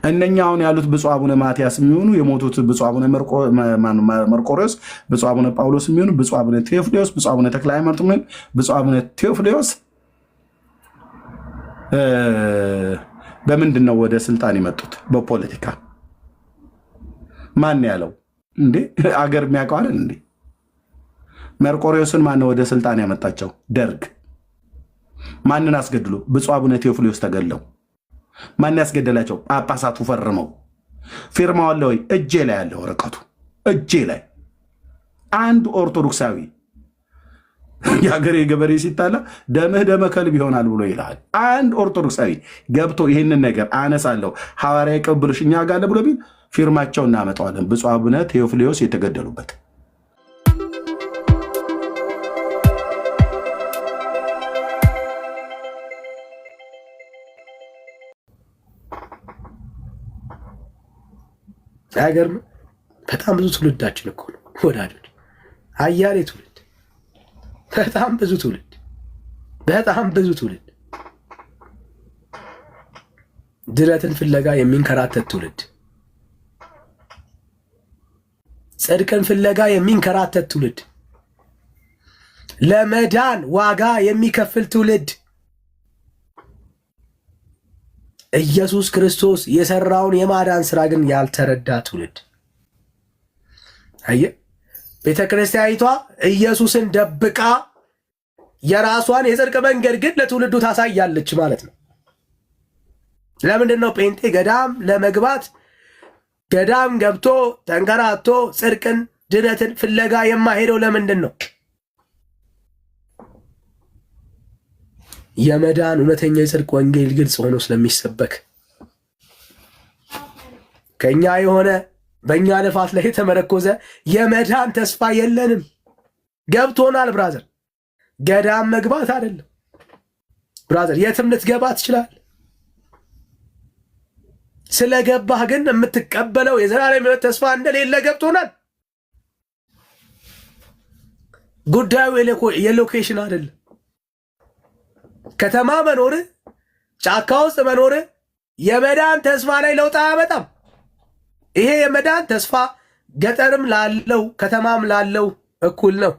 እነኛ አሁን ያሉት ብፁዕ አቡነ ማትያስ የሚሆኑ የሞቱት ብፁዕ አቡነ መርቆሬዎስ፣ ብፁዕ አቡነ ጳውሎስ የሚሆኑ ብፁዕ አቡነ ቴዎፍሌዎስ፣ ብፁዕ አቡነ ተክለ ሃይማኖት የሚሆኑ ብፁዕ አቡነ ቴዎፍሌዎስ በምንድን ነው ወደ ስልጣን የመጡት? በፖለቲካ። ማን ያለው እንዴ? አገር የሚያውቀው አይደል እንዴ? መርቆሬዎስን ማን ወደ ስልጣን ያመጣቸው? ደርግ። ማንን አስገድሎ? ብፁዕ አቡነ ቴዎፍሌዎስ ተገለው። ማን ያስገደላቸው? ጳጳሳቱ ፈርመው። ፊርማው አለ ወይ? እጄ ላይ ያለ ወረቀቱ እጄ ላይ። አንድ ኦርቶዶክሳዊ የሀገሬ ገበሬ ሲታላ ደምህ ደመ ከልብ ይሆናል ብሎ ይልሃል። አንድ ኦርቶዶክሳዊ ገብቶ ይህንን ነገር አነሳለሁ ሐዋርያዊ ቅብብሎሽ እኛ ጋር አለ ብሎ ቢል ፊርማቸው እናመጣዋለን። ብፁዕ አቡነ ቴዎፍሌዎስ የተገደሉበት አይገርም? በጣም ብዙ ትውልዳችን እኮ ነው ወዳጆች፣ አያሌ ትውልድ፣ በጣም ብዙ ትውልድ፣ በጣም ብዙ ትውልድ፣ ድረትን ፍለጋ የሚንከራተት ትውልድ፣ ጽድቅን ፍለጋ የሚንከራተት ትውልድ፣ ለመዳን ዋጋ የሚከፍል ትውልድ፣ ኢየሱስ ክርስቶስ የሰራውን የማዳን ስራ ግን ያልተረዳ ትውልድ። አየ ቤተ ክርስቲያኒቷ ኢየሱስን ደብቃ የራሷን የጽድቅ መንገድ ግን ለትውልዱ ታሳያለች ማለት ነው። ለምንድን ነው ጴንጤ ገዳም ለመግባት ገዳም ገብቶ ተንከራቶ ጽድቅን ድነትን ፍለጋ የማሄደው? ለምንድን ነው? የመዳን እውነተኛ የጽድቅ ወንጌል ግልጽ ሆኖ ስለሚሰበክ ከኛ የሆነ በእኛ ልፋት ላይ የተመረኮዘ የመዳን ተስፋ የለንም። ገብቶናል ብራዘር። ገዳም መግባት አይደለም ብራዘር፣ የትም ልትገባ ትችላል። ስለገባህ ግን የምትቀበለው የዘላለም ሕይወት ተስፋ እንደሌለ ገብቶናል። ጉዳዩ የሎኬሽን አይደለም። ከተማ መኖር ጫካ ውስጥ መኖር የመዳን ተስፋ ላይ ለውጥ አያመጣም። ይሄ የመዳን ተስፋ ገጠርም ላለው ከተማም ላለው እኩል ነው።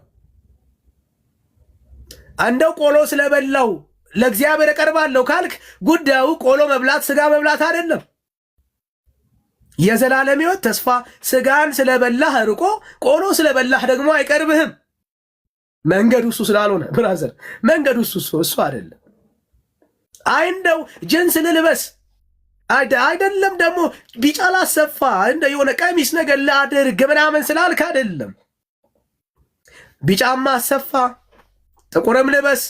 እንደው ቆሎ ስለበላው ለእግዚአብሔር እቀርባለሁ ካልክ ጉዳዩ ቆሎ መብላት ስጋ መብላት አይደለም። የዘላለም ሕይወት ተስፋ ስጋን ስለበላህ ርቆ ቆሎ ስለበላህ ደግሞ አይቀርብህም። መንገዱ እሱ ስላልሆነ ብራዘር፣ መንገዱ እሱ አይደለም። እንደው ጅንስ ልልበስ አይደለም፣ ደግሞ ቢጫ ላሰፋ እንደ የሆነ ቀሚስ ነገር ላድርግ ምናምን ስላልክ አይደለም። ቢጫማ አሰፋ፣ ጥቁርም ልበስ፣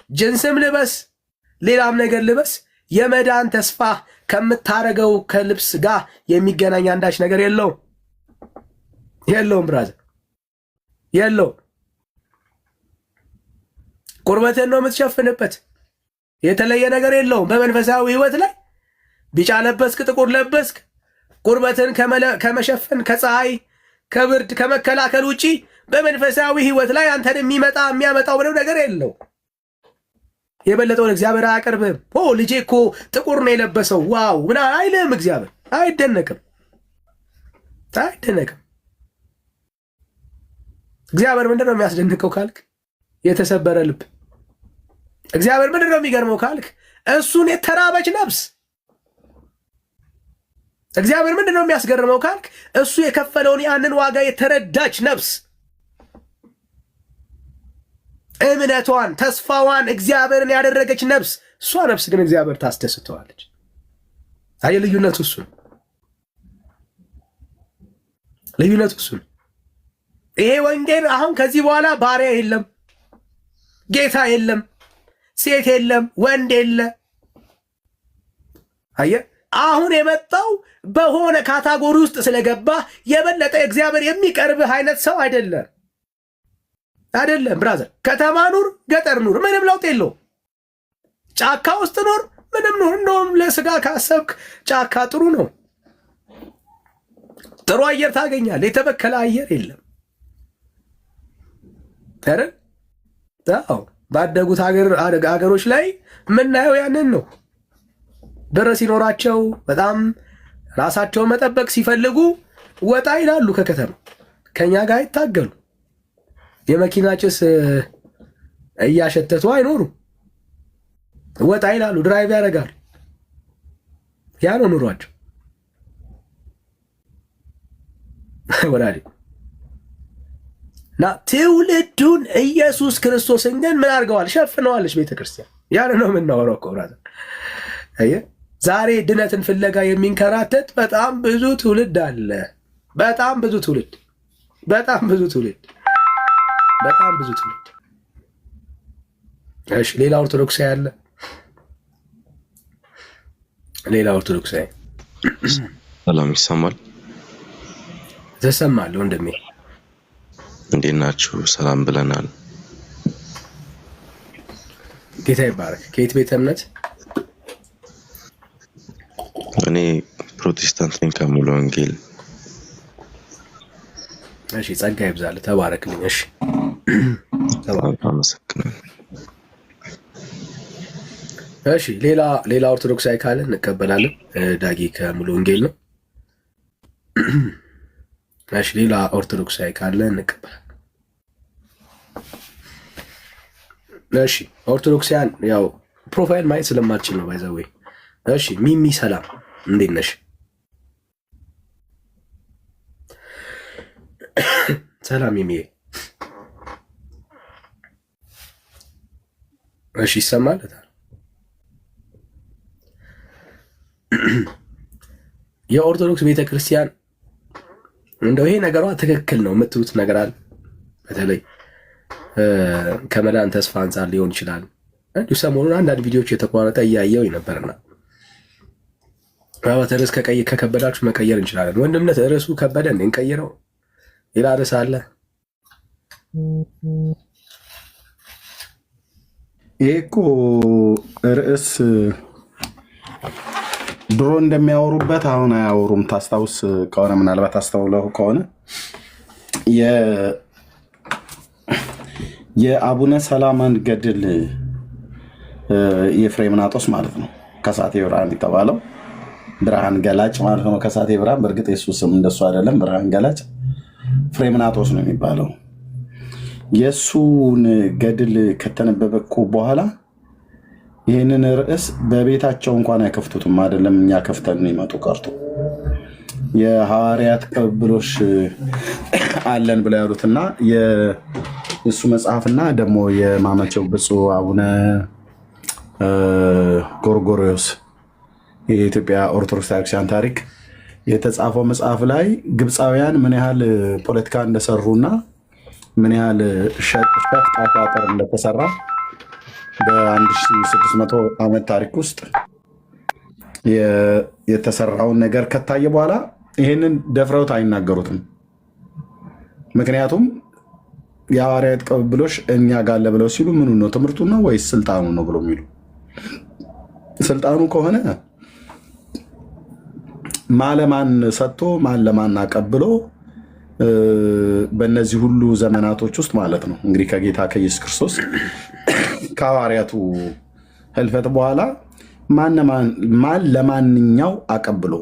ጅንስም ልበስ፣ ሌላም ነገር ልበስ፣ የመዳን ተስፋ ከምታረገው ከልብስ ጋር የሚገናኝ አንዳች ነገር የለውም ብራዘር፣ የለውም። ቁርበትን ነው የምትሸፍንበት፣ የተለየ ነገር የለውም። በመንፈሳዊ ህይወት ላይ ቢጫ ለበስክ ጥቁር ለበስክ ቁርበትን ከመሸፈን ከፀሐይ ከብርድ ከመከላከል ውጪ በመንፈሳዊ ህይወት ላይ አንተን የሚያመጣው ምንም ነገር የለው። የበለጠውን እግዚአብሔር አያቀርብህም። ልጄ እኮ ጥቁር ነው የለበሰው ዋው ምና አይልም። እግዚአብሔር አይደነቅም። እግዚአብሔር ምንድን ነው የሚያስደንቀው ካልክ የተሰበረ ልብ። እግዚአብሔር ምንድን ነው የሚገርመው ካልክ እሱን የተራበች ነፍስ። እግዚአብሔር ምንድን ነው የሚያስገርመው ካልክ እሱ የከፈለውን ያንን ዋጋ የተረዳች ነፍስ፣ እምነቷን ተስፋዋን እግዚአብሔርን ያደረገች ነፍስ። እሷ ነፍስ ግን እግዚአብሔር ታስደስተዋለች። አየ ልዩነቱ እሱ ነው። ልዩነቱ እሱ ነው። ይሄ ወንጌል አሁን ከዚህ በኋላ ባሪያ የለም፣ ጌታ የለም፣ ሴት የለም፣ ወንድ የለ። አየ አሁን የመጣው በሆነ ካታጎሪ ውስጥ ስለገባ የበለጠ እግዚአብሔር የሚቀርብህ አይነት ሰው አይደለም ብራዘር። ከተማ ኑር፣ ገጠር ኑር፣ ምንም ለውጥ የለው። ጫካ ውስጥ ኑር፣ ምንም ኑር። እንደውም ለስጋ ካሰብክ ጫካ ጥሩ ነው። ጥሩ አየር ታገኛለህ። የተበከለ አየር የለም። ባደጉት ሀገሮች ላይ የምናየው ያንን ነው። ብር ሲኖራቸው በጣም ራሳቸውን መጠበቅ ሲፈልጉ ወጣ ይላሉ ከከተማ። ከኛ ጋር ይታገሉ። የመኪና ጭስ እያሸተቱ አይኖሩም። ወጣ ይላሉ፣ ድራይቭ ያደርጋሉ። ያ ነው ኑሯቸው። ወዳጅ እና ትውልዱን ኢየሱስ ክርስቶስን ግን ምን አድርገዋል? ሸፍነዋለች ቤተክርስቲያን። ያን ነው የምናወራው እኮ ብራዘር። አየህ ዛሬ ድነትን ፍለጋ የሚንከራተት በጣም ብዙ ትውልድ አለ። በጣም ብዙ ትውልድ፣ በጣም ብዙ ትውልድ፣ በጣም ብዙ ትውልድ። እሺ ሌላ ኦርቶዶክሳዊ አለ? ሌላ ኦርቶዶክሳዊ ሰላም ይሰማል? ተሰማለሁ ወንድሜ። እንዴት ናችሁ? ሰላም ብለናል። ጌታ ይባረክ። ከየት ቤተ እምነት? እኔ ፕሮቴስታንት ነኝ ከሙሉ ወንጌል። እሺ ጸጋ ይብዛልህ፣ ተባረክልኝ። እሺ አመሰግናለሁ። እሺ ሌላ ኦርቶዶክሳዊ ካለ እንቀበላለን። ዳጊ ከሙሉ ወንጌል ነው። እሺ ሌላ ኦርቶዶክሳዊ ካለ እንቀበላለን። እሺ ኦርቶዶክሳውያን ያው ፕሮፋይል ማየት ስለማልችል ነው ባይዘዌ። እሺ ሚሚ ሰላም፣ እንዴት ነሽ? ሰላም ሚሚ። እሺ ይሰማል? የኦርቶዶክስ ቤተክርስቲያን እንደው ይሄ ነገሯ ትክክል ነው የምትሉት ነገር አለ? በተለይ ከመዳን ተስፋ አንጻር ሊሆን ይችላል። እንዲሁ ሰሞኑን አንዳንድ ቪዲዮዎች የተቋረጠ እያየው ነበርና ርዕስ ከከበዳችሁ መቀየር እንችላለን። ወንድምነት ርዕሱ ከበደ እንቀይረው። ሌላ ርዕስ አለ? ይሄ እኮ ርዕስ ድሮ እንደሚያወሩበት አሁን አያወሩም። ታስታውስ ከሆነ ምናልባት አስተውለው ከሆነ የአቡነ ሰላማን ገድል የፍሬምናጦስ ማለት ነው ከሳቴ ብርሃን የተባለው ብርሃን ገላጭ ማለት ነው። ከሳቴ ብርሃን በእርግጥ የሱ ስም እንደሱ አይደለም። ብርሃን ገላጭ ፍሬምናጦስ ነው የሚባለው። የእሱን ገድል ከተነበበኩ በኋላ ይህንን ርዕስ በቤታቸው እንኳን አይከፍቱትም። አይደለም እኛ ከፍተን ይመጡ ቀርቶ የሐዋርያት ቅብብሎሽ አለን ብለው ያሉትና የእሱ መጽሐፍና ደግሞ የማመቸው ብፁዕ አቡነ ጎርጎርዮስ የኢትዮጵያ ኦርቶዶክስ ቤተክርስቲያን ታሪክ የተጻፈው መጽሐፍ ላይ ግብፃውያን ምን ያህል ፖለቲካ እንደሰሩና ምን ያህል ሸፍጥ አሻጥር እንደተሰራ በ1600 ዓመት ታሪክ ውስጥ የተሰራውን ነገር ከታየ በኋላ ይህንን ደፍረውት አይናገሩትም። ምክንያቱም የሐዋርያት ቅብብሎሽ እኛ ጋር አለ ብለው ሲሉ ምኑ ነው ትምህርቱ ነው ወይስ ስልጣኑ ነው ብሎ የሚሉ ስልጣኑ ከሆነ ማለማን ሰጥቶ ማን ለማን አቀብሎ በእነዚህ ሁሉ ዘመናቶች ውስጥ ማለት ነው እንግዲህ ከጌታ ከኢየሱስ ክርስቶስ ከሐዋርያቱ ህልፈት በኋላ ማን ለማንኛው አቀብሎ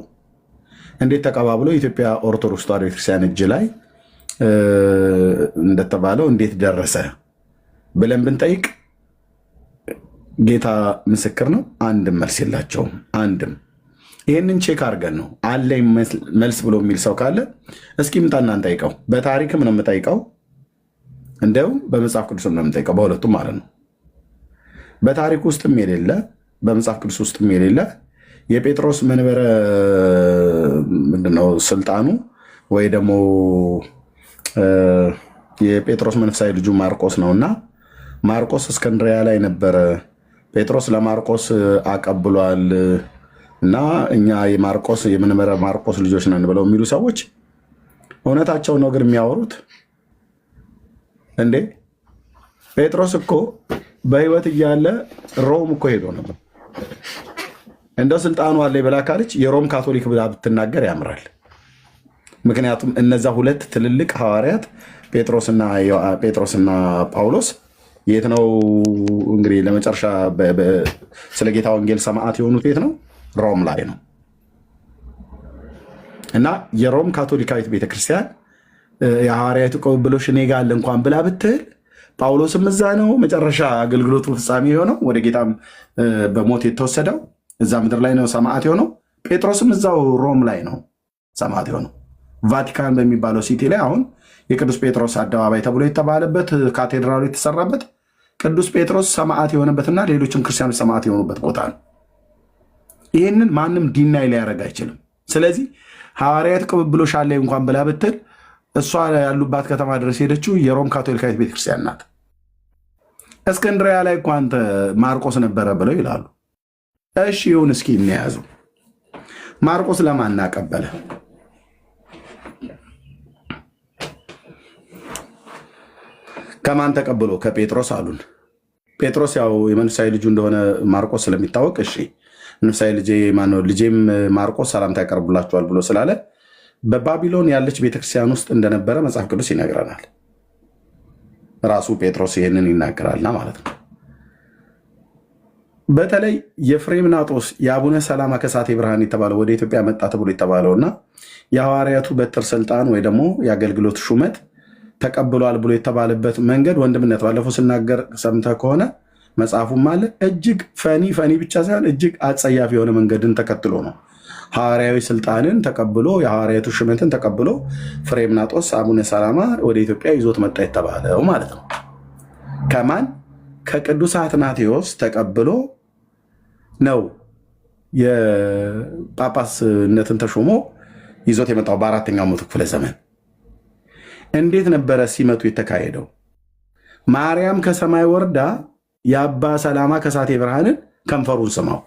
እንዴት ተቀባብሎ የኢትዮጵያ ኦርቶዶክስ ተዋሕዶ ቤተክርስቲያን እጅ ላይ እንደተባለው እንዴት ደረሰ ብለን ብንጠይቅ ጌታ ምስክር ነው፣ አንድም መልስ የላቸውም። አንድም ይህንን ቼክ አድርገን ነው አለ መልስ ብሎ የሚል ሰው ካለ እስኪ ምጣና እንጠይቀው። በታሪክም ነው የምጠይቀው፣ እንደውም በመጽሐፍ ቅዱስም ነው የምጠይቀው፣ በሁለቱም ማለት ነው። በታሪክ ውስጥም የሌለ በመጽሐፍ ቅዱስ ውስጥም የሌለ የጴጥሮስ መንበረ ምንድነው ስልጣኑ ወይ ደግሞ የጴጥሮስ መንፈሳዊ ልጁ ማርቆስ ነውና ማርቆስ እስክንድርያ ላይ ነበረ። ጴጥሮስ ለማርቆስ አቀብሏል እና እኛ የማርቆስ የመንበረ ማርቆስ ልጆች ነን ብለው የሚሉ ሰዎች እውነታቸው ነው ግን የሚያወሩት እንዴ? ጴጥሮስ እኮ በህይወት እያለ ሮም እኮ ሄዶ ነበር። እንደው ስልጣኑ አለ ብላ ካለች የሮም ካቶሊክ ብላ ብትናገር ያምራል። ምክንያቱም እነዛ ሁለት ትልልቅ ሐዋርያት ጴጥሮስና ጳውሎስ የት ነው እንግዲህ ለመጨረሻ ስለ ጌታ ወንጌል ሰማዕት የሆኑት የት ነው? ሮም ላይ ነው። እና የሮም ካቶሊካዊት ቤተክርስቲያን የሐዋርያቱ ቅብብሎሽ እኔ ጋር አለ እንኳን ብላ ብትል ጳውሎስም እዛ ነው መጨረሻ አገልግሎቱ ፍጻሜ የሆነው ወደ ጌታም በሞት የተወሰደው እዛ ምድር ላይ ነው ሰማዕት የሆነው። ጴጥሮስም እዛው ሮም ላይ ነው ሰማዕት የሆነው። ቫቲካን በሚባለው ሲቲ ላይ አሁን የቅዱስ ጴጥሮስ አደባባይ ተብሎ የተባለበት ካቴድራሉ የተሰራበት ቅዱስ ጴጥሮስ ሰማዕት የሆነበትና ሌሎችም ክርስቲያኖች ሰማዕት የሆኑበት ቦታ ነው። ይህንን ማንም ዲናይ ሊያደርግ አይችልም። ስለዚህ ሐዋርያት ቅብብሎሽ አለ እንኳን ብላ ብትል እሷ ያሉባት ከተማ ድረስ ሄደችው የሮም ካቶሊካዊት ቤተክርስቲያን ናት። እስክንድሪያ ላይ እኮ አንተ ማርቆስ ነበረ ብለው ይላሉ። እሺ ይሁን፣ እስኪ እንያዙ። ማርቆስ ለማን አቀበለ? ከማን ተቀብሎ? ከጴጥሮስ አሉን። ጴጥሮስ ያው የመንፈሳዊ ልጁ እንደሆነ ማርቆስ ስለሚታወቅ እሺ መንፈሳዊ ልጄ ማነው ልጄም ማርቆስ ሰላምታ ያቀርቡላችኋል ብሎ ስላለ በባቢሎን ያለች ቤተክርስቲያን ውስጥ እንደነበረ መጽሐፍ ቅዱስ ይነግረናል። ራሱ ጴጥሮስ ይህንን ይናገራልና ማለት ነው። በተለይ የፍሬምናጦስ የአቡነ ሰላማ ከሳቴ ብርሃን የተባለው ወደ ኢትዮጵያ መጣ ተብሎ የተባለውና የሐዋርያቱ በትር ስልጣን ወይ ደግሞ የአገልግሎት ሹመት ተቀብሏል ብሎ የተባለበት መንገድ ወንድምነት ባለፈው ስናገር ሰምተህ ከሆነ መጽሐፉም አለ እጅግ ፈኒ ብቻ ሳይሆን እጅግ አጸያፊ የሆነ መንገድን ተከትሎ ነው ሐዋርያዊ ስልጣንን ተቀብሎ የሐዋርያቱ ሹመትን ተቀብሎ ፍሬምናጦስ አቡነ ሰላማ ወደ ኢትዮጵያ ይዞት መጣ የተባለው ማለት ነው። ከማን? ከቅዱስ አትናቴዎስ ተቀብሎ ነው የጳጳስነትን ተሾሞ ይዞት የመጣው በ4ኛው መቶ ክፍለ ዘመን። እንዴት ነበረ ሲመቱ የተካሄደው? ማርያም ከሰማይ ወርዳ የአባ ሰላማ ከሳቴ ብርሃንን ከንፈሩን ስማው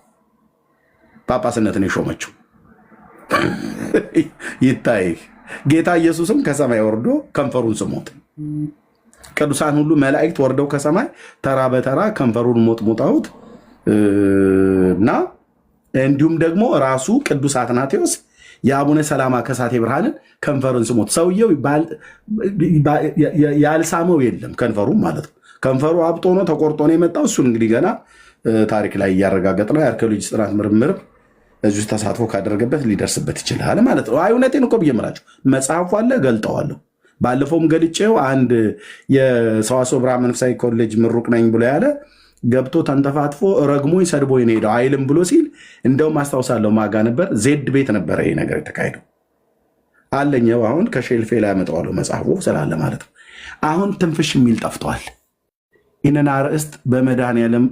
ጳጳስነትን የሾመችው ይታይ። ጌታ ኢየሱስም ከሰማይ ወርዶ ከንፈሩን ስሞት፣ ቅዱሳን ሁሉ መላእክት ወርደው ከሰማይ ተራ በተራ ከንፈሩን ሞጥሙጣውት እና እንዲሁም ደግሞ ራሱ ቅዱስ አትናቴዎስ የአቡነ ሰላማ ከሳቴ ብርሃንን ከንፈሩን ስሞት። ሰውየው ያልሳመው የለም ከንፈሩም ማለት ነው። ከንፈሩ አብጦ ነው ተቆርጦ ነው የመጣው። እሱን እንግዲህ ገና ታሪክ ላይ እያረጋገጥ ነው። የአርኪኦሎጂ ጥናት ምርምር እዚህ ውስጥ ተሳትፎ ካደረገበት ሊደርስበት ይችላል ማለት ነው። አይ እውነቴን እኮ ብዬ እምላቸው መጽሐፉ አለ፣ ገልጠዋለሁ። ባለፈውም ገልጬው አንድ የሰዋስወ ብርሃን መንፈሳዊ ኮሌጅ ምሩቅ ነኝ ብሎ ያለ ገብቶ ተንተፋትፎ ረግሞ ሰድቦ ነው ሄደው አይልም ብሎ ሲል እንደውም አስታውሳለሁ። ማጋ ነበር ዜድ ቤት ነበረ ይሄ ነገር የተካሄደው አለኛው። አሁን ከሼልፌ ላይ ያመጣዋለሁ መጽሐፉ ስላለ ማለት ነው። አሁን ትንፍሽ የሚል ጠፍቷል። ይህንን አርዕስት በመድኃኔዓለም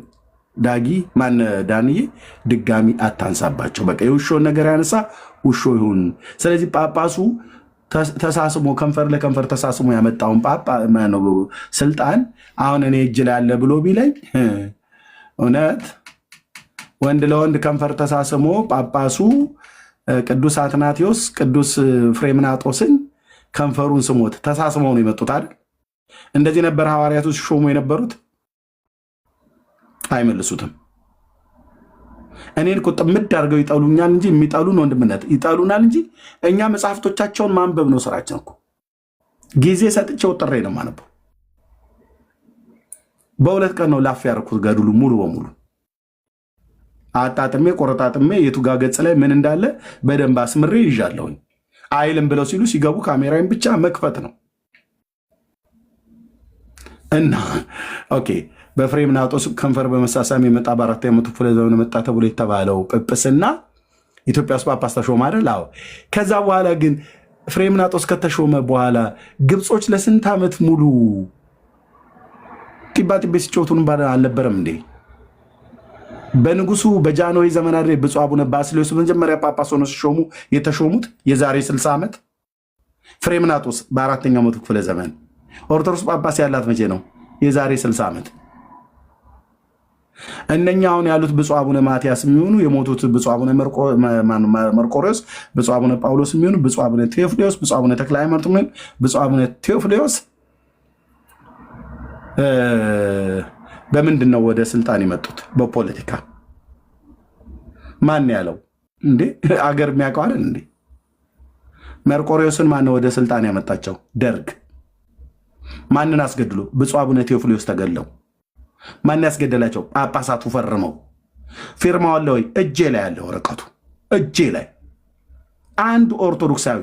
ዳጊ ማን ዳንዬ ድጋሚ አታንሳባቸው። በቃ የውሾን ነገር ያነሳ ውሾ ይሁን። ስለዚህ ጳጳሱ ተሳስሞ ከንፈር ለከንፈር ተሳስሞ ያመጣውን ስልጣን አሁን እኔ እጅ ላይ ያለ ብሎ ቢለኝ እውነት ወንድ ለወንድ ከንፈር ተሳስሞ ጳጳሱ ቅዱስ አትናቴዎስ ቅዱስ ፍሬምናጦስን ከንፈሩን ስሞት ተሳስመው ነው የመጡት አይደል? እንደዚህ ነበር ሐዋርያቱ ሲሾሙ የነበሩት። አይመልሱትም። እኔን እኮ ጥምድ አድርገው ይጠሉኛል እንጂ የሚጠሉን ወንድምነት ይጠሉናል እንጂ እኛ መጽሐፍቶቻቸውን ማንበብ ነው ስራችን እኮ። ጊዜ ሰጥቼው ጥሬ ነው የማነበው። በሁለት ቀን ነው ላፍ ያደረኩት ገድሉ ሙሉ በሙሉ አጣጥሜ ቆረጣጥሜ የቱ ጋ ገጽ ላይ ምን እንዳለ በደንብ አስምሬ ይዣለሁኝ። አይልም ብለው ሲሉ ሲገቡ ካሜራዬን ብቻ መክፈት ነው እና ኦኬ። በፍሬምናጦስ ከንፈር በመሳሳም የመጣ በ4ኛው መቶ ክፍለ ዘመን መጣ ተብሎ የተባለው ጵጵስና ኢትዮጵያ ውስጥ ጳጳስ ተሾመ አይደል? አዎ። ከዛ በኋላ ግን ፍሬምናጦስ ከተሾመ በኋላ ግብጾች ለስንት ዓመት ሙሉ ጢባጢቤ ሲጮቱን አልነበረም እንዴ? በንጉሱ በጃንሆይ ዘመን አይደል ብፁዕ አቡነ ባስልዮስ መጀመሪያ ጳጳስ ሆነው ሲሾሙ የተሾሙት የዛሬ 60 ዓመት። ፍሬምናጦስ በ4ኛው መቶ ክፍለ ዘመን ኦርቶዶክስ ጳጳስ ያላት መቼ ነው? የዛሬ 60 ዓመት። እነኛ አሁን ያሉት ብፁዕ አቡነ ማትያስ የሚሆኑ የሞቱት ብፁዕ አቡነ መርቆሬዎስ፣ ብፁዕ አቡነ ጳውሎስ የሚሆኑ ብፁዕ አቡነ ቴዎፍሌዎስ፣ ብፁዕ አቡነ ተክለ ሃይማኖት የሚሆኑ ብፁዕ አቡነ ቴዎፍሌዎስ በምንድን ነው ወደ ስልጣን የመጡት? በፖለቲካ። ማን ያለው እንዴ? አገር የሚያውቀው አይደል እንዴ? መርቆሬዎስን ማን ወደ ስልጣን ያመጣቸው? ደርግ። ማንን አስገድሎ? ብፁዕ አቡነ ቴዎፍሌዎስ ተገለው። ማን ያስገደላቸው? ጳጳሳቱ ፈርመው። ፊርማው አለ ወይ? እጄ ላይ ያለ ወረቀቱ እጄ ላይ አንድ ኦርቶዶክሳዊ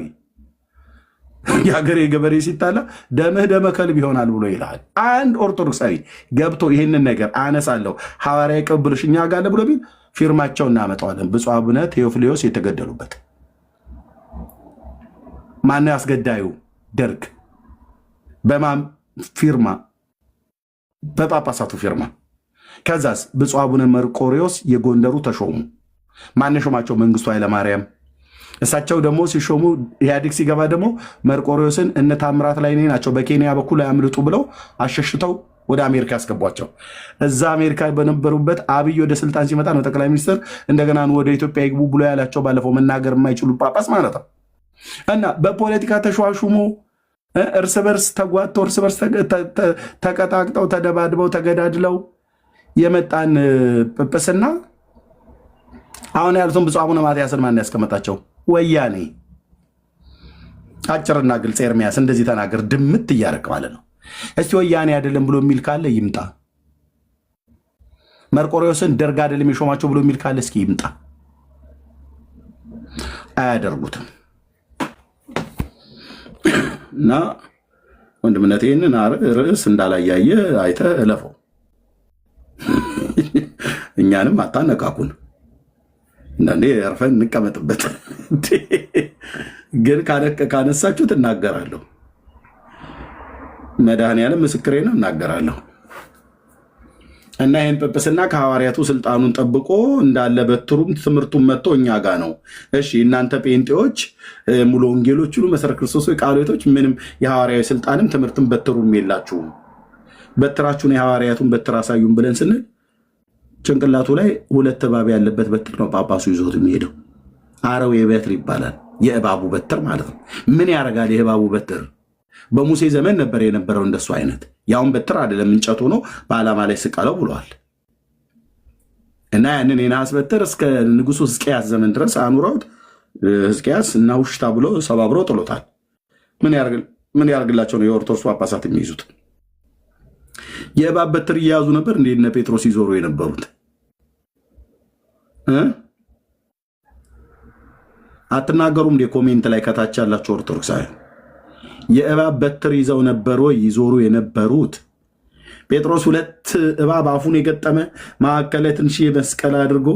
የሀገሬ ገበሬ ሲጣላ ደምህ ደመ ከልብ ይሆናል ብሎ ይልሃል። አንድ ኦርቶዶክሳዊ ገብቶ ይህንን ነገር አነሳለሁ ሐዋርያዊ ቅብብሎሽ እኛ ጋር አለ ብሎ ቢል ፊርማቸው እናመጣዋለን። ብፁዕ አቡነ ቴዎፍሌዎስ የተገደሉበት ማነው ያስገዳዩ? ደርግ። በማን ፊርማ? በጳጳሳቱ ፊርማ። ከዛስ ብፁዕ አቡነ መርቆሬዎስ የጎንደሩ ተሾሙ። ማን ሾማቸው? መንግስቱ ኃይለማርያም። እሳቸው ደግሞ ሲሾሙ ኢህአዴግ ሲገባ ደግሞ መርቆሬዎስን እነ ታምራት ላይኔ ናቸው በኬንያ በኩል ያምልጡ ብለው አሸሽተው ወደ አሜሪካ ያስገቧቸው። እዛ አሜሪካ በነበሩበት አብይ ወደ ስልጣን ሲመጣ ነው ጠቅላይ ሚኒስትር እንደገና ወደ ኢትዮጵያ ይግቡ ብሎ ያላቸው። ባለፈው መናገር የማይችሉ ጳጳስ ማለት ነው። እና በፖለቲካ ተሿሹሞ እርስ በርስ ተጓተው እርስ በርስ ተቀጣቅጠው ተደባድበው ተገዳድለው የመጣን ጵጵስና አሁን ያሉትን ብፁዕ አቡነ ማትያስን ማን ያስቀመጣቸው? ወያኔ። አጭርና ግልጽ ኤርሚያስ እንደዚህ ተናገር ድምት እያደረግ ማለት ነው። እስቲ ወያኔ አይደለም ብሎ የሚል ካለ ይምጣ። መርቆሬዎስን ደርግ አይደለም የሾማቸው ብሎ የሚል ካለ እስኪ ይምጣ። አያደርጉትም። እና ወንድምነት ይህንን ርዕስ እንዳላያየ አይተ እለፈው። እኛንም አታነቃቁን። እንዳንዴ ያርፈን እንቀመጥበት። ግን ካነሳችሁ ትናገራለሁ። መድኃኔዓለም ምስክሬ ነው፣ እናገራለሁ። እና ይህን ጵጵስና ከሐዋርያቱ ስልጣኑን ጠብቆ እንዳለ በትሩም ትምህርቱን መጥቶ እኛ ጋ ነው። እሺ እናንተ ጴንጤዎች፣ ሙሉ ወንጌሎች ሁሉ መሰረ ክርስቶስ ቃሎቶች ምንም የሐዋርያዊ ስልጣንም ትምህርትም በትሩም የላችሁም። በትራችሁን የሐዋርያቱን በትር አሳዩን ብለን ስንል ጭንቅላቱ ላይ 2 እባብ ያለበት በትር ነው ጳጳሱ ይዞት የሚሄደው። አረዌ በትር ይባላል። የእባቡ በትር ማለት ነው። ምን ያደርጋል የእባቡ በትር? በሙሴ ዘመን ነበር የነበረው እንደሱ አይነት። ያውን በትር አይደለም እንጨቱ ነው በዓላማ ላይ ስቀለው ብለዋል። እና ያንን የነሐስ በትር እስከ ንጉሱ ሕዝቅያስ ዘመን ድረስ አኑረውት ሕዝቅያስ እና ውሽታ ብሎ ሰባብሮ ጥሎታል። ምን ያደርግላቸው ነው የኦርቶዶክስ ጳጳሳት የሚይዙት? የእባብ በትር እየያዙ ነበር እንዴ እነ ጴጥሮስ ይዞሩ የነበሩት? አትናገሩም እንዴ? ኮሜንት ላይ ከታች ያላቸው ኦርቶዶክሳውያን የእባብ በትር ይዘው ነበር ወይ ይዞሩ የነበሩት? ጴጥሮስ 2 እባብ አፉን የገጠመ ማዕከለ ትንሽ መስቀል አድርጎ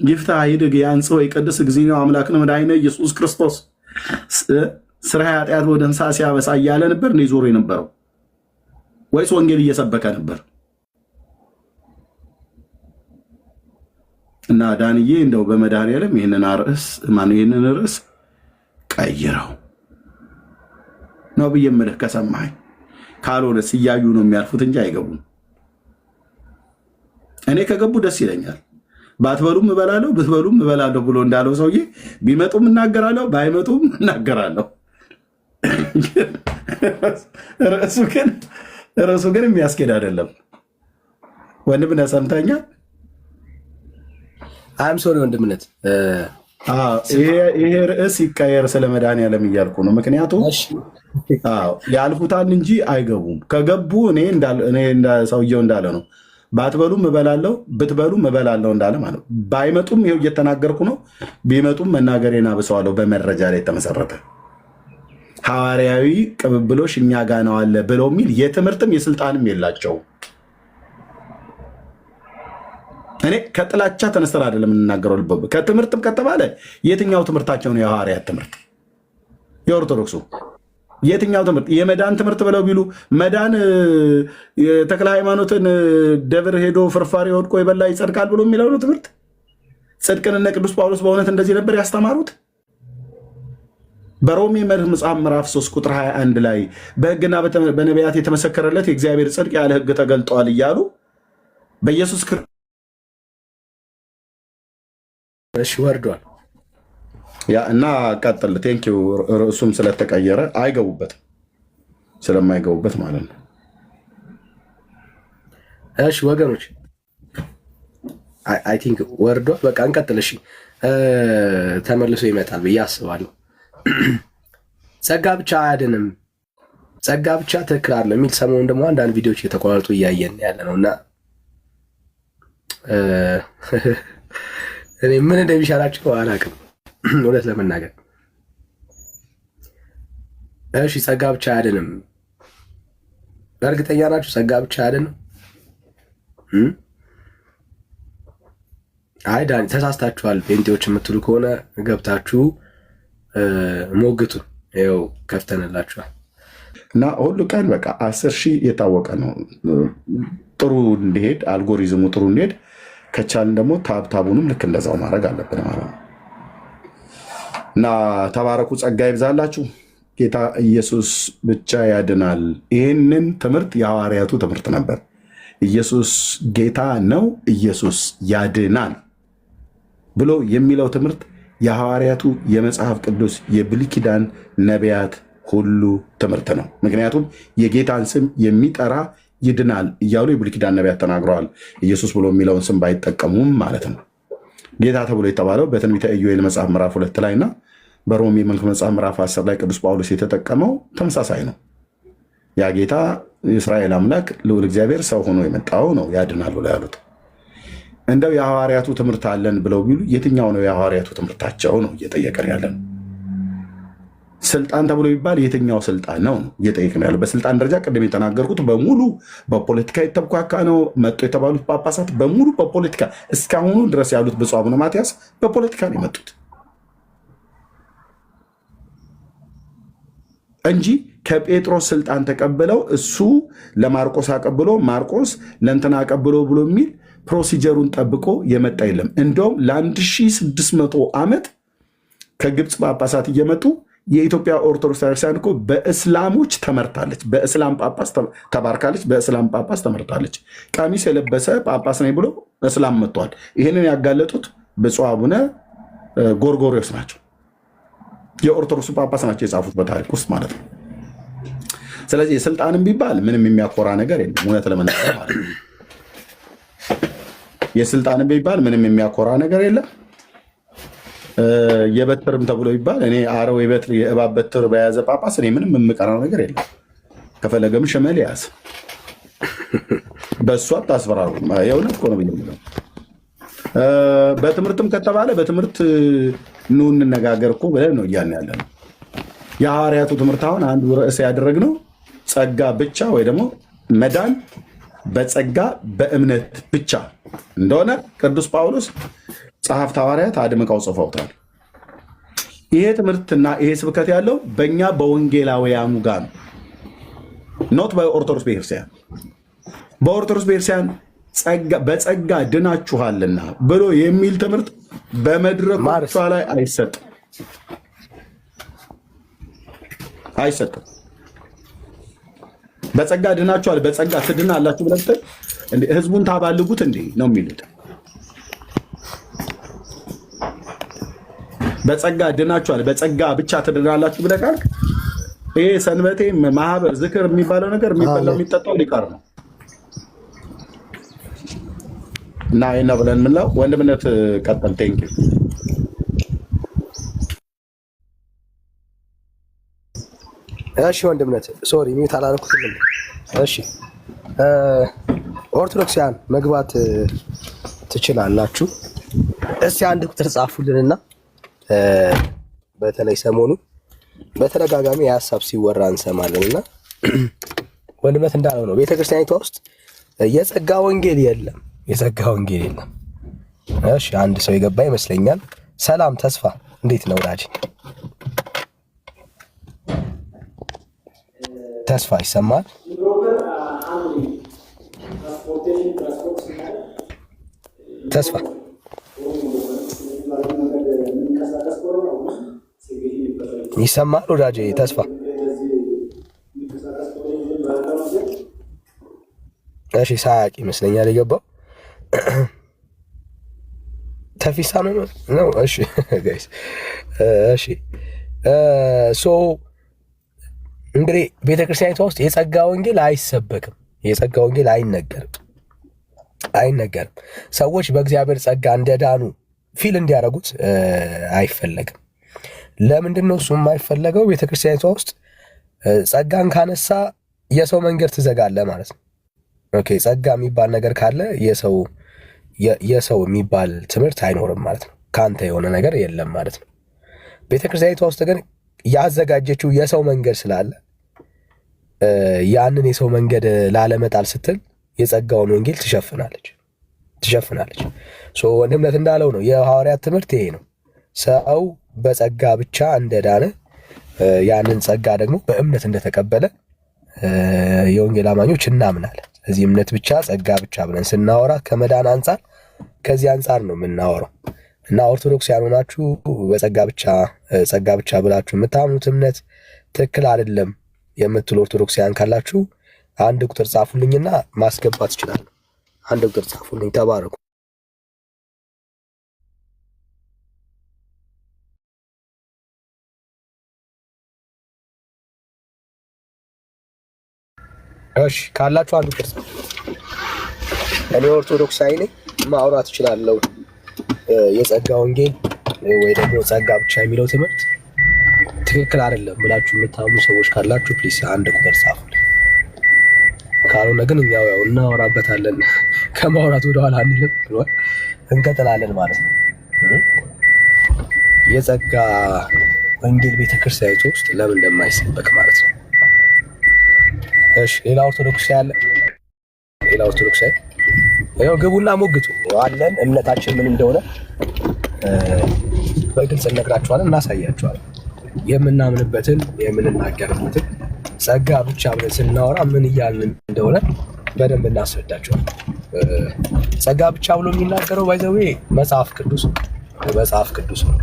ይፍታ ይድግ ያንጽ ወይ ቅድስ እግዚእነ አምላክነ መድኃኒነ ኢየሱስ ክርስቶስ ስራ ኃጢአት ወደ እንሳ ሲያበሳ እያለ ነበር እንደ ይዞሩ የነበረው? ወይስ ወንጌል እየሰበከ ነበር? እና ዳንዬ እንደው በመድኃኔዓለም ይህንን ርዕስ ቀይረው ነው ብዬ የምልህ ከሰማኸኝ። ካልሆነስ እያዩ ነው የሚያልፉት እንጂ አይገቡም። እኔ ከገቡ ደስ ይለኛል። ባትበሉም እበላለሁ ብትበሉም እበላለሁ ብሎ እንዳለው ሰውዬ ቢመጡም እናገራለሁ ባይመጡም እናገራለሁ። ርዕሱ ግን የሚያስኬድ አይደለም። ወንድምነት ሰምተኛል። አም ሶሪ ወንድምነት ይሄ ርዕስ ይቀየር ስለ መድኃኔዓለም እያልኩ ነው። ምክንያቱም ያልፉታል እንጂ አይገቡም። ከገቡ እኔ ሰውየው እንዳለ ነው። ባትበሉም እበላለሁ ብትበሉም እበላለሁ እንዳለ ማለት ነው። ባይመጡም ይኸው እየተናገርኩ ነው። ቢመጡም መናገሬን አብሰዋለሁ በመረጃ ላይ የተመሰረተ ሐዋርያዊ ቅብብሎሽ እኛ ጋ ነው አለ ብለው የሚል የትምህርትም የስልጣንም የላቸውም። እኔ ከጥላቻ ተነስተን አይደለም የምንናገረው። ልብ ከትምህርትም ከተባለ የትኛው ትምህርታቸው ነው የሐዋርያት ትምህርት? የኦርቶዶክሱ የትኛው ትምህርት? የመዳን ትምህርት ብለው ቢሉ መዳን የተክለ ሃይማኖትን ደብር ሄዶ ፍርፋሪ ወድቆ የበላ ይጸድቃል ብሎ የሚለው ነው ትምህርት? ጽድቅን እነ ቅዱስ ጳውሎስ በእውነት እንደዚህ ነበር ያስተማሩት? በሮሜ መጽሐፍ ምዕራፍ 3 ቁጥር 21 ላይ በሕግና በነቢያት የተመሰከረለት የእግዚአብሔር ጽድቅ ያለ ሕግ ተገልጧል እያሉ በኢየሱስ ወርዷል። እና ቀጥል። ቴንኪው። ርዕሱም ስለተቀየረ አይገቡበትም፣ ስለማይገቡበት ማለት ነው። እሺ ወገኖች አይ ቲንክ ወርዷል። በቃ እንቀጥል። እሺ ተመልሶ ይመጣል ብዬ አስባለሁ። ጸጋ ብቻ አያድንም፣ ጸጋ ብቻ ትክክል አለ የሚል ሰሞኑን ደግሞ አንዳንድ ቪዲዮዎች እየተቆራረጡ እያየን ያለ ነው እና እኔ ምን እንደሚሻላቸው አላውቅም። እውነት ለመናገር እሺ፣ ጸጋ ብቻ አያድንም። በእርግጠኛ ናችሁ? ጸጋ ብቻ አያድንም? አይ ዳኒ ተሳስታችኋል። ጴንጤዎች የምትሉ ከሆነ ገብታችሁ ሞግቱ። ይኸው ከፍተንላችኋል። እና ሁሉ ቀን በቃ 10,000 የታወቀ ነው። ጥሩ እንዲሄድ አልጎሪዝሙ ጥሩ እንዲሄድ ከቻልን ደግሞ ታብታቡንም ልክ እንደዛው ማድረግ አለብን ማለት ነው። እና ተባረኩ፣ ጸጋ ይብዛላችሁ። ጌታ ኢየሱስ ብቻ ያድናል። ይህንን ትምህርት የሐዋርያቱ ትምህርት ነበር። ኢየሱስ ጌታ ነው፣ ኢየሱስ ያድናል ብሎ የሚለው ትምህርት የሐዋርያቱ የመጽሐፍ ቅዱስ የብሉይ ኪዳን ነቢያት ሁሉ ትምህርት ነው። ምክንያቱም የጌታን ስም የሚጠራ ይድናል እያሉ የብሉይ ኪዳን ነቢያት ተናግረዋል። ኢየሱስ ብሎ የሚለውን ስም ባይጠቀሙም ማለት ነው። ጌታ ተብሎ የተባለው በትንቢተ ኢዮኤል መጽሐፍ ምዕራፍ 2 ላይ እና በሮሜ መልእክት መጽሐፍ ምዕራፍ 10 ላይ ቅዱስ ጳውሎስ የተጠቀመው ተመሳሳይ ነው። ያ ጌታ የእስራኤል አምላክ ልዑል እግዚአብሔር ሰው ሆኖ የመጣው ነው ያድናል ብሎ ያሉት። እንደው የሐዋርያቱ ትምህርት አለን ብለው ቢሉ የትኛው ነው የሐዋርያቱ ትምህርታቸው ነው እየጠየቀን ያለን። ስልጣን ተብሎ ይባል የትኛው ስልጣን ነው እየጠየቅን ያለው። በስልጣን ደረጃ ቅድም የተናገርኩት በሙሉ በፖለቲካ የተብኳካ ነው። መጡ የተባሉት ጳጳሳት በሙሉ በፖለቲካ እስካሁኑ ድረስ ያሉት ብፁዕ አቡነ ማትያስ በፖለቲካ ነው የመጡት እንጂ ከጴጥሮስ ስልጣን ተቀብለው እሱ ለማርቆስ አቀብሎ ማርቆስ ለእንትና አቀብሎ ብሎ የሚል ፕሮሲጀሩን ጠብቆ የመጣ የለም። እንደውም ለ1600 ዓመት ከግብፅ ጳጳሳት እየመጡ የኢትዮጵያ ኦርቶዶክስ ቤተክርስቲያን እኮ በእስላሞች ተመርታለች። በእስላም ጳጳስ ተባርካለች። በእስላም ጳጳስ ተመርታለች። ቀሚስ የለበሰ ጳጳስ ነኝ ብሎ እስላም መጥቷል። ይህንን ያጋለጡት ብፁዕ አቡነ ጎርጎርዮስ ናቸው። የኦርቶዶክሱ ጳጳስ ናቸው የጻፉት በታሪክ ውስጥ ማለት ነው። ስለዚህ የስልጣንም ቢባል ምንም የሚያኮራ ነገር የለም። እውነት ለመናገር ማለት ነው የስልጣንም ቢባል ምንም የሚያኮራ ነገር የለም። የበትርም ተብሎ ይባል እኔ አረው የበትር የእባብ በትር በያዘ ጳጳስ እኔ ምንም የምቀራው ነገር የለም። ከፈለገም ሽመል ያዝ፣ በእሱ አታስፈራሩ። የእውነት እኮ ነው ብዬ በትምህርትም ከተባለ በትምህርት ኑ እንነጋገር እኮ ብለን ነው እያልን ያለ ነው። የሐዋርያቱ ትምህርት አሁን አንዱ ርዕስ ያደረግነው ጸጋ ብቻ ወይ ደግሞ መዳን በጸጋ በእምነት ብቻ እንደሆነ ቅዱስ ጳውሎስ ጸሐፍት ሐዋርያት አድምቀው ጽፈውታል። ይሄ ትምህርትና ይሄ ስብከት ያለው በእኛ በወንጌላውያኑ ጋር ነው፣ ኖት በኦርቶዶክስ ቤተክርስቲያን። በኦርቶዶክስ ቤተክርስቲያን በጸጋ ድናችኋልና ብሎ የሚል ትምህርት በመድረኮቿ ላይ አይሰጥም። በጸጋ ድናችኋል፣ በጸጋ ትድናላችሁ ብለህ ህዝቡን ታባልጉት እንዴ ነው የሚሉት። በጸጋ ድናችኋል፣ በጸጋ ብቻ ትድናላችሁ ብለህ ካልክ ይሄ ሰንበቴ ማህበር ዝክር የሚባለው ነገር የሚበላው የሚጠጣው ሊቀር ነው። እና ይሄን ብለን ምንለው ወንድምነት ቀጠል። ቴንክ ዩ። እሺ ወንድምነት ሶሪ ሚዩት አላደረኩትም። እሺ ኦርቶዶክሳውያን መግባት ትችላላችሁ። እስኪ አንድ ቁጥር ጻፉልንና በተለይ ሰሞኑ በተደጋጋሚ የሀሳብ ሲወራ እንሰማለንና ወንድምነት እንዳለው ነው። ቤተክርስቲያኒቷ ውስጥ የጸጋ ወንጌል የለም፣ የጸጋ ወንጌል የለም። እሺ አንድ ሰው የገባ ይመስለኛል። ሰላም ተስፋ፣ እንዴት ነው ወዳጅ? ተስፋ ይሰማል? ተስፋ ይሰማል ወዳጄ? ተስፋ እሺ፣ ሳያቅ ይመስለኛል የገባው። ተፊሳ ነው። እሺ ጋይስ፣ እሺ ሶ እንግዲህ ቤተክርስቲያኒቷ ውስጥ የጸጋ ወንጌል አይሰበክም፣ የጸጋ ወንጌል አይነገርም። ሰዎች በእግዚአብሔር ጸጋ እንደዳኑ ፊል እንዲያደርጉት አይፈለግም። ለምንድን ነው እሱ የማይፈለገው? ቤተክርስቲያኒቷ ውስጥ ጸጋን ካነሳ የሰው መንገድ ትዘጋለህ ማለት ነው። ኦኬ፣ ጸጋ የሚባል ነገር ካለ የሰው የሚባል ትምህርት አይኖርም ማለት ነው። ከአንተ የሆነ ነገር የለም ማለት ነው። ቤተክርስቲያኒቷ ውስጥ ግን ያዘጋጀችው የሰው መንገድ ስላለ ያንን የሰው መንገድ ላለመጣል ስትል የጸጋውን ወንጌል ትሸፍናለች። ወንድምነት እንዳለው ነው የሐዋርያት ትምህርት ይሄ ነው። ሰው በጸጋ ብቻ እንደዳነ ያንን ጸጋ ደግሞ በእምነት እንደተቀበለ የወንጌል አማኞች እናምናለን። ስለዚህ እምነት ብቻ ጸጋ ብቻ ብለን ስናወራ ከመዳን አንጻር ከዚህ አንጻር ነው የምናወራው እና ኦርቶዶክስ ያልሆናችሁ ጸጋ ብቻ ብላችሁ የምታምኑት እምነት ትክክል አይደለም የምትሉ ኦርቶዶክሳውያን ካላችሁ አንድ ቁጥር ጻፉልኝና ማስገባት ይችላል። አንድ ቁጥር ጻፉልኝ። ተባረኩ። እሺ ካላችሁ አንድ ቁጥር ጻፉ። እኔ ኦርቶዶክሳዊ ነኝ ማውራት እችላለሁ። የጸጋ ወንጌል ወይ ደግሞ ጸጋ ብቻ የሚለው ትምህርት ትክክል አይደለም ብላችሁ የምታምኑ ሰዎች ካላችሁ ፕሊስ አንድ ቁጥር ጻፉልኝ። ካልሆነ ግን እኛው ያው እናወራበታለን ከማውራት ወደኋላ አንልም ብሏል፣ እንቀጥላለን ማለት ነው። የጸጋ ወንጌል ቤተክርስቲያኒቱ ውስጥ ለምን እንደማይሰበክ ማለት ነው። እሺ ሌላ ኦርቶዶክስ ያለ ያው ግቡና ሞግቱ አለን። እምነታችን ምን እንደሆነ በግልጽ እነግራችኋለን፣ እናሳያችኋለን። የምናምንበትን የምንናገርበትን ጸጋ ብቻ ብለን ስናወራ ምን እያልን እንደሆነ በደንብ እናስረዳቸዋል። ጸጋ ብቻ ብሎ የሚናገረው ባይዘዌ መጽሐፍ ቅዱስ ነው።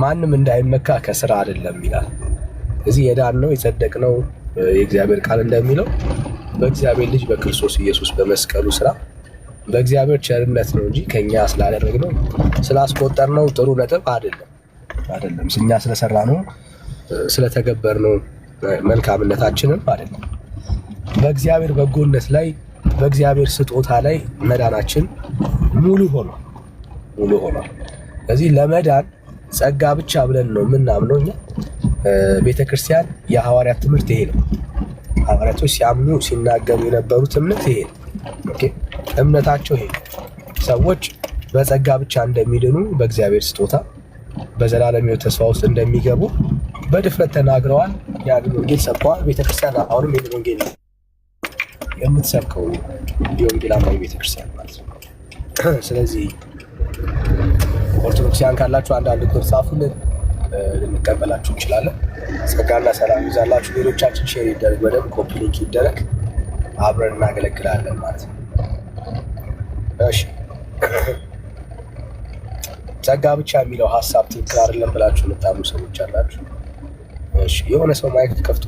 ማንም እንዳይመካ ከስራ አይደለም ይላል። እዚህ የዳነው የጸደቅነው የእግዚአብሔር ቃል እንደሚለው በእግዚአብሔር ልጅ በክርስቶስ ኢየሱስ በመስቀሉ ስራ በእግዚአብሔር ቸርነት ነው እንጂ ከኛ ስላደረግነው ስላስቆጠርነው ጥሩ ነጥብ አይደለም። እኛ ስለሰራነው ስለተገበርነው መልካምነታችንን አይደለም። በእግዚአብሔር በጎነት ላይ በእግዚአብሔር ስጦታ ላይ መዳናችን ሙሉ ሆኗል። ስለዚህ ለመዳን ጸጋ ብቻ ብለን ነው የምናምነው እኛ። ቤተክርስቲያን የሐዋርያት ትምህርት ይሄ ነው። ሐዋርያቶች ሲያምኑ ሲናገሩ የነበሩት እምነት ይሄ ነው። ኦኬ እምነታቸው ይሄ ሰዎች በጸጋ ብቻ እንደሚድኑ በእግዚአብሔር ስጦታ በዘላለም ሕይወት ተስፋ ውስጥ እንደሚገቡ በድፍረት ተናግረዋል። ያንን ወንጌል ሰብከዋል። ቤተክርስቲያን አሁንም ይህን ወንጌል የምትሰብከው የወንጌል አማኝ ቤተክርስቲያን ማለት ነው። ስለዚህ ኦርቶዶክሲያን ካላችሁ አንዳንድ ቁጥር ጻፉልን፣ ልንቀበላችሁ እንችላለን። ጸጋና ሰላም ይዛላችሁ። ሌሎቻችን ሼር ይደረግ፣ በደንብ ኮፒ ሊንክ ይደረግ፣ አብረን እናገለግላለን ማለት ነው። እሺ ጸጋ ብቻ የሚለው ሀሳብ ትክክል አይደለም ብላችሁ የምታምኑ ሰዎች አላችሁ። እሺ የሆነ ሰው ማይክ ከፍቱ።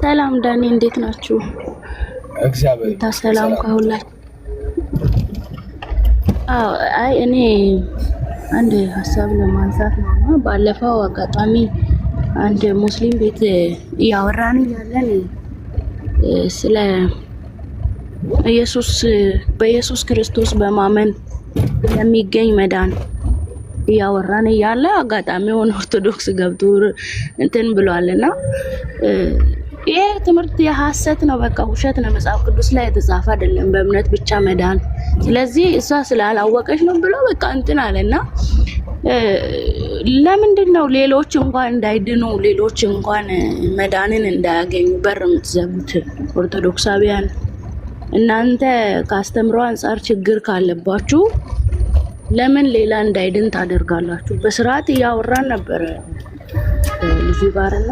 ሰላም ዳኒ፣ እንዴት ናችሁ? እግዚአብሔር ሰላም ከሁላችሁ። አይ እኔ አንድ ሀሳብ ለማንሳት ነው። ባለፈው አጋጣሚ አንድ ሙስሊም ቤት እያወራን እያለን ስለ በኢየሱስ ክርስቶስ በማመን የሚገኝ መዳን እያወራን እያለ አጋጣሚ ሆነ ኦርቶዶክስ ገብቶ እንትን ብሏልና ይሄ ትምህርት የሐሰት ነው፣ በቃ ውሸት ነው፣ መጽሐፍ ቅዱስ ላይ የተጻፈ አይደለም በእምነት ብቻ መዳን። ስለዚህ እሷ ስላላወቀች ነው ብሎ በቃ እንትን አለና ለምንድን ነው ሌሎች እንኳን እንዳይድኑ ሌሎች እንኳን መዳንን እንዳያገኙ በር የምትዘጉት? ኦርቶዶክሳውያን እናንተ ካስተምሮ አንጻር ችግር ካለባችሁ ለምን ሌላ እንዳይድን ታደርጋላችሁ? በስርዓት እያወራን ነበረ ልጅ ጋርና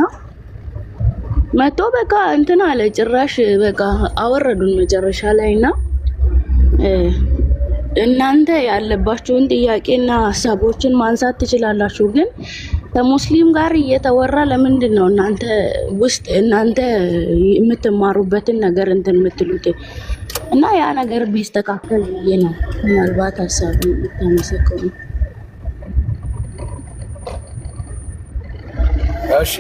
መቶ በቃ እንትን አለ። ጭራሽ በቃ አወረዱን መጨረሻ ላይና እናንተ ያለባችሁን ጥያቄና ሀሳቦችን ማንሳት ትችላላችሁ፣ ግን ከሙስሊም ጋር እየተወራ ለምንድን ነው እናንተ ውስጥ እናንተ የምትማሩበትን ነገር እንትን የምትሉት? እና ያ ነገር ቢስተካከል ነው ምናልባት ሀሳብ ተመሰከሩ። እሺ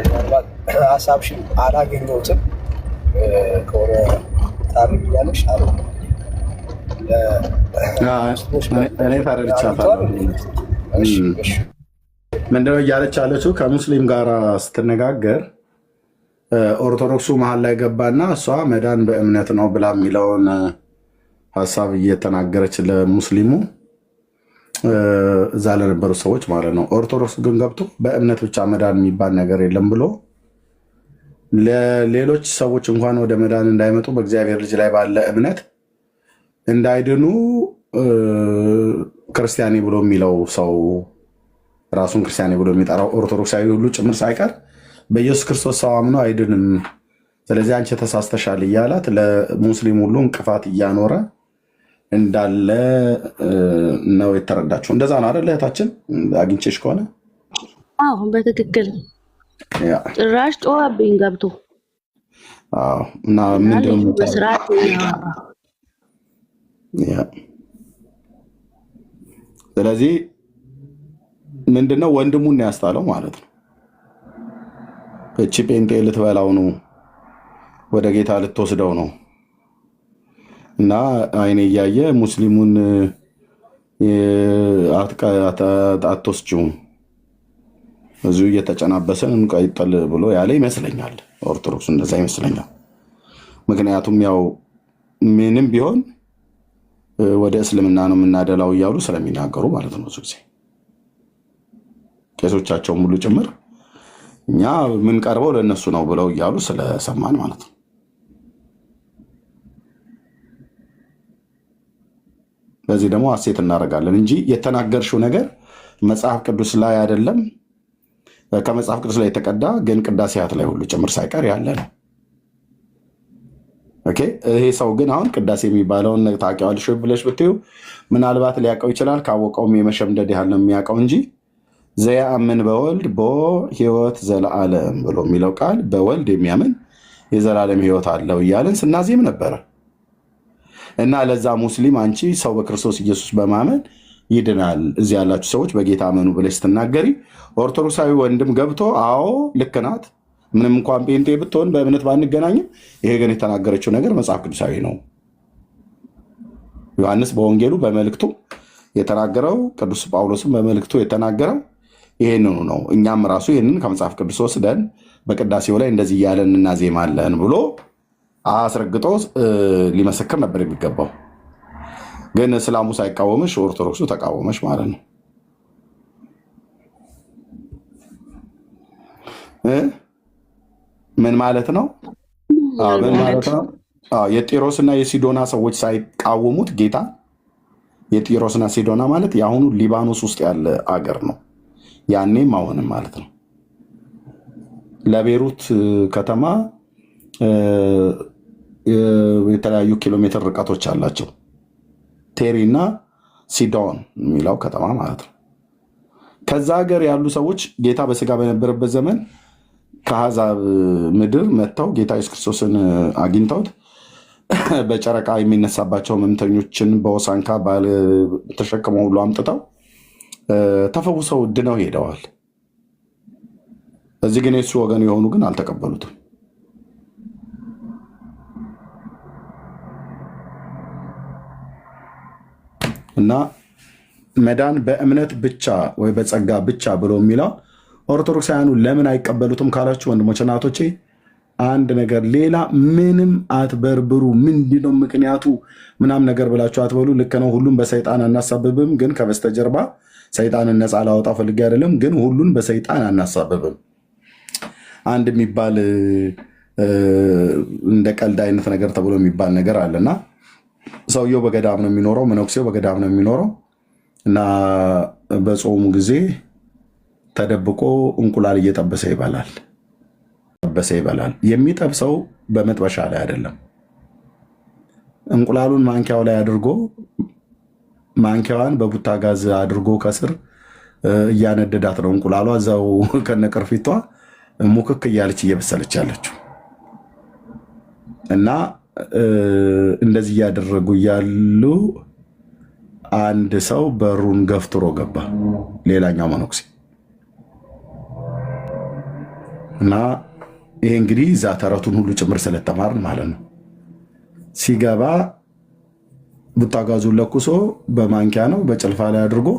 ምናልባት ሀሳብሽን አላገኘሁትም ከሆነ ታርኛለሽ አሉ እኔ ታረድቻታለሁ። ምንድነው እያለች ያለችው? ከሙስሊም ጋር ስትነጋገር ኦርቶዶክሱ መሀል ላይ ገባና እሷ መዳን በእምነት ነው ብላ የሚለውን ሀሳብ እየተናገረች ለሙስሊሙ እዛ ለነበሩ ሰዎች ማለት ነው። ኦርቶዶክስ ግን ገብቶ በእምነት ብቻ መዳን የሚባል ነገር የለም ብሎ ለሌሎች ሰዎች እንኳን ወደ መዳን እንዳይመጡ በእግዚአብሔር ልጅ ላይ ባለ እምነት እንዳይድኑ ክርስቲያኒ ብሎ የሚለው ሰው ራሱን ክርስቲያኒ ብሎ የሚጠራው ኦርቶዶክሳዊ ሁሉ ጭምር ሳይቀር በኢየሱስ ክርስቶስ ሰው አምኖ አይድንም፣ ስለዚህ አንቺ ተሳስተሻል እያላት ለሙስሊም ሁሉ እንቅፋት እያኖረ እንዳለ ነው የተረዳችው። እንደዛ ነው አይደል እህታችን? አግኝቼሽ ከሆነ አዎ፣ በትክክል ጭራሽ ጮኸብኝ ገብቶ። እና ምንድን ነው በስርዓት ስለዚህ ምንድነው ወንድሙን ያስጣለው ማለት ነው። እቺ ጴንጤ ልትበላው ነው፣ ወደ ጌታ ልትወስደው ነው። እና አይኔ እያየ ሙስሊሙን አትወስጂውም እዚሁ እየተጨናበሰን እንቀጥል ብሎ ያለ ይመስለኛል። ኦርቶዶክሱ እንደዛ ይመስለኛል። ምክንያቱም ያው ምንም ቢሆን ወደ እስልምና ነው የምናደላው እያሉ ስለሚናገሩ ማለት ነው። ብዙ ጊዜ ቄሶቻቸው ሙሉ ጭምር እኛ የምንቀርበው ለእነሱ ነው ብለው እያሉ ስለሰማን ማለት ነው። በዚህ ደግሞ ሐሴት እናደርጋለን እንጂ የተናገርሽው ነገር መጽሐፍ ቅዱስ ላይ አይደለም። ከመጽሐፍ ቅዱስ ላይ የተቀዳ ግን ቅዳሴያት ላይ ሁሉ ጭምር ሳይቀር ያለ ነው። ኦኬ። ይሄ ሰው ግን አሁን ቅዳሴ የሚባለውን ታውቂዋለሽ ብለሽ ብትዩ ምናልባት ሊያውቀው ይችላል። ካወቀውም የመሸምደድ ያህል ነው የሚያውቀው እንጂ ዘያምን በወልድ ቦ ሕይወት ዘለዓለም ብሎ የሚለው ቃል በወልድ የሚያምን የዘላለም ሕይወት አለው እያለን ስናዜም ነበረ። እና ለዛ ሙስሊም አንቺ ሰው በክርስቶስ ኢየሱስ በማመን ይድናል፣ እዚህ ያላችሁ ሰዎች በጌታ አመኑ ብለሽ ስትናገሪ ኦርቶዶክሳዊ ወንድም ገብቶ አዎ ልክ ናት፣ ምንም እንኳን ጴንጤ ብትሆን በእምነት ባንገናኝም ይሄ ግን የተናገረችው ነገር መጽሐፍ ቅዱሳዊ ነው። ዮሐንስ በወንጌሉ በመልእክቱ የተናገረው፣ ቅዱስ ጳውሎስም በመልእክቱ የተናገረው ይሄንኑ ነው። እኛም ራሱ ይህንን ከመጽሐፍ ቅዱስ ወስደን በቅዳሴው ላይ እንደዚህ እያለን እናዜማለን ብሎ አስረግጦ ሊመሰክር ነበር የሚገባው። ግን እስላሙ ሳይቃወምሽ ኦርቶዶክሱ ተቃወመሽ ማለት ነው። ምን ማለት ነው? ምን ማለት ነው? የጢሮስና የሲዶና ሰዎች ሳይቃወሙት ጌታ፣ የጢሮስና ሲዶና ማለት የአሁኑ ሊባኖስ ውስጥ ያለ አገር ነው። ያኔም አሁንም ማለት ነው። ለቤሩት ከተማ የተለያዩ ኪሎ ሜትር ርቀቶች አላቸው። ቴሪ እና ሲዶን የሚለው ከተማ ማለት ነው። ከዛ ሀገር ያሉ ሰዎች ጌታ በስጋ በነበረበት ዘመን ከአሕዛብ ምድር መጥተው ጌታ ኢየሱስ ክርስቶስን አግኝተውት በጨረቃ የሚነሳባቸው ሕመምተኞችን በወሳንካ ተሸክመው ሁሉ አምጥተው ተፈውሰው ድነው ሄደዋል። እዚህ ግን የሱ ወገን የሆኑ ግን አልተቀበሉትም። እና መዳን በእምነት ብቻ ወይ በጸጋ ብቻ ብሎ የሚለው ኦርቶዶክሳውያኑ ለምን አይቀበሉትም ካላችሁ ወንድሞች እናቶቼ፣ አንድ ነገር ሌላ ምንም አትበርብሩ። ምንድነው ምክንያቱ ምናም ነገር ብላችሁ አትበሉ። ልክ ነው፣ ሁሉም በሰይጣን አናሳብብም። ግን ከበስተጀርባ ሰይጣንን ነፃ ላወጣ ፈልጌ አይደለም። ግን ሁሉን በሰይጣን አናሳብብም። አንድ የሚባል እንደ ቀልድ አይነት ነገር ተብሎ የሚባል ነገር አለና ሰውየው በገዳም ነው የሚኖረው፣ መነኩሴው በገዳም ነው የሚኖረው እና በጾሙ ጊዜ ተደብቆ እንቁላል እየጠበሰ ይበላል። የሚጠብሰው በመጥበሻ ላይ አይደለም። እንቁላሉን ማንኪያው ላይ አድርጎ ማንኪያዋን በቡታ ጋዝ አድርጎ ከስር እያነደዳት ነው። እንቁላሏ እዛው ከነቅርፊቷ ሙክክ እያለች እየበሰለች ያለችው እና እንደዚህ እያደረጉ እያሉ አንድ ሰው በሩን ገፍትሮ ገባ፣ ሌላኛው መነኩሴ እና ይሄ እንግዲህ እዛ ተረቱን ሁሉ ጭምር ስለተማርን ማለት ነው። ሲገባ ቡታጋዙን ለኩሶ በማንኪያ ነው በጭልፋ ላይ አድርጎ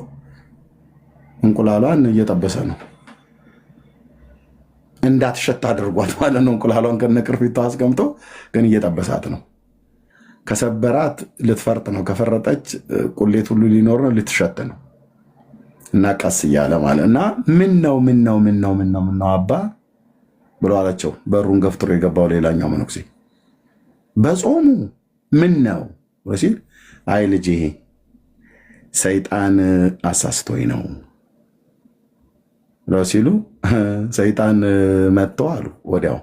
እንቁላሏን እየጠበሰ ነው። እንዳትሸት አድርጓት ማለት ነው። እንቁላሏን ከነቅርፊቷ አስቀምጦ ግን እየጠበሳት ነው። ከሰበራት ልትፈርጥ ነው። ከፈረጠች ቁሌት ሁሉ ሊኖር ነው፣ ልትሸት ነው። እና ቀስ እያለ ማለት እና ምን ነው አባ ብሎ አላቸው። በሩን ገፍትሮ የገባው ሌላኛው መነኩሴ በጾሙ ምን ነው ሲል አይ ልጄ ሰይጣን አሳስቶኝ ነው ሲሉ ሰይጣን መጥቶ አሉ። ወዲያው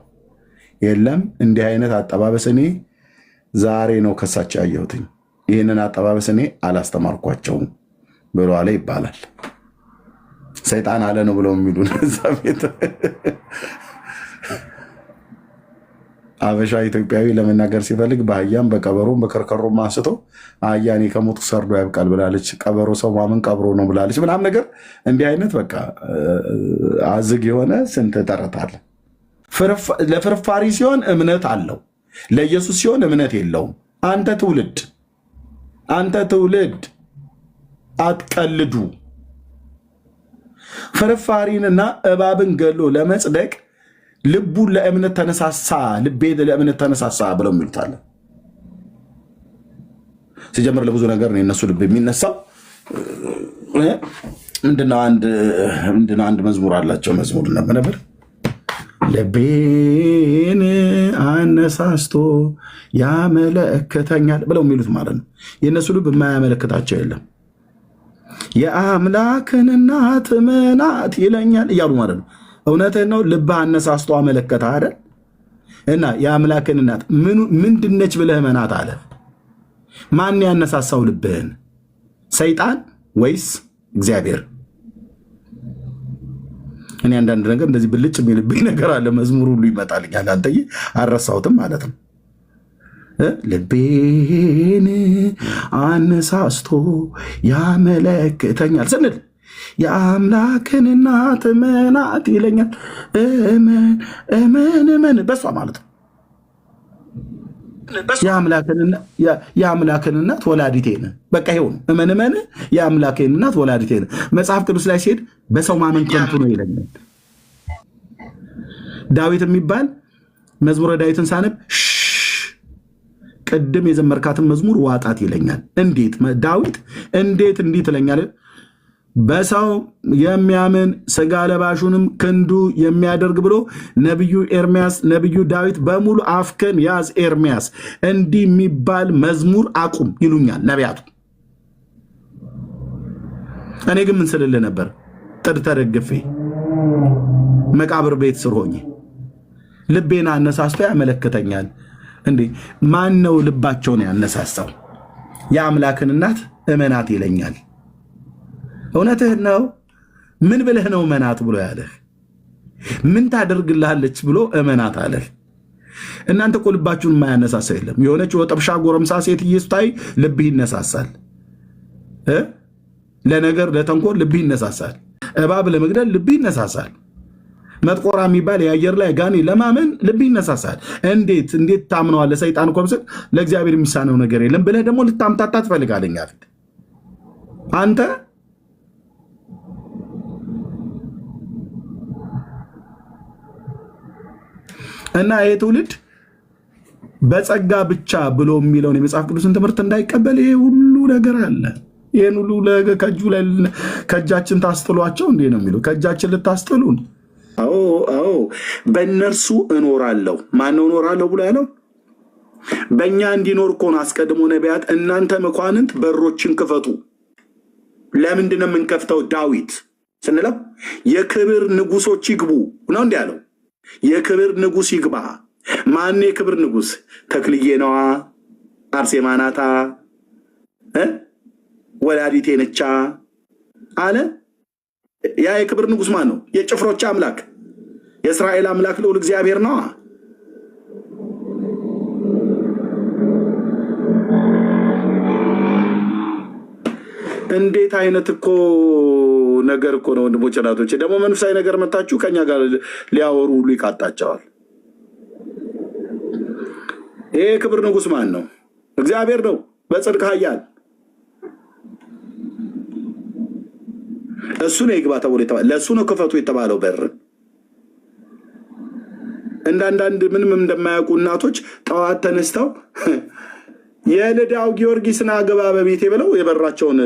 የለም እንዲህ አይነት አጠባበስ እኔ ዛሬ ነው ከሳቸው ያየሁትኝ። ይህንን አጠባበስ እኔ አላስተማርኳቸውም ብሎ አለ ይባላል። ሰይጣን አለ ነው ብለው የሚሉ ቤት አበሻ ኢትዮጵያዊ ለመናገር ሲፈልግ በአህያም በቀበሮም በከርከሮም አንስቶ አህያ እኔ ከሞቱ ሰርዶ ያብቃል ብላለች፣ ቀበሮ ሰው ማመን ቀብሮ ነው ብላለች ምናምን ነገር እንዲህ አይነት በቃ አዝግ የሆነ ስንት ተረት አለ። ለፍርፋሪ ሲሆን እምነት አለው፣ ለኢየሱስ ሲሆን እምነት የለውም። አንተ ትውልድ አትቀልዱ። ፍርፋሪንና እባብን ገሎ ለመጽደቅ ልቡን ለእምነት ተነሳሳ፣ ልቤ ለእምነት ተነሳሳ ብለው የሚሉታለ። ሲጀምር ለብዙ ነገር ነው የነሱ ልብ የሚነሳው። ምንድነው አንድ መዝሙር አላቸው። መዝሙር ነበር ልቤን አነሳስቶ ያመለክተኛል ብለው የሚሉት ማለት ነው። የእነሱ ልብ የማያመለክታቸው የለም። የአምላክን እናት መናት ይለኛል እያሉ ማለት ነው። እውነትህን ነው። ልብህ አነሳስቶ አመለከተ አይደል? እና የአምላክን እናት ምንድነች ብለህ መናት አለ። ማን ያነሳሳው ልብህን? ሰይጣን ወይስ እግዚአብሔር? እኔ አንዳንድ ነገር እንደዚህ ብልጭ የሚልብኝ ነገር አለ። መዝሙር ሁሉ ይመጣልኛል። አንተዬ አልረሳሁትም ማለት ነው። ልቤን አነሳስቶ ያመለክተኛል ስንል የአምላክን እናት መናት ይለኛል። እመን በሷ ማለት ነው። የአምላክን እናት ወላዲቴ ነህ። በቃ ይኸው ነው። እመን የአምላክን እናት ወላዲቴ ነህ። መጽሐፍ ቅዱስ ላይ ሲሄድ በሰው ማመን ከንቱ ነው ይለኛል። ዳዊት የሚባል መዝሙረ ዳዊትን ሳነብ ቅድም የዘመርካትን መዝሙር ዋጣት ይለኛል። እንዴት ዳዊት እንዴት እንዲህ ትለኛል? በሰው የሚያምን ስጋ ለባሹንም ክንዱ የሚያደርግ ብሎ ነቢዩ ዳዊት በሙሉ አፍከን ያዝ ኤርሚያስ እንዲህ የሚባል መዝሙር አቁም ይሉኛል ነቢያቱ። እኔ ግን ምን ስልልህ ነበር? ጥድ ተደግፌ መቃብር ቤት ስር ሆኜ ልቤን አነሳስቶ ያመለክተኛል። እንዴ ማን ነው ልባቸውን ያነሳሳው? የአምላክን እናት እመናት ይለኛል። እውነትህን ነው። ምን ብለህ ነው እመናት ብሎ ያለህ? ምን ታደርግልሃለች ብሎ እመናት አለህ? እናንተ እኮ ልባችሁን የማያነሳሳ የለም። የሆነች ወጠብሻ ጎረምሳ ሴትዬ ስታይ ልብህ ይነሳሳል። ለነገር ለተንኮል ልብህ ይነሳሳል። እባብ ለመግደል ልብህ ይነሳሳል። መጥቆራ የሚባል የአየር ላይ ጋኔ ለማመን ልብ ይነሳሳል። እንዴት ታምነዋለህ? ሰይጣን እኮ ምስል ለእግዚአብሔር የሚሳነው ነገር የለም ብለህ ደግሞ ልታምታታ ትፈልጋለኛ ፊት አንተ እና ይሄ ትውልድ በጸጋ ብቻ ብሎ የሚለውን የመጽሐፍ ቅዱስን ትምህርት እንዳይቀበል ይሄ ሁሉ ነገር አለ። ይህን ሁሉ ከእጃችን ታስጥሏቸው እንዴ ነው የሚለው። ከእጃችን ልታስጥሉን? አዎ በእነርሱ እኖራለሁ። ማነው እኖራለሁ ብሎ ያለው? በእኛ እንዲኖር እኮ ነው አስቀድሞ ነቢያት እናንተ መኳንንት በሮችን ክፈቱ። ለምንድን ነው የምንከፍተው? ዳዊት ስንለው የክብር ንጉሶች ይግቡ ነው እንዲ ያለው። የክብር ንጉስ ይግባ። ማን የክብር ንጉስ? ተክልዬ ነዋ፣ አርሴማ ናታ፣ ወላዲቴ ነቻ አለ። ያ የክብር ንጉስ ማን ነው? የጭፍሮች አምላክ የእስራኤል አምላክ ልዑል እግዚአብሔር ነዋ። እንዴት አይነት እኮ ነገር እኮ ነው ወንድሞች እናቶች። ደግሞ መንፈሳዊ ነገር መታችሁ ከኛ ጋር ሊያወሩ ሁሉ ይቃጣቸዋል። ይሄ የክብር ንጉስ ማን ነው? እግዚአብሔር ነው በጽድቅ ኃያል። እሱ ነው ይግባ ተብሎ የተባለው። ለእሱ ነው ክፈቱ የተባለው በር። እንዳንዳንድ ምንም እንደማያውቁ እናቶች ጠዋት ተነስተው የልዳው ጊዮርጊስን አገባ በቤቴ ብለው የበራቸውን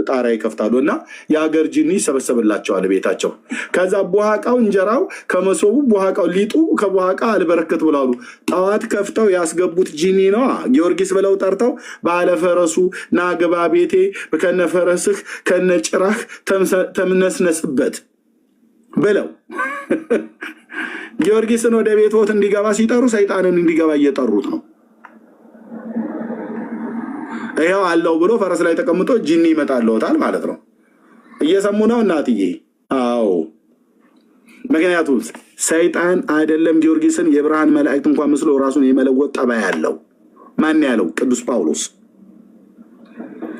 ጣሪያ ይከፍታሉ እና የሀገር ጂኒ ይሰበሰብላቸዋል ቤታቸው። ከዛ ቡሃቃው እንጀራው ከመሶቡ ቡሃቃው ሊጡ ከቡሃቃ አልበረከት ብላሉ። ጠዋት ከፍተው ያስገቡት ጂኒ ነዋ። ጊዮርጊስ ብለው ጠርተው ባለፈረሱ ናግባ ቤቴ ከነፈረስህ ከነጭራህ ተምነስነስበት ብለው ጊዮርጊስን ወደ ቤትዎት እንዲገባ ሲጠሩ ሰይጣንን እንዲገባ እየጠሩት ነው። ይኸው አለው ብሎ ፈረስ ላይ ተቀምጦ ጂኒ ይመጣልዎታል ማለት ነው። እየሰሙ ነው እናትዬ? አዎ። ምክንያቱም ሰይጣን አይደለም ጊዮርጊስን የብርሃን መላእክት እንኳን መስሎ ራሱን የመለወጥ ጠባይ ያለው ማን ያለው? ቅዱስ ጳውሎስ።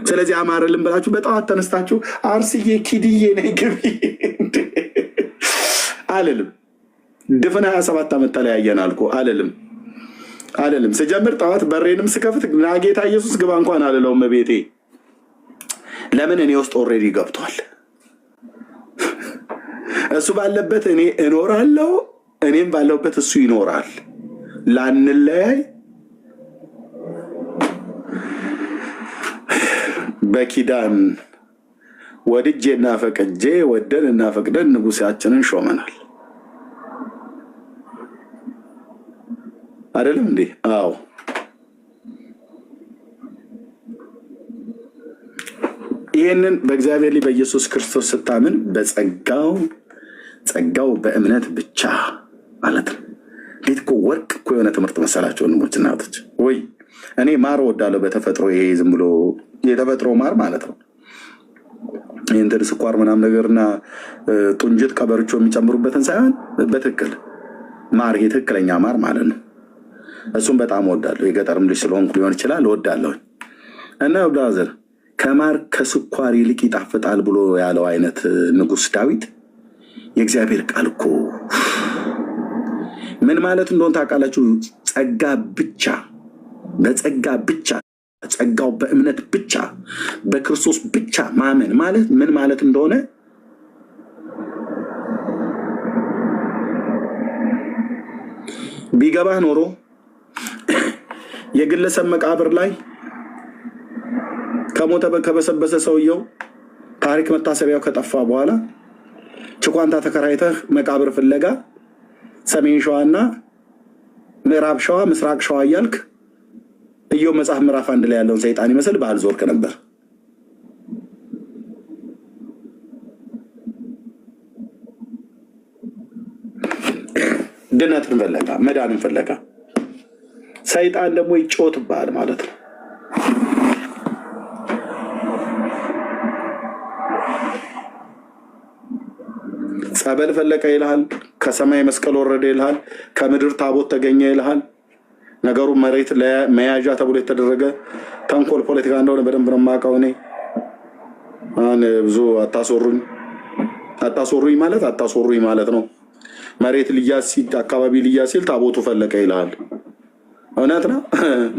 ስለዚህ አማረልን ብላችሁ በጠዋት ተነስታችሁ አርስዬ ኪድዬ ነይ ግቢ አልልም። ድፍን 27 ዓመት ተለያየን አልኩ አልልም። ስጀምር ጠዋት በሬንም ስከፍት ና ጌታ ኢየሱስ ግባ እንኳን አልለውም ቤቴ። ለምን? እኔ ውስጥ ኦልሬዲ ገብቷል። እሱ ባለበት እኔ እኖራለሁ፣ እኔም ባለሁበት እሱ ይኖራል። ላንለያይ በኪዳን ወድጄና ፈቅጄ ወደን እና ፈቅደን ንጉሳችንን ሾመናል። አይደለም እንዴ? አዎ። ይህንን በእግዚአብሔር ላይ በኢየሱስ ክርስቶስ ስታምን ጸጋው በእምነት ብቻ ማለት ነው። እንዴት እኮ ወርቅ እኮ የሆነ ትምህርት መሰላቸው ወንድሞች እናቶች። ወይ እኔ ማር ወዳለሁ በተፈጥሮ። ይሄ ዝም ብሎ የተፈጥሮ ማር ማለት ነው። ይህንትን ስኳር ምናምን ነገርና ጡንጅት ቀበርቾ የሚጨምሩበትን ሳይሆን በትክክል ማር፣ ይሄ ትክክለኛ ማር ማለት ነው። እሱም በጣም ወዳለሁ። የገጠርም ልጅ ስለሆንኩ ሊሆን ይችላል ወዳለሁ። እና ብራዘር ከማር ከስኳር ይልቅ ይጣፍጣል ብሎ ያለው አይነት ንጉሥ ዳዊት የእግዚአብሔር ቃል እኮ ምን ማለት እንደሆነ ታውቃላችሁ? ጸጋ ብቻ፣ በጸጋ ብቻ፣ ጸጋው በእምነት ብቻ፣ በክርስቶስ ብቻ ማመን ማለት ምን ማለት እንደሆነ ቢገባህ ኖሮ የግለሰብ መቃብር ላይ ከሞተ ከበሰበሰ ሰውየው ታሪክ መታሰቢያው ከጠፋ በኋላ ችኳንታ ተከራይተህ መቃብር ፍለጋ ሰሜን ሸዋና ምዕራብ ሸዋ፣ ምስራቅ ሸዋ እያልክ ኢዮብ መጽሐፍ ምዕራፍ 1 ላይ ያለውን ሰይጣን ይመስል ባህል ዞርክ ነበር። ድነትን ፍለጋ፣ መዳንን ፍለጋ። ሰይጣን ደግሞ ይጮትብሃል ማለት ነው። ጸበል ፈለቀ ይልሃል፣ ከሰማይ መስቀል ወረደ ይልሃል፣ ከምድር ታቦት ተገኘ ይልሃል። ነገሩ መሬት ለመያዣ ተብሎ የተደረገ ተንኮል ፖለቲካ እንደሆነ በደንብ ነው የማውቀው እኔ። ብዙ አታስወሩኝ ማለት ነው። መሬት ልያዝ ሲል፣ አካባቢ ልያዝ ሲል ታቦቱ ፈለቀ ይልሃል። እውነት ነው።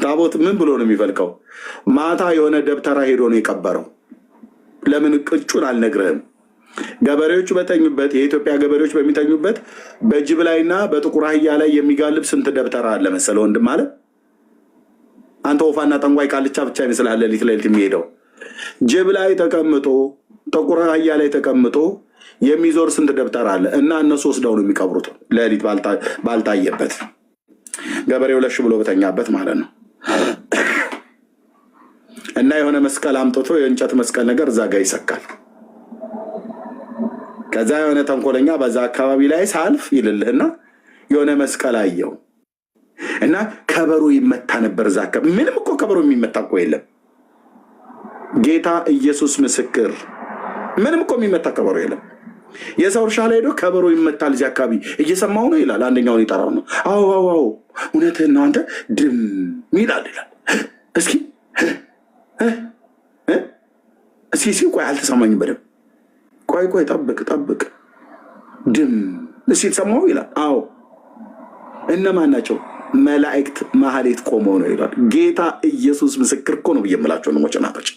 ታቦት ምን ብሎ ነው የሚፈልቀው? ማታ የሆነ ደብተራ ሄዶ ነው የቀበረው። ለምን ቅጩን አልነግርህም። ገበሬዎቹ በተኙበት፣ የኢትዮጵያ ገበሬዎች በሚተኙበት በጅብ ላይና በጥቁር አህያ ላይ የሚጋልብ ስንት ደብተራ አለ መሰለ ወንድም ማለት። አንተ ወፋና ጠንቋይ ቃልቻ ብቻ ይመስልሃል ሌሊት ሌሊት የሚሄደው። ጅብ ላይ ተቀምጦ ጥቁር አህያ ላይ ተቀምጦ የሚዞር ስንት ደብተራ አለ። እና እነሱ ወስደው ነው የሚቀብሩት ሌሊት ባልታየበት፣ ገበሬው ለሽ ብሎ በተኛበት ማለት ነው። እና የሆነ መስቀል አምጥቶ የእንጨት መስቀል ነገር እዛ ጋር ይሰካል። ከዛ የሆነ ተንኮለኛ በዛ አካባቢ ላይ ሳልፍ ይልልህና የሆነ መስቀል አየው እና ከበሮ ይመታ ነበር እዛ አካባቢ። ምንም እኮ ከበሮ የሚመታ እኮ የለም። ጌታ ኢየሱስ ምስክር፣ ምንም እኮ የሚመታ ከበሮ የለም። የሰው እርሻ ላይ ሄዶ ከበሮ ይመታል እዚህ አካባቢ እየሰማው ነው ይላል። አንደኛውን ይጠራው ነው። አዎ እውነትህን ነው አንተ ድም ይላል። እስኪ ቆይ አልተሰማኝም በደምብ ቆይ ጠብቅ ድም እስኪ ተሰማው ይላል። አዎ እነማን ናቸው? መላእክት ማህሌት ቆመው ነው ይላል። ጌታ ኢየሱስ ምስክር እኮ ነው ብዬ የምላቸው ነው ሞጨናቶች።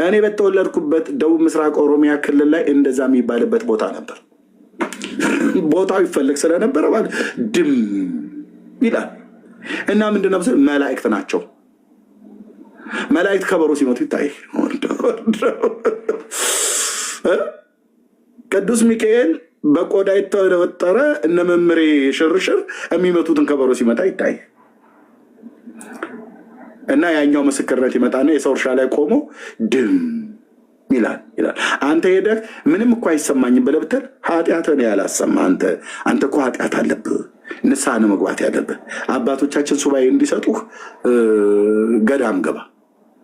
እኔ በተወለድኩበት ደቡብ ምስራቅ ኦሮሚያ ክልል ላይ እንደዛ የሚባልበት ቦታ ነበር። ቦታው ይፈልግ ስለነበረ ማለት ድም ይላል። እና ምንድነው መላእክት ናቸው። መላእክት ከበሮ ሲመቱ ይታይ። ቅዱስ ሚካኤል በቆዳ የተወጠረ እነ መምሬ ሽርሽር የሚመቱትን ከበሮ ሲመታ ይታይ እና ያኛው ምስክርነት ይመጣና የሰው እርሻ ላይ ቆሞ ድም ይላል። አንተ ሄደህ ምንም እኮ አይሰማኝም ብለህ ብትል ኃጢአትን ያላሰማ አንተ እኮ ኃጢአት አለብህ፣ ንስሐ ነው መግባት ያለብህ። አባቶቻችን ሱባኤ እንዲሰጡህ ገዳም ገባ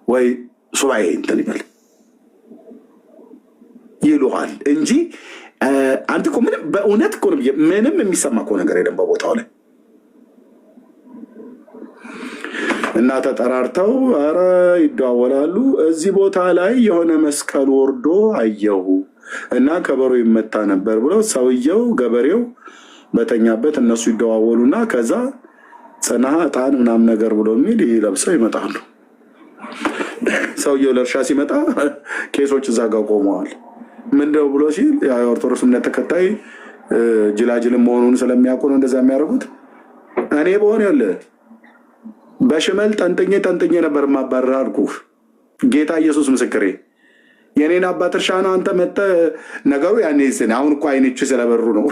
ወይ ሱባኤ እንትን ይበል ይሉሃል እንጂ አንተ እኮ ምንም በእውነት እኮ ምንም የሚሰማ እኮ ነገር የለም በቦታው ላይ። እና ተጠራርተው ኧረ ይደዋወላሉ። እዚህ ቦታ ላይ የሆነ መስቀል ወርዶ አየሁ እና ከበሮ ይመታ ነበር ብለው ሰውየው ገበሬው በተኛበት እነሱ ይደዋወሉና ከዛ ጽና ዕጣን ምናምን ነገር ብሎ የሚል ለብሰው ይመጣሉ። ሰውየው ለእርሻ ሲመጣ ቄሶች እዛ ጋር ቆመዋል። ምንድነው ብሎ ሲል የኦርቶዶክስ እምነት ተከታይ ጅላጅልም መሆኑን ስለሚያውቁ ነው እንደዛ የሚያደርጉት። እኔ በሆነ ያለ በሽመል ጠንጥኜ ነበር ማባረር አልኩህ። ጌታ ኢየሱስ ምስክሬ፣ የኔን አባት እርሻ ነው አንተ መጥተህ ነገሩ ያኔ አሁን እኮ አይኖች ስለበሩ ነው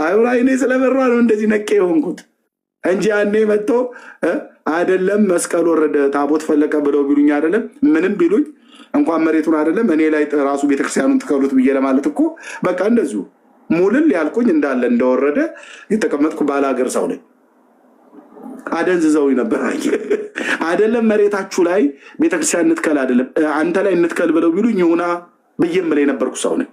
አሁን አይኔ ስለበሩ ነው እንደዚህ ነቄ የሆንኩት እንጂ ያኔ መጥቶ አይደለም መስቀል ወረደ ታቦት ፈለቀ ብለው ቢሉኝ አይደለም ምንም ቢሉኝ እንኳን መሬቱን አይደለም እኔ ላይ ራሱ ቤተክርስቲያኑን ትከሉት ብዬ ለማለት እኮ በቃ እንደዚሁ ሙልል ያልኩኝ እንዳለ እንደወረደ የተቀመጥኩ ባላገር ሰው ነኝ። አደንዝዘው ነበር አይደለም መሬታችሁ ላይ ቤተክርስቲያን እንትከል አይደለም አንተ ላይ እንትከል ብለው ቢሉኝ ይሁና ብዬም ላይ ነበርኩ ሰው ነኝ።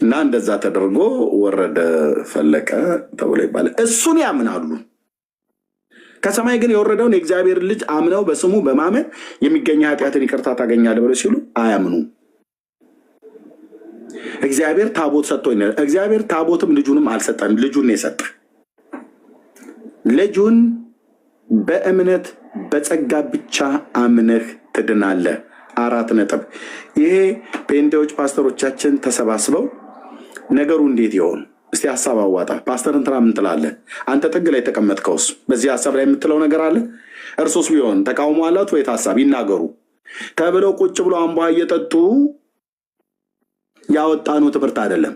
እና እንደዛ ተደርጎ ወረደ ፈለቀ ተብሎ ይባላል። እሱን ያምናሉ። ከሰማይ ግን የወረደውን የእግዚአብሔር ልጅ አምነው በስሙ በማመን የሚገኝ ኃጢአትን ይቅርታ ታገኛለህ ብለው ሲሉ አያምኑም። እግዚአብሔር ታቦት ሰጥቶኝ፣ እግዚአብሔር ታቦትም ልጁንም አልሰጠን፣ ልጁን የሰጠ ልጁን በእምነት በጸጋ ብቻ አምነህ ትድናለህ። 4 ነጥብ። ይሄ ጴንጤዎች ፓስተሮቻችን ተሰባስበው ነገሩ እንዴት ይሆን እስቲ ሀሳብ አዋጣ። ፓስተር እንትና ምን ትላለህ አንተ ጥግ ላይ ተቀመጥከውስ በዚህ ሀሳብ ላይ የምትለው ነገር አለ? እርሶስ ቢሆን ተቃውሞ አላት ወይ? ሀሳብ ይናገሩ ተብለው ቁጭ ብሎ አምቧ እየጠጡ ያወጣነው ትምህርት አይደለም።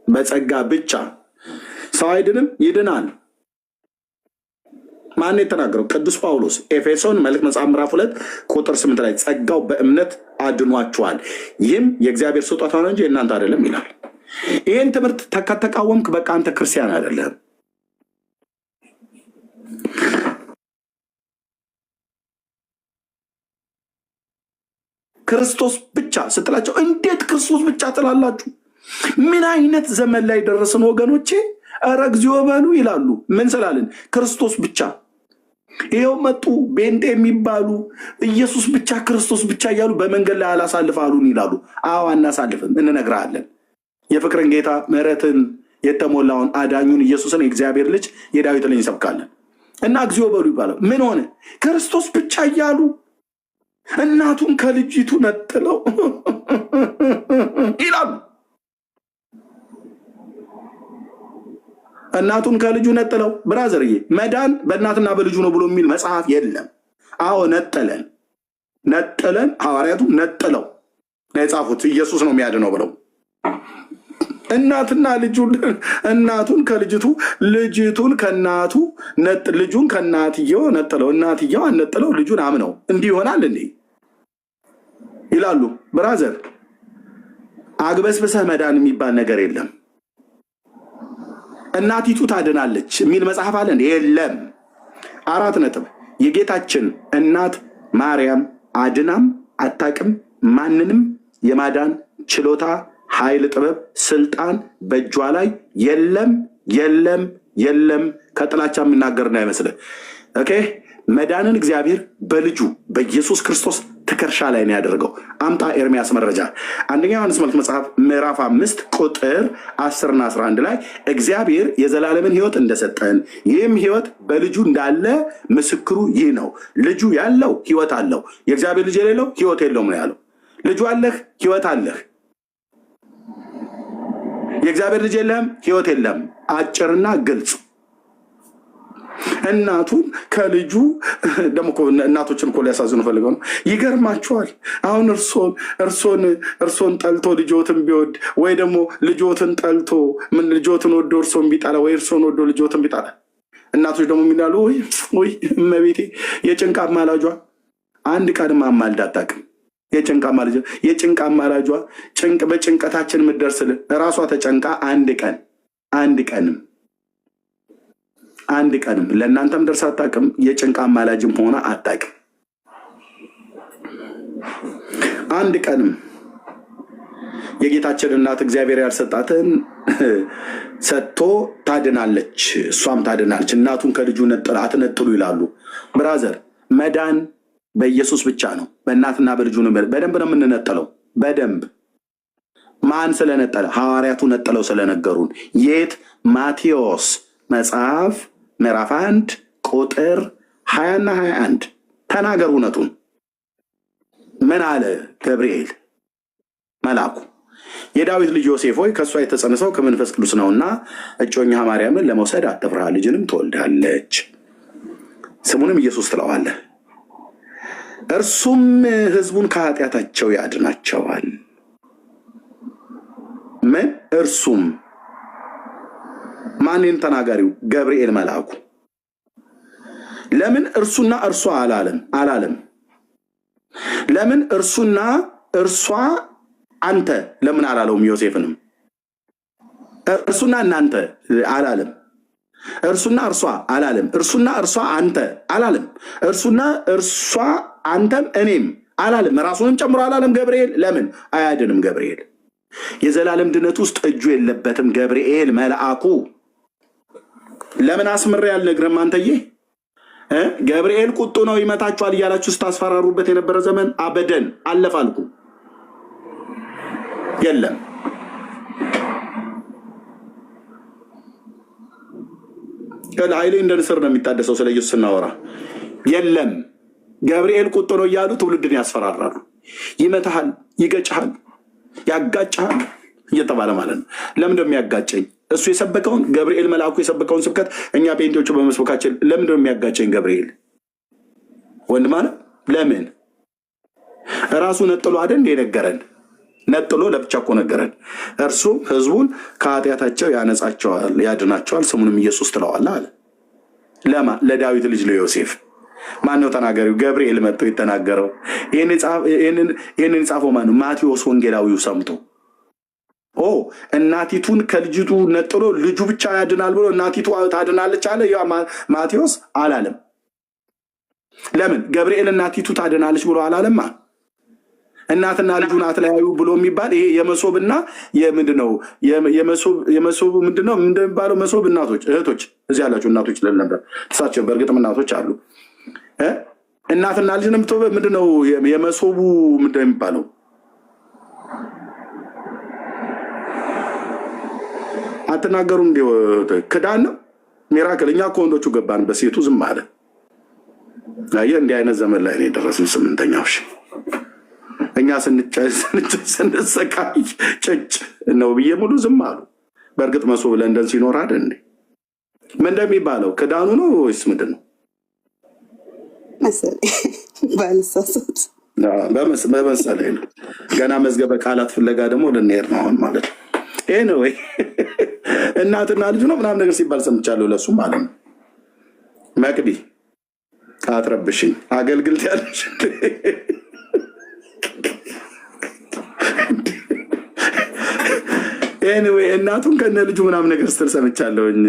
በጸጋ ብቻ ሰው አይድንም፣ ይድናል። ማን የተናገረው? ቅዱስ ጳውሎስ ኤፌሶን መልእክት መጽሐፍ ምዕራፍ 2 ቁጥር 8 ላይ ጸጋው በእምነት አድኗቸዋል፣ ይህም የእግዚአብሔር ስጦታ ነው እንጂ እናንተ አይደለም ይላል። ይህን ትምህርት ከተቃወምክ በቃ አንተ ክርስቲያን አይደለም። ክርስቶስ ብቻ ስትላቸው እንዴት ክርስቶስ ብቻ ትላላችሁ? ምን አይነት ዘመን ላይ ደረስን ወገኖቼ? ኧረ እግዚኦ በሉ ይላሉ። ምን ስላልን? ክርስቶስ ብቻ። ይኸው መጡ ቤንጤ የሚባሉ ኢየሱስ ብቻ ክርስቶስ ብቻ እያሉ በመንገድ ላይ አላሳልፍ አሉን ይላሉ። አዎ አናሳልፍም፣ እንነግርሃለን። የፍቅርን ጌታ ምሕረትን የተሞላውን አዳኙን ኢየሱስን የእግዚአብሔር ልጅ የዳዊት ልጅ እንሰብካለን እና እግዚኦ በሉ ይባላል። ምን ሆነ? ክርስቶስ ብቻ እያሉ እናቱን ከልጅቱ ነጥለው ይላሉ። እናቱን ከልጁ ነጥለው። ብራዘርዬ መዳን በእናትና በልጁ ነው ብሎ የሚል መጽሐፍ የለም። አዎ ነጠለን ሐዋርያቱ ነጥለው የጻፉት ኢየሱስ ነው የሚያድነው ብለው እናቱን ከልጅቱ ልጅቱን ከናቱ ልጁን ከናትየው ነጥለው እናትየው አነጥለው ልጁን አምነው እንዲህ ይሆናል እንዴ ይላሉ። ብራዘር አግበስብሰህ መዳን የሚባል ነገር የለም። እናቲቱ ታድናለች የሚል መጽሐፍ አለ እንዴ? የለም። 4 ነጥብ። የጌታችን እናት ማርያም አድናም አታቅም። ማንንም የማዳን ችሎታ፣ ኃይል፣ ጥበብ፣ ስልጣን በእጇ ላይ የለም። ከጥላቻ የሚናገር እንዳይመስልህ። ኦኬ። መዳንን እግዚአብሔር በልጁ በኢየሱስ ክርስቶስ ትከሻ ላይ ነው ያደረገው። አምጣ ኤርሚያስ መረጃ 1 ዮሐንስ መልእክት መጽሐፍ ምዕራፍ 5 ቁጥር 10 እና 11 ላይ እግዚአብሔር የዘላለምን ሕይወት እንደሰጠን ይህም ሕይወት በልጁ እንዳለ ምስክሩ ይህ ነው። ልጁ ያለው ሕይወት አለው፣ የእግዚአብሔር ልጅ የሌለው ሕይወት የለውም ነው ያለው። ልጁ አለህ፣ ሕይወት አለህ። የእግዚአብሔር ልጅ የለም፣ ህይወት የለም። አጭርና ግልጽ። እናቱን ከልጁ ደግሞ እናቶችን እኮ ሊያሳዝኑ ፈልገው ነው። ይገርማቸዋል። አሁን እርሶን ጠልቶ ልጆትን ቢወድ ወይ ደግሞ ልጆትን ጠልቶ ምን ልጆትን ወዶ እርሶን ቢጣላ ወይ እርሶን ወዶ ልጆትን ቢጣላ እናቶች ደግሞ የሚላሉ ወይ እመቤቴ የጭንቅ አማላጇ አንድ ቀንም አማልዳ አታውቅም። የጭንቅ አማላጇ ጭንቅ በጭንቀታችን የምትደርስልን ራሷ ተጨንቃ አንድ ቀንም ለእናንተም ደርሳ አታውቅም። የጭንቅ አማላጅም ሆነ አታውቅም። አንድ ቀንም የጌታችን እናት እግዚአብሔር ያልሰጣትን ሰጥቶ ታድናለች፣ እሷም ታድናለች። እናቱን ከልጁ አትነጥሉ ይላሉ። ብራዘር መዳን በኢየሱስ ብቻ ነው። በእናትና በልጁ ነው። በደንብ ነው የምንነጠለው። በደንብ ማን ስለነጠለ? ሐዋርያቱ ነጥለው ስለነገሩን። የት? ማቴዎስ መጽሐፍ ምዕራፍ 1 ቁጥር 20 እና 21 ተናገሩ እውነቱን። ምን አለ ገብርኤል መልአኩ? የዳዊት ልጅ ዮሴፍ ሆይ ከእሷ የተጸነሰው ከመንፈስ ቅዱስ ነውና እጮኛ ማርያምን ለመውሰድ አትፍራ፣ ልጅንም ትወልዳለች፣ ስሙንም ኢየሱስ ትለዋለህ። እርሱም ሕዝቡን ከኃጢአታቸው ያድናቸዋል። ምን? እርሱም ማንን? ተናጋሪው ገብርኤል መልአኩ። ለምን እርሱና እርሷ አላለም? ለምን እርሱና እርሷ አንተ ለምን አላለውም? ዮሴፍንም እርሱና እናንተ አላለም። እርሱና እርሷ አላለም። እርሱና እርሷ አንተ አላለም። እርሱና እርሷ አንተም እኔም አላለም። ራሱንም ጨምሮ አላለም ገብርኤል። ለምን? አያድንም ገብርኤል። የዘላለም ድነት ውስጥ እጁ የለበትም ገብርኤል መልአኩ። ለምን አስምሬ አልነግርህም አንተዬ? ገብርኤል ቁጡ ነው ይመታችኋል እያላችሁ ስታስፈራሩበት የነበረ ዘመን አበደን አለፋልኩ። የለም ኃይሌ እንደ ንስር ነው የሚታደሰው። ስለ ኢየሱስ ስናወራ የለም ገብርኤል ቁጡ ነው እያሉ ትውልድን ያስፈራራሉ። ይመታሃል፣ ይገጭሃል፣ ያጋጭሃል እየተባለ ማለት ነው። ለምን እንደሚያጋጨኝ እሱ የሰበከውን ገብርኤል መልአኩ የሰበከውን ስብከት እኛ ጴንጤዎቹ በመስበካችን ለምን እንደሚያጋጨኝ ገብርኤል ወንድ ማለት ለምን ራሱ ነጥሎ አይደል እንደ ነገረን? ነጥሎ ለብቻ እኮ ነገረን። እርሱም ህዝቡን ከኃጢአታቸው ያነጻቸዋል፣ ያድናቸዋል፣ ስሙንም ኢየሱስ ትለዋለህ አለ። ለማ? ለዳዊት ልጅ ለዮሴፍ። ማነው ተናጋሪው? ገብርኤል መጥቶ የተናገረው። ይህንን የጻፈው ማነው? ማቴዎስ ወንጌላዊው ሰምቶ እናቲቱን ከልጅቱ ነጥሎ ልጁ ብቻ ያድናል ብሎ እናቲቱ ታድናለች አለ ማቴዎስ? አላለም። ለምን? ገብርኤል እናቲቱ ታድናለች ብሎ አላለማ። እናትና ልጁን አትለያዩ ብሎ የሚባል ይሄ የመሶብና የምንድነው የመሶብ ምንድነው እንደሚባለው መሶብ እናቶች እህቶች እዚህ ያላችሁ እናቶች ለል ነበር ተሳቸው። በእርግጥም እናቶች አሉ። እናትና ልጅ ምንድነው የመሶቡ ምንድነው የሚባለው? አትናገሩም እንዴ? ክዳን ነው ሚራክል። እኛ እኮ ወንዶቹ ገባን፣ በሴቱ ዝም አለ። አየህ እንዲህ አይነት ዘመን ላይ ነው የደረስን። ስምንተኛው እኛ ስንሰቃይ ጭጭ ነው ብዬ ሙሉ ዝም አሉ። በእርግጥ መሶብ ለንደን ሲኖር አይደል እንዴ? ምን እንደሚባለው ክዳኑ ነው ወይስ ምንድን ነው መሰለኝ? ባልሳሳት በመሰለኝ ነው። ገና መዝገበ ቃላት ፍለጋ ደግሞ ልንሄድ ነው አሁን ማለት ነው። ኤኒዌይ እናትና ልጁ ነው ምናምን ነገር ሲባል ሰምቻለሁ። ለሱ ማለት ነው። መቅዲ አትረብሽኝ፣ አገልግልት ያለሽ ኤኒዌይ እናቱን ከነ ልጁ ምናምን ነገር ስትል ሰምቻለሁኝ።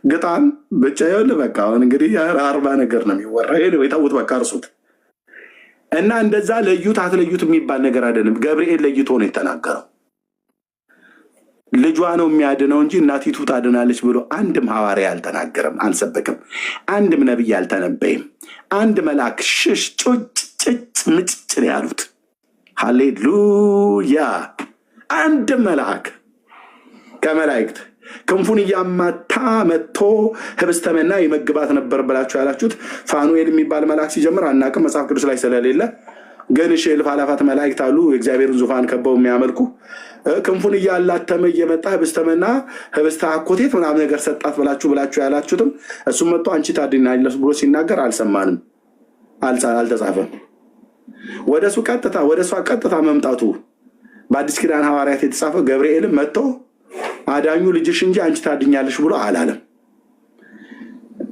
ግጣም ብቻ ይኸውልህ በቃ አሁን እንግዲህ 40 ነገር ነው የሚወራ። ኤኒዌይ ተውት በቃ እርሱት እና እንደዛ ለዩት አትለዩት የሚባል ነገር አይደለም። ገብርኤል ለይቶ ነው የተናገረው። ልጇ ነው የሚያድነው እንጂ እናቲቱ ታድናለች ብሎ አንድም ሐዋርያ አልተናገረም፣ አልሰበክም። አንድም ነብይ አልተነበይም። አንድ መልአክ ሽሽ ጩጭ ጭጭ ምጭጭ ነው ያሉት። ሃሌሉያ! አንድ መልአክ ከመላእክት ክንፉን እያማታ መጥቶ ህብስተ መና ይመግባት ነበር ብላችሁ ያላችሁት ፋኑኤል የሚባል መልአክ ሲጀምር አናውቅም፣ መጽሐፍ ቅዱስ ላይ ስለሌለ ግን እሺ እልፍ አላፋት መላእክት አሉ የእግዚአብሔርን ዙፋን ከበው የሚያመልኩ ክንፉን እያላተመ እየመጣ ህብስተመና ህብስተ አኮቴት ምናምን ነገር ሰጣት ብላችሁ ያላችሁትም እሱም መጥቶ አንቺ ታድኛለሽ ብሎ ሲናገር አልሰማንም፣ አልተጻፈም። ወደሱ ቀጥታ መምጣቱ በአዲስ ኪዳን ሐዋርያት የተጻፈ ገብርኤልም መጥቶ አዳኙ ልጅሽ እንጂ አንቺ ታድኛለሽ ብሎ አላለም።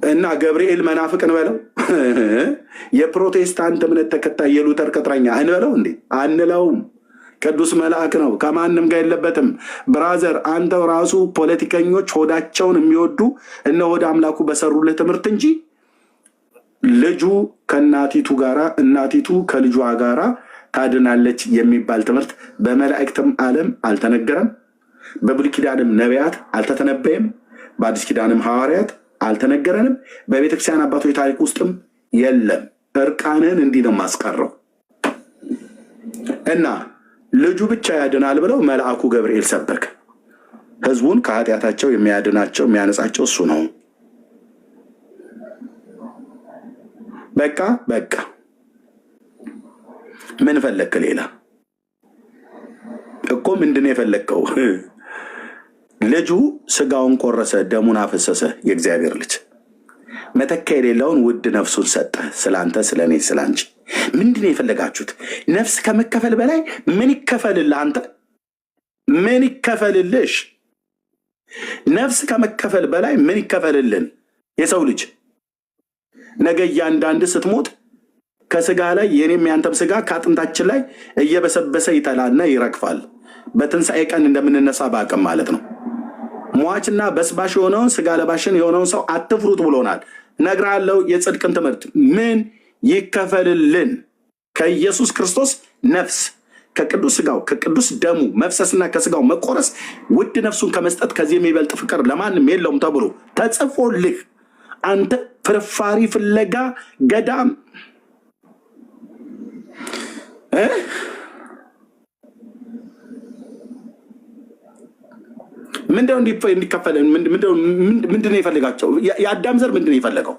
እና ገብርኤል መናፍቅ እንበለው የፕሮቴስታንት እምነት ተከታይ የሉተር ቅጥረኛ እንበለው እንዴ? አንለውም። ቅዱስ መልአክ ነው፣ ከማንም ጋር የለበትም። ብራዘር አንተው ራሱ ፖለቲከኞች ሆዳቸውን የሚወዱ እነ ሆድ አምላኩ በሰሩልህ ትምህርት እንጂ ልጁ ከእናቲቱ ጋራ እናቲቱ ከልጇ ጋራ ታድናለች የሚባል ትምህርት በመላእክትም ዓለም አልተነገረም። በብሉይ ኪዳንም ነቢያት አልተተነበየም። በአዲስ ኪዳንም ሐዋርያት አልተነገረንም። በቤተክርስቲያን አባቶች ታሪክ ውስጥም የለም። እርቃንን እንዲህ ነው ማስቀረው እና ልጁ ብቻ ያድናል ብለው መልአኩ ገብርኤል ሰበከ። ህዝቡን ከኃጢአታቸው የሚያድናቸው የሚያነጻቸው እሱ ነው። በቃ ምን ፈለክ? ሌላ እኮ ምንድን የፈለከው? ልጁ ስጋውን ቆረሰ፣ ደሙን አፈሰሰ። የእግዚአብሔር ልጅ መተኪያ የሌለውን ውድ ነፍሱን ሰጠ። ስላንተ፣ ስለኔ፣ ስላንቺ። ምንድን የፈለጋችሁት? ነፍስ ከመከፈል በላይ ምን ይከፈልልህ? አንተ ምን ይከፈልልሽ? ነፍስ ከመከፈል በላይ ምን ይከፈልልን? የሰው ልጅ ነገ እያንዳንድ ስትሞት ከስጋ ላይ የኔም ያንተም ስጋ ከአጥንታችን ላይ እየበሰበሰ ይጠላና ይረግፋል። በትንሣኤ ቀን እንደምንነሳ በአቅም ማለት ነው። ሟችና በስባሽ የሆነውን ስጋ ለባሽን የሆነውን ሰው አትፍሩት ብሎናል። እነግርሃለሁ የጽድቅን ትምህርት። ምን ይከፈልልን? ከኢየሱስ ክርስቶስ ነፍስ ከቅዱስ ስጋው ከቅዱስ ደሙ መፍሰስና ከስጋው መቆረስ ውድ ነፍሱን ከመስጠት ከዚህ የሚበልጥ ፍቅር ለማንም የለውም ተብሎ ተጽፎልህ አንተ ፍርፋሪ ፍለጋ ገዳም ምንድነው እንዲከፈል? ምንድነው የፈለጋቸው? የአዳም ዘር ምንድነው የፈለገው?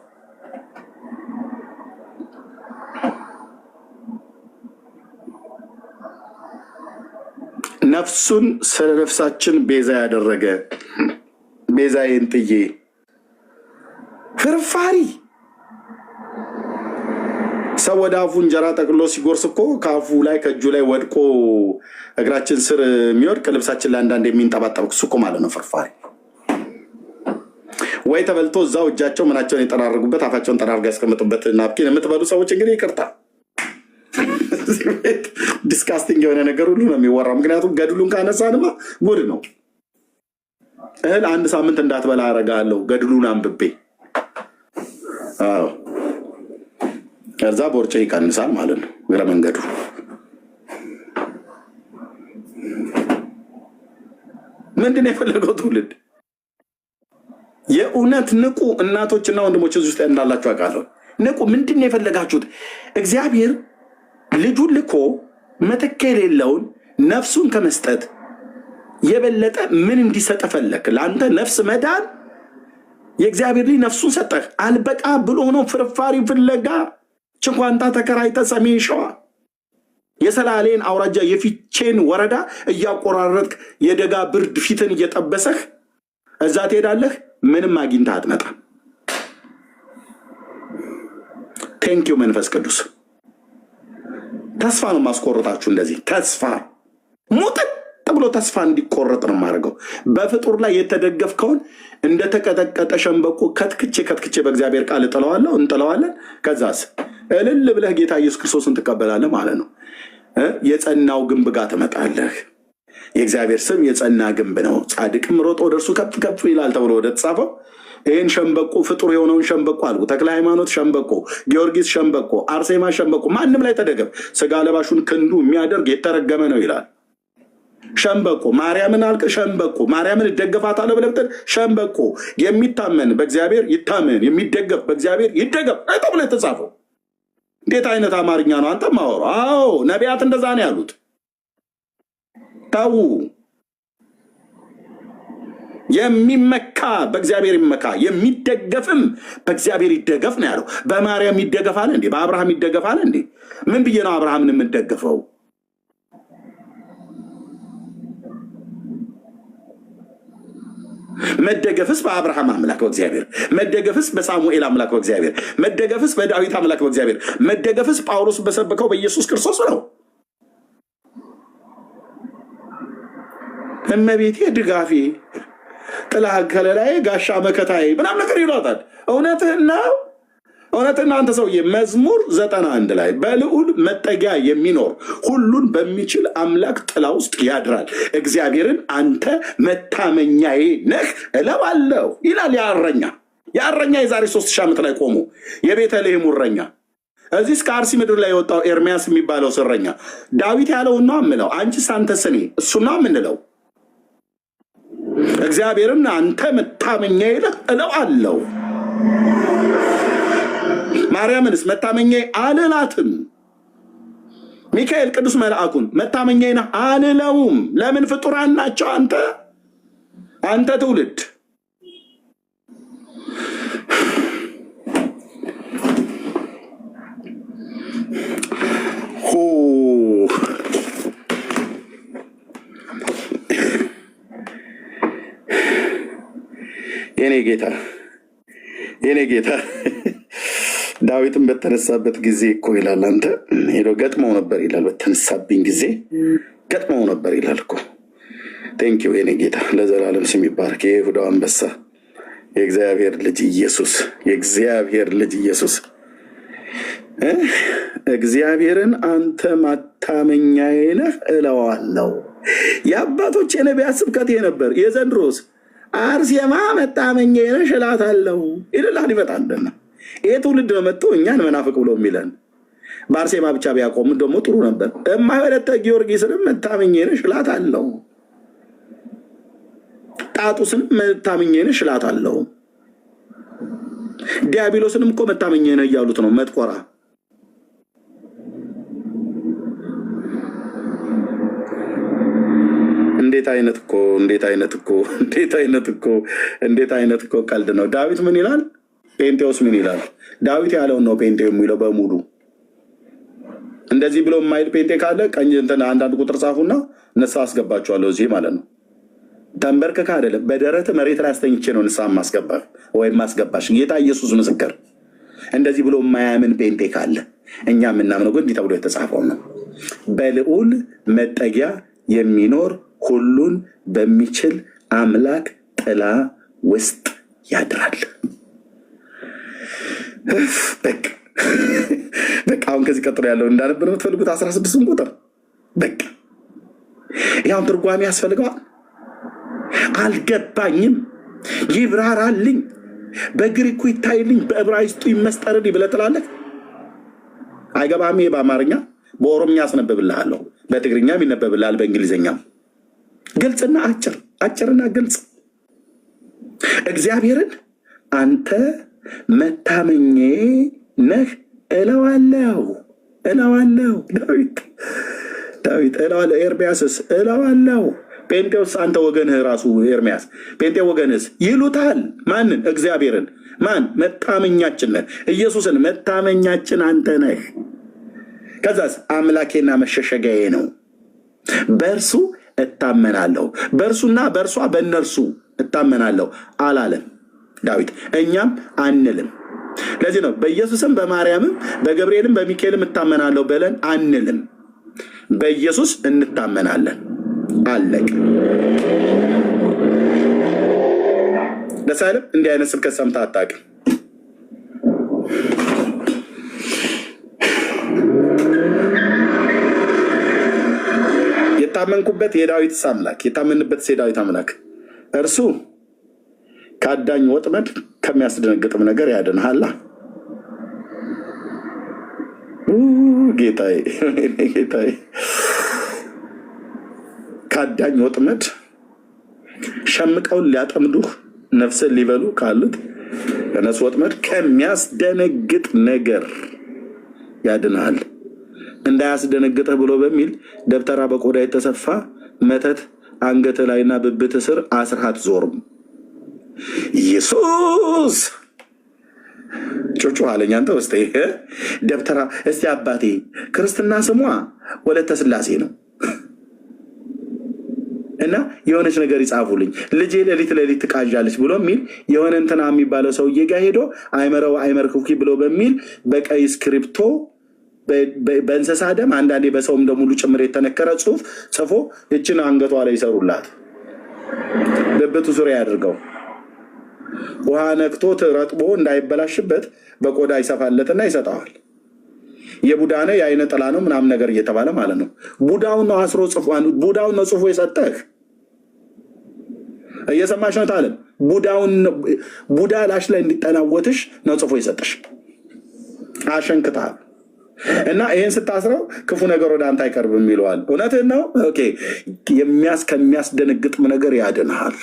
ነፍሱን ስለ ነፍሳችን ቤዛ ያደረገ ቤዛዬን ጥዬ ፍርፋሪ ሰው ወደ አፉ እንጀራ ጠቅሎ ሲጎርስ እኮ ከአፉ ላይ ከእጁ ላይ ወድቆ እግራችን ስር የሚወድቅ ልብሳችን ላይ አንዳንድ የሚንጠባጠብ እሱ እኮ ማለት ነው ፍርፋሪ። ወይ ተበልቶ እዛው እጃቸው ምናቸውን የጠራርጉበት አፋቸውን ጠራርጋ ያስቀምጡበት ናፕኪን የምትበሉ ሰዎች እንግዲህ ይቅርታ፣ ዲስካስቲንግ የሆነ ነገር ሁሉ ነው የሚወራው። ምክንያቱም ገድሉን ካነሳንማ ጉድ ነው። እህል 1 ሳምንት እንዳትበላ አረጋለሁ ገድሉን አንብቤ። አዎ ከዛ ቦርጭ ይቀንሳል ማለት ነው ግረ መንገዱ። ምንድን የፈለገው ትውልድ? የእውነት ንቁ እናቶችና ወንድሞች እዚህ ውስጥ እንዳላችሁ አውቃለሁ። ንቁ። ምንድን የፈለጋችሁት? እግዚአብሔር ልጁን ልኮ መተኪያ የሌለውን ነፍሱን ከመስጠት የበለጠ ምን እንዲሰጥ ፈለክ? ለአንተ ነፍስ መዳን የእግዚአብሔር ልጅ ነፍሱን ሰጠህ። አልበቃ ብሎ ሆኖ ፍርፋሪ ፍለጋ ችንኳንታ ተከራይተ ሰሜን ሸዋ የሰላሌን አውራጃ የፊቼን ወረዳ እያቆራረጥክ የደጋ ብርድ ፊትን እየጠበሰህ እዛ ትሄዳለህ። ምንም አግኝተህ አትመጣም። ቴንኪው መንፈስ ቅዱስ። ተስፋ ነው ማስቆረጣችሁ። እንደዚህ ተስፋ ሙጥጥ ብሎ ተስፋ እንዲቆረጥ ነው የማደርገው። በፍጡር ላይ የተደገፍከውን እንደተቀጠቀጠ ሸንበቆ ከትክቼ በእግዚአብሔር ቃል እንጥለዋለን። ከዛስ እልል ብለህ ጌታ ኢየሱስ ክርስቶስን ትቀበላለህ ማለት ነው። የጸናው ግንብ ጋር ትመጣለህ። የእግዚአብሔር ስም የጸና ግንብ ነው፣ ጻድቅም ሮጦ ወደ እርሱ ከፍ ከፍ ይላል ተብሎ ወደ ተጻፈው ይህን ሸንበቆ ፍጡር የሆነውን ሸንበቆ አልኩ። ተክለ ሃይማኖት ሸንበቆ፣ ጊዮርጊስ ሸንበቆ፣ አርሴማ ሸንበቆ፣ ማንም ላይ ተደገፍ። ስጋ ለባሹን ክንዱ የሚያደርግ የተረገመ ነው ይላል። ሸንበቆ ማርያምን አልክ። ሸንበቆ ማርያምን እደገፋታለሁ ብለህ ብትል ሸንበቆ። የሚታመን በእግዚአብሔር ይታመን፣ የሚደገፍ በእግዚአብሔር ይደገፍ ተብሎ የተጻፈው። እንዴት አይነት አማርኛ ነው አንተ ማወራው? አዎ ነቢያት እንደዛ ነው ያሉት። ታው የሚመካ በእግዚአብሔር ይመካ፣ የሚደገፍም በእግዚአብሔር ይደገፍ ነው ያለው። በማርያም ይደገፋል እንዴ? በአብርሃም ይደገፋል እንዴ? ምን ብዬ ነው አብርሃምን የምደገፈው? መደገፍስ በአብርሃም አምላክ በእግዚአብሔር፣ መደገፍስ በሳሙኤል አምላክ በእግዚአብሔር፣ መደገፍስ በዳዊት አምላክ በእግዚአብሔር፣ መደገፍስ ጳውሎስ በሰበከው በኢየሱስ ክርስቶስ ነው። እመቤቴ ድጋፌ፣ ጥላ ከለላዬ፣ ጋሻ መከታዬ ምናምን ነገር ይሏታል። እውነትህን ነው። እውነትና አንተ ሰውዬ መዝሙር 91 ላይ በልዑል መጠጊያ የሚኖር ሁሉን በሚችል አምላክ ጥላ ውስጥ ያድራል፣ እግዚአብሔርን አንተ መታመኛዬ ነህ እለዋለሁ ይላል። የእረኛ የዛሬ 3000 ዓመት ላይ ቆሙ የቤተልሔሙ እረኛ፣ እዚህ እስከ አርሲ ምድር ላይ የወጣው ኤርሚያስ የሚባለው እረኛ ዳዊት ያለውን ነው የምለው። አንቺስ አንተስ እኔ እሱ ነው የምንለው። እግዚአብሔርን አንተ መታመኛዬ ነህ እለዋለሁ። ማርያምንስ መታመኛዬ አልላትም። ሚካኤል ቅዱስ መልአኩን መታመኛዬ ነህ አልለውም። ለምን? ፍጡራን ናቸው። አንተ ትውልድ የኔ ጌታ ዳዊትን በተነሳበት ጊዜ እኮ ይላል አንተ ሄዶ ገጥመው ነበር ይላል። በተነሳብኝ ጊዜ ገጥመው ነበር ይላል እኮ። ቴንኪው የኔ ጌታ፣ ለዘላለም ስም ይባረክ። የይሁዳው አንበሳ የእግዚአብሔር ልጅ ኢየሱስ እግዚአብሔርን አንተ መታመኛዬ ነህ እለዋለሁ። የአባቶች የነቢያት ስብከት ነበር። የዘንድሮስ አርሴማ መታመኛዬ ነሽ እላታለሁ ይልላል። ይመጣልና ይሄ ትውልድ ነው መጥቶ እኛን መናፍቅ ብሎ የሚለን። በአርሴማ ብቻ ቢያቆም ደግሞ ጥሩ ነበር። እማወለተ ጊዮርጊስንም መታመኛዬ ነሽ እላታለሁ፣ ጣጡስንም መታመኛዬ ነሽ እላታለሁ። ዲያብሎስንም እኮ መታመኛዬ ነህ እያሉት ነው። መጥቆራ እንዴት አይነት እኮ ቀልድ ነው። ዳዊት ምን ይላል? ጴንጤዎስ ምን ይላል? ዳዊት ያለውን ነው ጴንጤው የሚለው በሙሉ። እንደዚህ ብሎ የማይል ጴንጤ ካለ ቀኝ አንዳንድ ቁጥር ጻፉና ንስሐ አስገባችኋለሁ እዚህ ማለት ነው። ተንበርክከህ አይደለም፣ በደረት መሬት ላይ አስተኝቼ ነው ንስሐ ማስገባህ ወይም ማስገባሽ። ጌታ ኢየሱስ ምስክር። እንደዚህ ብሎ የማያምን ጴንጤ ካለ እኛ የምናምነው ግን እንዲህ ተብሎ የተጻፈው ነው። በልዑል መጠጊያ የሚኖር ሁሉን በሚችል አምላክ ጥላ ውስጥ ያድራል። በቃ አሁን ከዚህ ቀጥሎ ያለው እንዳነብ ነው የምትፈልጉት 16ን ቁጥር በቃ ያውን ትርጓሜ ያስፈልገዋል። አልገባኝም፣ ይብራራልኝ፣ በግሪኩ ይታይልኝ፣ በዕብራይስጡ ይመስጠርልኝ ብለህ ትላለህ። አይገባም። ይሄ በአማርኛ በኦሮምኛ አስነብብልሃለሁ፣ በትግርኛም ይነበብልሃል፣ በእንግሊዝኛም ግልጽና አጭርና ግልጽ። እግዚአብሔርን አንተ መታመኛዬ ነህ እለዋለሁ። ዳዊት እለዋለሁ። ኤርሚያስስ እለዋለሁ። ጴንጤውስ አንተ ወገንህ ራሱ ኤርሚያስ ጴንጤ ወገንህስ ይሉታል። ማንን? እግዚአብሔርን። ማን? መታመኛችን ነህ። ኢየሱስን መታመኛችን አንተ ነህ። ከዛስ አምላኬና መሸሸጊያዬ ነው፣ በእርሱ እታመናለሁ። በእርሱና በእርሷ በእነርሱ እታመናለሁ አላለም ዳዊት። እኛም አንልም። ለዚህ ነው በኢየሱስም በማርያምም በገብርኤልም በሚካኤልም እታመናለሁ ብለን አንልም። በኢየሱስ እንታመናለን። አለቅ። ደስ አይልም? እንዲህ አይነት ስብከት ሰምተህ አታውቅም። የታመንኩበት የዳዊት አምላክ፣ የታመንበት የዳዊት አምላክ እርሱ ከአዳኝ ወጥመድ ከሚያስደነግጥም ነገር ያድንሃላ። ጌታዬ ከአዳኝ ወጥመድ ሸምቀውን ሊያጠምዱህ ነፍስን ሊበሉ ካሉት ከነሱ ወጥመድ ከሚያስደነግጥ ነገር ያድንሃል። እንዳያስደነግጥህ ብሎ በሚል ደብተራ በቆዳ የተሰፋ መተት አንገት ላይና ብብት ስር አስርሃት ዞርም ኢየሱስ ጩጩ አለኝ። አንተ ውስጥ ደብተራ እስቲ አባቴ ክርስትና ስሟ ወለተ ስላሴ ነው እና የሆነች ነገር ይጻፉልኝ ልጄ ሌሊት ሌሊት ትቃዣለች ብሎ የሚል የሆነ እንትና የሚባለው ሰውዬ ጋር ሄዶ አይመረው አይመርኩኪ ብሎ በሚል በቀይ ስክሪፕቶ በእንስሳ ደም አንዳንዴ በሰውም ደም ሁሉ ጭምር የተነከረ ጽሁፍ ጽፎ እችን አንገቷ ላይ ይሰሩላት ብብቱ ዙሪያ ያድርገው ውሃ ነክቶ ረጥቦ እንዳይበላሽበት በቆዳ ይሰፋለትና ይሰጣዋል። የቡዳነ የአይነ ጥላ ነው ምናምን ነገር እየተባለ ማለት ነው። ቡዳውን ነው አስሮ ጽፏን ቡዳውን ነው ጽፎ የሰጠህ። እየሰማሽ ነው ታለም ቡዳ ላሽ ላይ እንዲጠናወትሽ ነው ጽፎ የሰጠሽ። አሸንክታል እና ይሄን ስታስረው ክፉ ነገር ወደ አንተ አይቀርብም ይለዋል። እውነትህን ነው። ኦኬ ከሚያስደነግጥም ነገር ያድንሃል።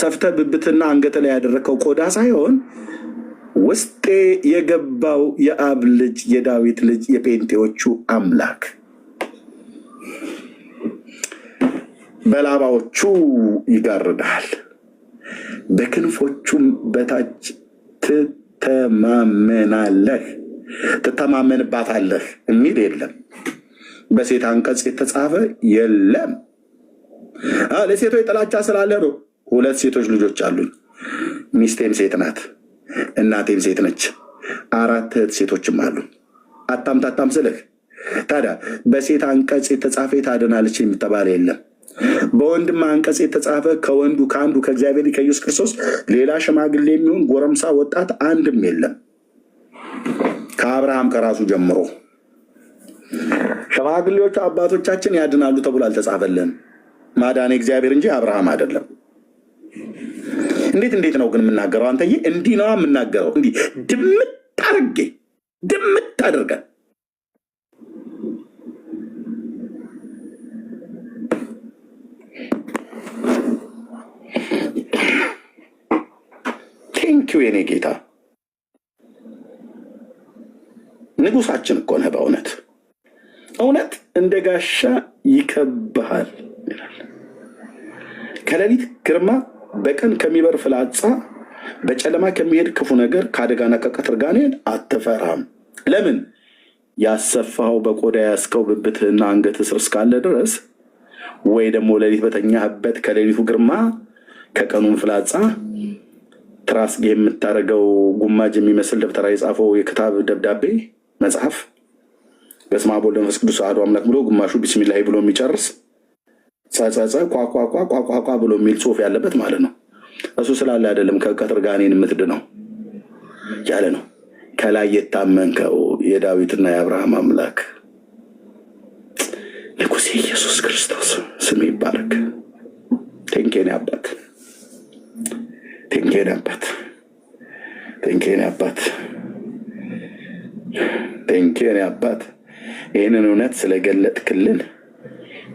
ሰፍተ ብብትና አንገተ ላይ ያደረከው ቆዳ ሳይሆን ውስጤ የገባው የአብ ልጅ የዳዊት ልጅ የጴንጤዎቹ አምላክ በላባዎቹ ይጋርዳል፣ በክንፎቹም በታች ትተማመናለህ ትተማመንባታለህ የሚል የለም። በሴት አንቀጽ የተጻፈ የለም። ለሴቶች ጥላቻ ስላለ ነው። 2 ሴቶች ልጆች አሉኝ። ሚስቴም ሴት ናት፣ እናቴም ሴት ነች። 4 እህት ሴቶችም አሉ። አታምታታም ስልህ ታዲያ በሴት አንቀጽ የተጻፈ ታድናለች የሚባል የለም። በወንድም አንቀጽ የተጻፈ ከወንዱ ከአንዱ ከእግዚአብሔር ከኢየሱስ ክርስቶስ ሌላ ሽማግሌ የሚሆን ጎረምሳ ወጣት አንድም የለም። ከአብርሃም ከራሱ ጀምሮ ሽማግሌዎቹ አባቶቻችን ያድናሉ ተብሎ አልተጻፈልን። ማዳን እግዚአብሔር እንጂ አብርሃም አይደለም። እንዴት ነው ግን የምናገረው? አንተዬ እንዲህ ነው የምናገረው። እንዲህ ድምት አድርገን ቴንኪው የኔ ጌታ ንጉሳችን እኮ ነህ። በእውነት እውነት እንደ ጋሻ ይከብሃል ይላል። ከሌሊት ግርማ በቀን ከሚበር ፍላጻ በጨለማ ከሚሄድ ክፉ ነገር ከአደጋና ከቀትር ጋኔን አትፈራም። ለምን? ያሰፋው በቆዳ ያስከው ብብትህና አንገት ስር እስካለ ድረስ ወይ ደግሞ ሌሊት በተኛህበት ከሌሊቱ ግርማ ከቀኑም ፍላጻ ትራስጌ የምታደርገው ጉማጅ የሚመስል ደብተራ የጻፈው የክታብ ደብዳቤ መጽሐፍ በስመ አብ ወወልድ ወመንፈስ ቅዱስ አሐዱ አምላክ ብሎ ግማሹ ቢስሚላሂ ብሎ የሚጨርስ ጸጸጸ ቋቋቋቋቋቋ ብሎ የሚል ጽሁፍ ያለበት ማለት ነው። እሱ ስላለ አይደለም ከቀትር ጋኔን የምትድነው ያለ ነው። ከላይ የታመንከው የዳዊትና የአብርሃም አምላክ ንጉሴ ኢየሱስ ክርስቶስ ስም ይባረክ። ቴንኬን አባት ቴንኬን አባት ቴንኬን አባት ቴንኬን አባት ይህንን እውነት ስለገለጥክልን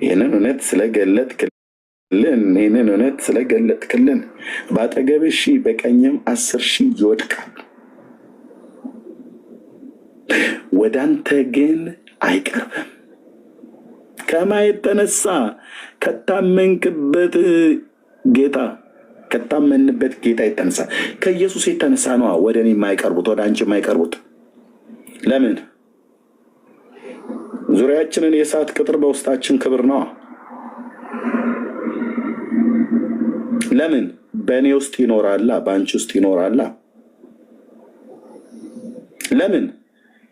ይህንን እውነት ስለገለጥክልን በአጠገብ 1,000 በቀኝም 10,000 ይወድቃል፣ ወደ አንተ ግን አይቀርብም። ከማየት የተነሳ ከታመንክበት ጌታ ከታመንበት ጌታ የተነሳ ከኢየሱስ የተነሳ ነዋ ወደ እኔ የማይቀርቡት ወደ አንቺ የማይቀርቡት። ለምን? ዙሪያችንን የእሳት ቅጥር በውስጣችን ክብር ነዋ። ለምን? በእኔ ውስጥ ይኖራላ፣ በአንቺ ውስጥ ይኖራላ። ለምን?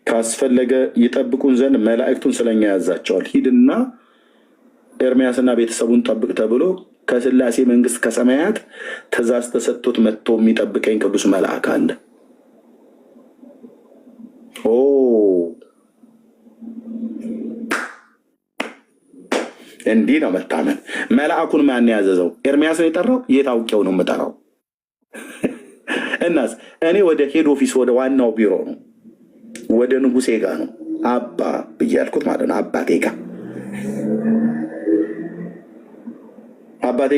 ካስፈለገ ይጠብቁን ዘንድ መላእክቱን ስለኛ ያዛቸዋል። ሂድና ኤርምያስና ቤተሰቡን ጠብቅ ተብሎ ከስላሴ መንግስት ከሰማያት ትእዛዝ ተሰጥቶት መጥቶ የሚጠብቀኝ ቅዱስ መልአክ አለ። እንዲህ ነው መታመን። መልአኩን ማን ያዘዘው? ኤርምያስን የጠራው? የት አውቄው ነው የምጠራው? እናስ እኔ ወደ ሄድ ኦፊስ ወደ ዋናው ቢሮ ነው ወደ ንጉሴ ጋር ነው አባ ብያልኩት ማለት ነው። አባቴ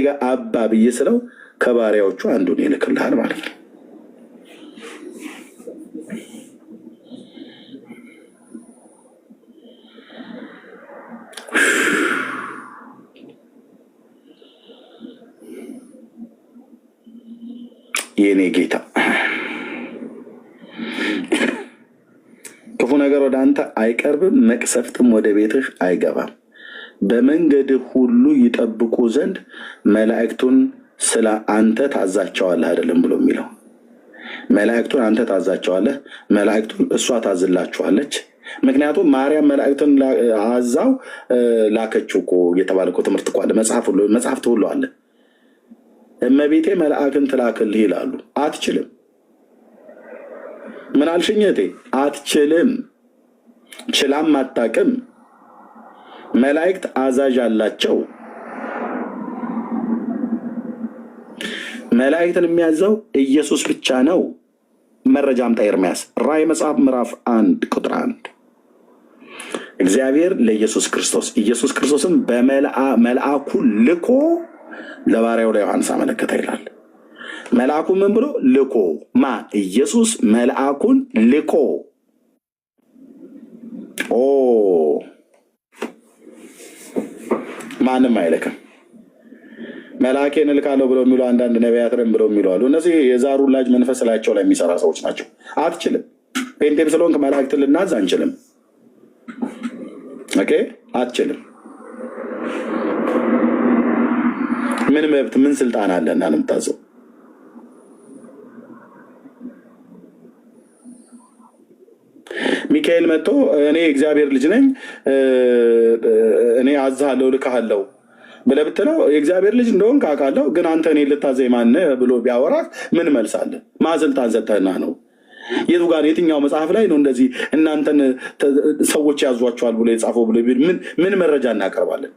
ጋር አባ ብዬ ስለው ከባሪያዎቹ አንዱን ይልክልሃል ማለት ነው። የኔ ጌታ ክፉ ነገር ወደ አንተ አይቀርብም፣ መቅሰፍትም ወደ ቤትህ አይገባም። በመንገድህ ሁሉ ይጠብቁ ዘንድ መላእክቱን ስለ አንተ ታዛቸዋለህ አይደለም ብሎ የሚለው መላእክቱን አንተ ታዛቸዋለህ፣ መላእክቱን እሷ ታዝላቸዋለች። ምክንያቱም ማርያም መላእክትን አዛው ላከችው እኮ እየተባለ እኮ ትምህርት እኮ አለ፣ መጽሐፍት ሁሉ አለ። እመቤቴ መልአክን ትላክልህ ይላሉ። አትችልም። ምን አልሽኝ እህቴ? አትችልም። ችላም አታውቅም። መላእክት አዛዥ አላቸው። መላእክትን የሚያዘው ኢየሱስ ብቻ ነው። መረጃ አምጣ ኤርምያስ። ራእይ መጽሐፍ ምዕራፍ 1 ቁጥር 1 እግዚአብሔር ለኢየሱስ ክርስቶስ ኢየሱስ ክርስቶስም በመልአኩ ልኮ ለባሪያው ለዮሐንስ አመለከተ ይላል። መልአኩ ምን ብሎ ልኮ? ኢየሱስ መልአኩን ልኮ። ማንም አይልክም። መልአኬን እልካለሁ ብለው የሚሉ አንዳንድ ነቢያትን ብለው የሚሉ አሉ። እነዚህ የዛር ውላጅ መንፈስ ላያቸው ላይ የሚሰራ ሰዎች ናቸው። አትችልም። ፔንቴም ስለሆንክ መላእክትን ልናዝ አንችልም። ኦኬ፣ አትችልም። ምን መብት ምን ስልጣን አለና ነው የምታዘው? ሚካኤል መጥቶ እኔ እግዚአብሔር ልጅ ነኝ እኔ አዝሃለሁ ልካሃለሁ ብለህ ብትለው የእግዚአብሔር ልጅ እንደሆንክ አውቃለሁ፣ ግን አንተ እኔ ልታዘኝ ማነህ ብሎ ቢያወራህ ምን መልሳለህ? ማስልጣን ሰጠህና ነው? የቱ ጋር የትኛው መጽሐፍ ላይ ነው እንደዚህ እናንተን ሰዎች ያዟቸዋል ብሎ የጻፈው ብሎ ምን መረጃ እናቀርባለን?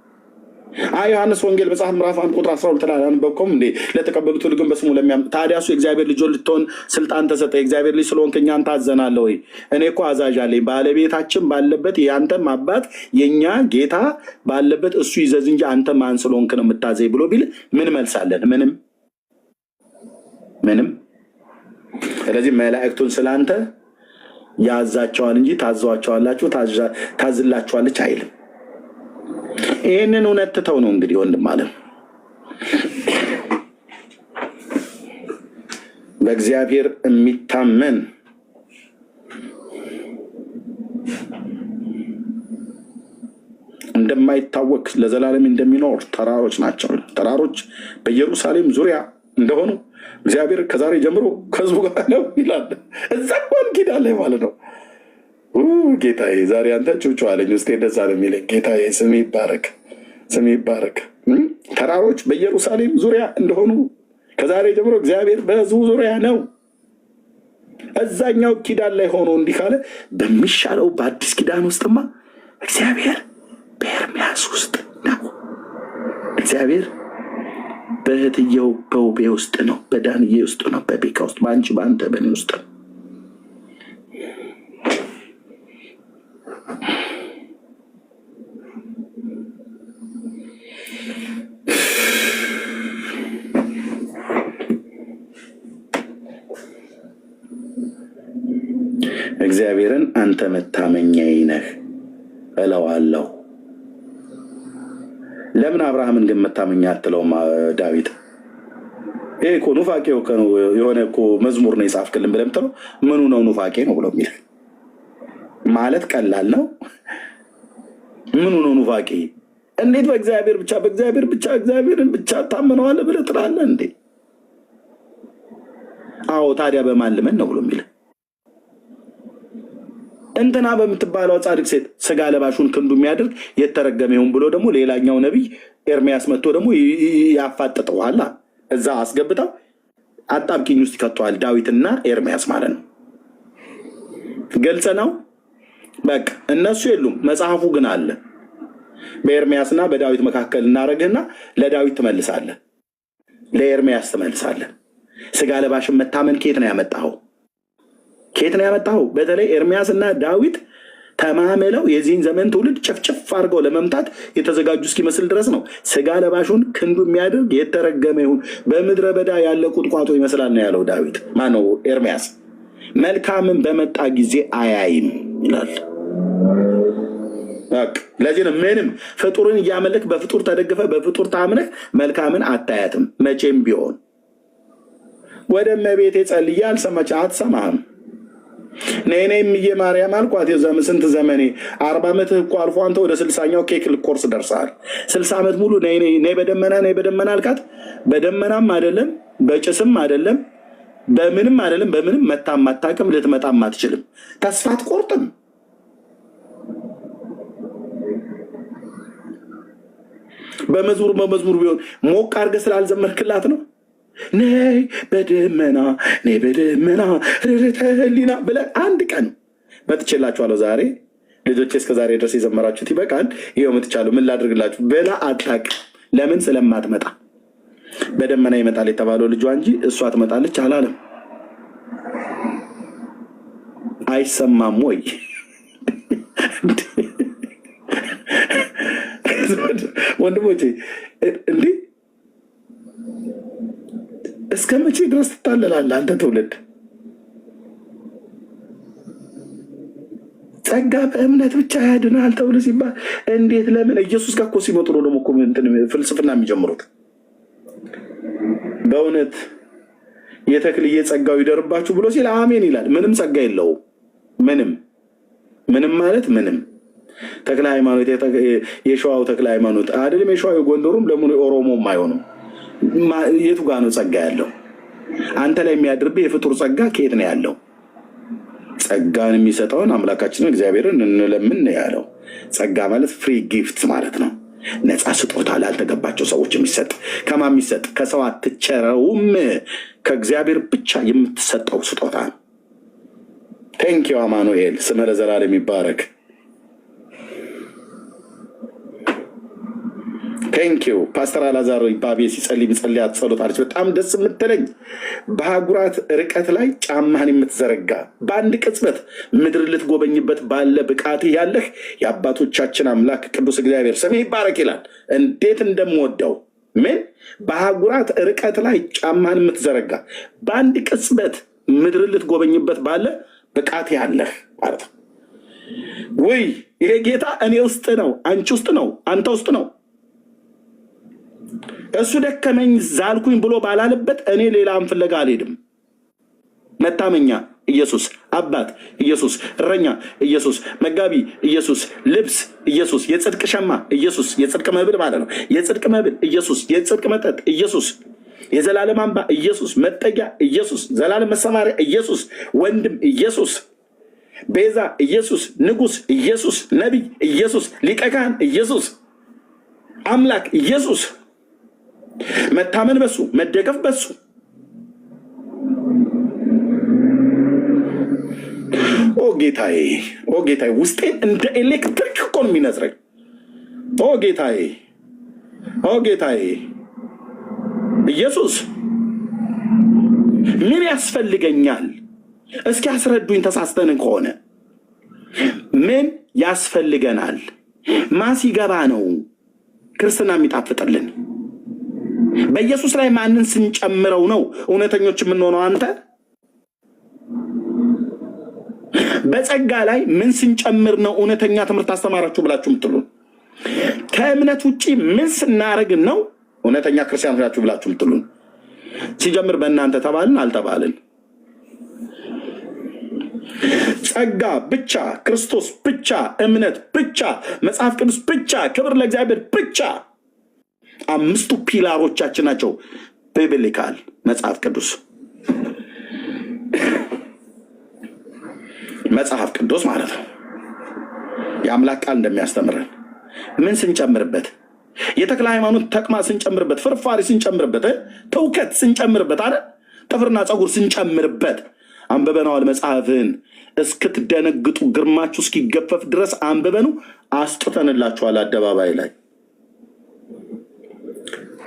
ዮሐንስ ወንጌል መጽሐፍ ምዕራፍ 1 ቁጥር 12 ላይ አንበብከውም እንዴ? ለተቀበሉት ሁሉ ግን በስሙ ለሚያምኑ ታዲያ እሱ የእግዚአብሔር ልጅ ልትሆን ስልጣን ተሰጠ። የእግዚአብሔር ልጅ ስለሆንክ እኛን ታዘናለህ ወይ? እኔ እኮ አዛዥ አለኝ። ባለቤታችን ባለበት የአንተም አባት የኛ ጌታ ባለበት እሱ ይዘዝ እንጂ አንተ ማን ስለሆንክ ነው የምታዘኝ ብሎ ቢል ምን መልሳለን? ምንም። ስለዚህ መላእክቱን ስላንተ ያዛቸዋል እንጂ ታዘዋቸዋላችሁ ታዝላችኋለች አይልም። ይህንን እውነት ትተው ነው እንግዲህ ወንድም አለ በእግዚአብሔር የሚታመን እንደማይታወክ ለዘላለም እንደሚኖር ተራሮች ናቸው። ተራሮች በኢየሩሳሌም ዙሪያ እንደሆኑ እግዚአብሔር ከዛሬ ጀምሮ ከህዝቡ ጋር ነው ይላል። እዛ እንኳን ኪዳን ላይ ማለት ነው። ጌታዬ ዛሬ አንተ ጩጩ አለኝ ውስጤ እንደዛ ነው የሚለኝ። ጌታዬ ስም ይባረክ። ተራሮች በኢየሩሳሌም ዙሪያ እንደሆኑ ከዛሬ ጀምሮ እግዚአብሔር በህዝቡ ዙሪያ ነው። እዛኛው ኪዳን ላይ ሆኖ እንዲህ ካለ በሚሻለው በአዲስ ኪዳን ውስጥማ እግዚአብሔር በኤርምያስ ውስጥ ነው። እግዚአብሔር በእህትየው በውቤ ውስጥ ነው፣ በዳንዬ ውስጥ ነው፣ በቤካ ውስጥ፣ በአንቺ በአንተ በእኔ ውስጥ ነው። እግዚአብሔርን አንተ መታመኛዬ ነህ እለዋለሁ። ለምን አብርሃምን ግን መታመኛ አትለውም? ዳዊት ይሄ እኮ ኑፋቄ የሆነ እኮ መዝሙር ነው የጻፍክልን ብለህ የምትለው ምኑ ነው ኑፋቄ ነው ብሎ የሚል ማለት ቀላል ነው። ምኑ ነው ኑፋቄ? እንዴት በእግዚአብሔር ብቻ እግዚአብሔርን ብቻ ታመነዋለህ ብለህ ትላለህ እንዴ? አዎ ታዲያ በማን ልመን ነው ብሎ የሚል እንትና በምትባለው ጻድቅ ሴት ስጋ ለባሹን ክንዱ የሚያደርግ የተረገመ ይሁን ብሎ ደግሞ ሌላኛው ነቢይ ኤርምያስ መጥቶ ደግሞ ያፋጥጠዋል። እዛ አስገብተው አጣብቂኝ ውስጥ ይከተዋል። ዳዊትና ኤርምያስ ማለት ነው። ግልጽ ነው። በቃ እነሱ የሉም፣ መጽሐፉ ግን አለ። በኤርምያስና በዳዊት መካከል እናደርግህና ለዳዊት ትመልሳለህ፣ ለኤርምያስ ትመልሳለህ። ስጋ ለባሽን መታመን ከየት ነው ያመጣኸው? በተለይ ኤርምያስና ዳዊት ተማምለው የዚህን ዘመን ትውልድ ጭፍጭፍ አድርገው ለመምታት የተዘጋጁ እስኪመስል ድረስ ነው። ስጋ ለባሹን ክንዱ የሚያደርግ የተረገመ ይሁን፣ በምድረ በዳ ያለ ቁጥቋጦ ይመስላል ነው ያለው ዳዊት። ማነው ኤርምያስ? መልካምን በመጣ ጊዜ አያይም ይላል። ለዚህ ነው ምንም ፍጡርን እያመለክ በፍጡር ተደግፈ በፍጡር ታምነህ መልካምን አታያትም መቼም ቢሆን። ወደ እመቤቴ ጸልዬ አልሰማች አትሰማህም። ነይ ነይ እምዬ ማርያም አልኳት። ስንት ዘመኔ 40 ዓመትህ እኮ አልፎ አንተ ወደ 60ኛው ኬክ ልኮርስ ደርሰሃል። 60 ዓመት ሙሉ ነይ ነይ ነይ በደመና አልካት። በደመናም አይደለም በጭስም አይደለም በምንም አይደለም በምንም መታም አታውቅም፣ ልትመጣም አትችልም። ተስፋ አትቆርጥም። በመዝሙር ቢሆን ሞቅ አድርገህ ስላልዘመርክላት ነው። ነይ በደመና ርርተህሊና ብለህ አንድ ቀን መጥቼላችኋለሁ። ዛሬ ልጆቼ እስከ ዛሬ ድረስ የዘመራችሁት ይበቃል። ይኸው መጥቻለሁ። ምን ላድርግላችሁ ብላ አታውቅም። ለምን? ስለማትመጣ። በደመና ይመጣል የተባለው ልጇ እንጂ እሷ ትመጣለች አላለም። አይሰማም ወይ? ወንድሞቼ እንዲህ እስከ መቼ ድረስ ትታለላለህ አንተ ትውልድ? ጸጋ በእምነት ብቻ ያድናል ተብሎ ሲባል እንዴት? ለምን? ኢየሱስ ጋር እኮ ሲመጡ ነው ደግሞ ፍልስፍና የሚጀምሩት። በእውነት የተክልዬ ጸጋው ይደርባችሁ ብሎ ሲል አሜን ይላል። ምንም ጸጋ የለውም። ምንም ማለት ምንም። ተክለ ሃይማኖት የሸዋው ተክለ ሃይማኖት አይደለም። የሸዋው የጎንደሩም ለምን የኦሮሞም አይሆኑም። የቱ ጋ ነው ጸጋ ያለው? አንተ ላይ የሚያድርብህ የፍጡር ጸጋ ከየት ነው ያለው? ጸጋን የሚሰጠውን አምላካችንን እግዚአብሔርን እንለምን ነው ያለው። ጸጋ ማለት ፍሪ ጊፍት ማለት ነው። ነፃ ስጦታ ላልተገባቸው ሰዎች የሚሰጥ። ከማ የሚሰጥ? ከሰው አትቸረውም፣ ከእግዚአብሔር ብቻ የምትሰጠው ስጦታ ነው። ቴንኪው አማኑኤል፣ ስምህ ለዘላለም ይባረክ። ቴንኪው ፓስተር አላዛር ባቤ ሲጸልይ የሚጸልያት ጸሎት አለች በጣም ደስ የምትለኝ። በአህጉራት ርቀት ላይ ጫማህን የምትዘረጋ በአንድ ቅጽበት ምድር ልትጎበኝበት ባለ ብቃት ያለህ የአባቶቻችን አምላክ ቅዱስ እግዚአብሔር ስምህ ይባረክ ይላል። እንዴት እንደምወደው! ምን በአህጉራት ርቀት ላይ ጫማህን የምትዘረጋ በአንድ ቅጽበት ምድር ልትጎበኝበት ባለ ብቃት ያለህ ማለት ነው። ወይ ይሄ ጌታ እኔ ውስጥ ነው፣ አንቺ ውስጥ ነው፣ አንተ ውስጥ ነው። እሱ ደከመኝ ዛልኩኝ ብሎ ባላለበት እኔ ሌላም ፍለጋ አልሄድም። መታመኛ ኢየሱስ፣ አባት ኢየሱስ፣ እረኛ ኢየሱስ፣ መጋቢ ኢየሱስ፣ ልብስ ኢየሱስ፣ የጽድቅ ሸማ ኢየሱስ፣ የጽድቅ መብል ማለት ነው። የጽድቅ መብል ኢየሱስ፣ የጽድቅ መጠጥ ኢየሱስ፣ የዘላለም አምባ ኢየሱስ፣ መጠጊያ ኢየሱስ፣ ዘላለም መሰማሪያ ኢየሱስ፣ ወንድም ኢየሱስ፣ ቤዛ ኢየሱስ፣ ንጉስ ኢየሱስ፣ ነቢይ ኢየሱስ፣ ሊቀ ካህን ኢየሱስ፣ አምላክ ኢየሱስ፣ መታመን በሱ፣ መደገፍ በሱ። ኦ ጌታዬ፣ ኦ ጌታዬ፣ ውስጤን እንደ ኤሌክትሪክ እኮ ነው የሚነዝረኝ። ኦ ጌታዬ፣ ኦ ጌታዬ ኢየሱስ ምን ያስፈልገኛል? እስኪ አስረዱኝ። ተሳስተንን ከሆነ ምን ያስፈልገናል? ማሲገባ ነው ክርስትና የሚጣፍጥልን? በኢየሱስ ላይ ማንን ስንጨምረው ነው እውነተኞች የምንሆነው? አንተ በጸጋ ላይ ምን ስንጨምር ነው እውነተኛ ትምህርት አስተማራችሁ ብላችሁ የምትሉን? ከእምነት ውጭ ምን ስናደርግ ነው እውነተኛ ክርስቲያኖች ናችሁ ብላችሁ የምትሉን? ሲጀምር በእናንተ ተባልን አልተባልን? ጸጋ ብቻ፣ ክርስቶስ ብቻ፣ እምነት ብቻ፣ መጽሐፍ ቅዱስ ብቻ፣ ክብር ለእግዚአብሔር ብቻ። አምስቱ ፒላሮቻችን ናቸው። ቢብሊካል መጽሐፍ ቅዱስ መጽሐፍ ቅዱስ ማለት ነው። የአምላክ ቃል እንደሚያስተምረን ምን ስንጨምርበት፣ የተክለ ሃይማኖት ተቅማ ስንጨምርበት፣ ፍርፋሪ ስንጨምርበት፣ ትውከት ስንጨምርበት፣ አለ ጥፍርና ፀጉር ስንጨምርበት፣ አንብበነዋል መጽሐፍን እስክትደነግጡ ግርማችሁ እስኪገፈፍ ድረስ አንብበኑ አስጥተንላችኋል አደባባይ ላይ።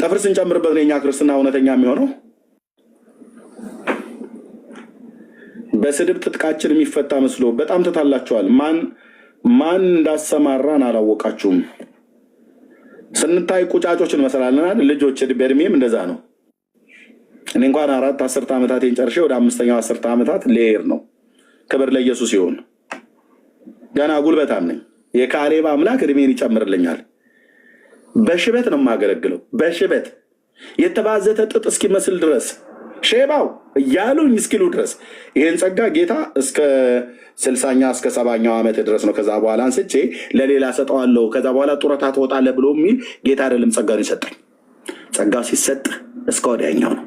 ጥፍር ስንጨምርበት ነው የኛ ክርስትና እውነተኛ የሚሆነው። በስድብ ትጥቃችን የሚፈታ መስሎ በጣም ተታላችኋል። ማን እንዳሰማራን አላወቃችሁም። ስንታይ ቁጫጮች እንመስላለን። ልጆች በእድሜም እንደዛ ነው። እኔ እንኳን 4 10 ዓመታቴን ጨርሼ ወደ 5ኛው 10 ዓመታት ልሄድ ነው። ክብር ለኢየሱስ ይሁን። ገና ጉልበታም ነኝ። የካሌብ አምላክ እድሜን ይጨምርልኛል። በሽበት ነው የማገለግለው። በሽበት የተባዘተ ጥጥ እስኪመስል ድረስ ሼባው እያሉኝ እስኪሉ ድረስ ይህን ጸጋ ጌታ እስከ 60ኛ እስከ 70ኛው ዓመት ድረስ ነው። ከዛ በኋላ አንስቼ ለሌላ ሰጠዋለሁ። ከዛ በኋላ ጡረታ ትወጣለህ ብሎ የሚል ጌታ አይደለም ጸጋን ይሰጠኝ። ጸጋ ሲሰጥ እስከ ወዲያኛው ነው።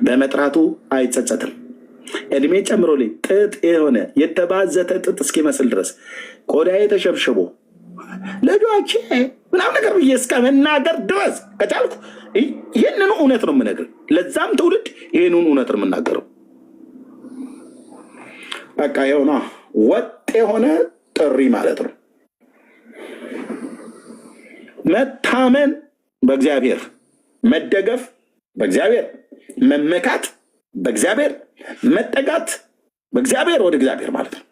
በመጥራቱ አይጸጸትም። እድሜ ጨምሮልኝ ጥጥ የሆነ የተባዘተ ጥጥ እስኪመስል ድረስ ቆዳዬ ተሸብሽቦ ልጆቼ ምናምን ነገር ብዬ እስከ መናገር ድረስ ከቻልኩ ይህንን እውነት ነው የምነግር። ለዛም ትውልድ ይህንን እውነት ነው የምናገረው። በቃ የሆነ ወጥ የሆነ ጥሪ ማለት ነው። መታመን በእግዚአብሔር፣ መደገፍ በእግዚአብሔር፣ መመካት በእግዚአብሔር፣ መጠጋት በእግዚአብሔር ወደ እግዚአብሔር ማለት ነው።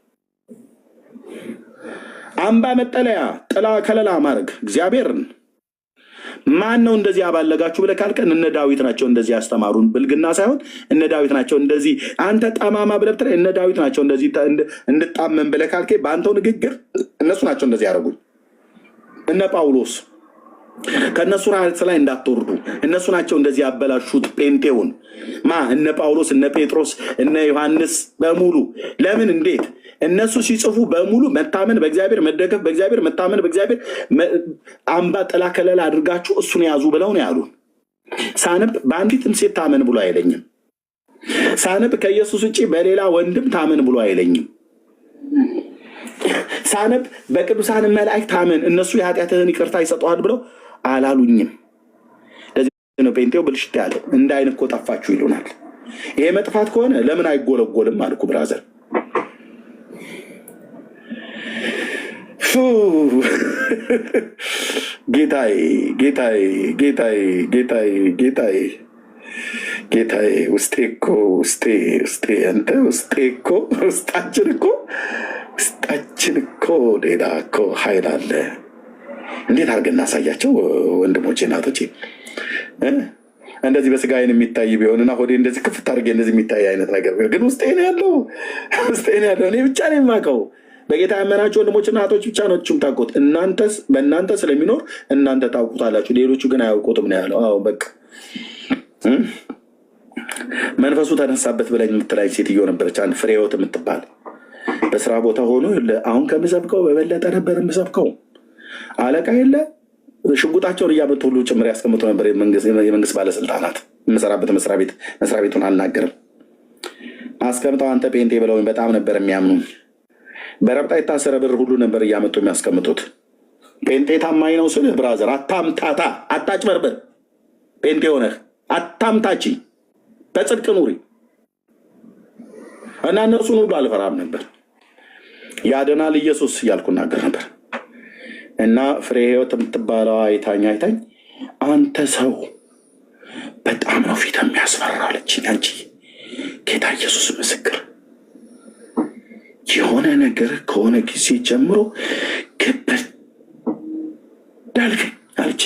አምባ መጠለያ ጥላ ከለላ ማድረግ እግዚአብሔርን። ማን ነው እንደዚህ ያባለጋችሁ ብለህ ካልከን እነ ዳዊት ናቸው እንደዚህ ያስተማሩን። ብልግና ሳይሆን እነ ዳዊት ናቸው እንደዚህ አንተ ጠማማ ብለህ ብትለኝ እነ ዳዊት ናቸው እንደዚህ እንድጣመን ብለህ ካልከኝ በአንተው ንግግር እነሱ ናቸው እንደዚህ ያደረጉኝ። እነ ጳውሎስ ከእነሱ ራስ ላይ እንዳትወርዱ እነሱ ናቸው እንደዚህ ያበላሹት ጴንጤውን። እነ ጳውሎስ እነ ጴጥሮስ እነ ዮሐንስ በሙሉ ለምን እንዴት እነሱ ሲጽፉ በሙሉ መታመን በእግዚአብሔር፣ መደገፍ በእግዚአብሔር፣ መታመን በእግዚአብሔር አምባ ጥላ ከለላ አድርጋችሁ እሱን ያዙ ብለው ነው ያሉን። ሳነብ በአንዲትም ሴት ታመን ብሎ አይለኝም። ሳነብ ከኢየሱስ ውጭ በሌላ ወንድም ታመን ብሎ አይለኝም። ሳነብ በቅዱሳን መላእክት ታመን እነሱ የኃጢአትህን ይቅርታ ይሰጠዋል ብለው አላሉኝም። ለዚህ ነው ጴንጤው ብልሽት ያለው። እንደ አይን እኮ ጠፋችሁ ይሉናል። ይሄ መጥፋት ከሆነ ለምን አይጎለጎልም አልኩ ብራዘር። ጌታዬ ጌታዬ ጌታዬ ጌታዬ ጌታዬ ጌታዬ ውስጤ እኮ ውስጤ አንተ ውስጤ እኮ ውስጣችን እኮ ሌላ እኮ ኃይል አለ። እንዴት አድርገን እናሳያቸው ወንድሞቼ እናቶቼ? እንደዚህ በስጋ ዓይን የሚታይ ቢሆንና ሆዴ እንደዚህ ክፍት አድርጌ እንደዚህ የሚታይ አይነት ነገር ግን ውስጤ ነው ያለው። እኔ ብቻ ነው የማውቀው። በጌታ ያመናችሁ ወንድሞችና እህቶች ብቻ ነው የምታውቁት። በእናንተ ስለሚኖር እናንተ ታውቁታላችሁ፣ ሌሎቹ ግን አያውቁትም ነው ያለው። አዎ በቃ መንፈሱ ተነሳበት ብለኝ የምትላይ ሴትዮ ነበረች፣ አንድ ፍሬ ሕይወት የምትባል በስራ ቦታ ሆኖ አሁን ከምሰብከው በበለጠ ነበር የምሰብከው። አለቃ የለ ሽጉጣቸውን እያመጡ ሁሉ ጭምር ያስቀምጡ ነበር የመንግስት ባለስልጣናት። የምሰራበት መስሪያ ቤቱን አልናገርም። አስቀምጠው አንተ ጴንጤ ብለውኝ በጣም ነበር የሚያምኑ። በረብጣ የታሰረ ብር ሁሉ ነበር እያመጡ የሚያስቀምጡት። ጴንጤ ታማኝ ነው ስልህ ብራዘር፣ አታምታታ፣ አታጭበርበር። ጴንጤ ሆነህ አታምታቺ፣ በጽድቅ ኑሪ እና እነሱን ሁሉ አልፈራም ነበር። ያድናል ኢየሱስ እያልኩ እናገር ነበር። እና ፍሬ ሕይወት የምትባለው አይታኝ አንተ ሰው በጣም ነው ፊት የሚያስፈራ አለችኝ። አንቺ ጌታ ኢየሱስ ምስክር የሆነ ነገር ከሆነ ጊዜ ጀምሮ ከበድ ዳልከኝ አለች።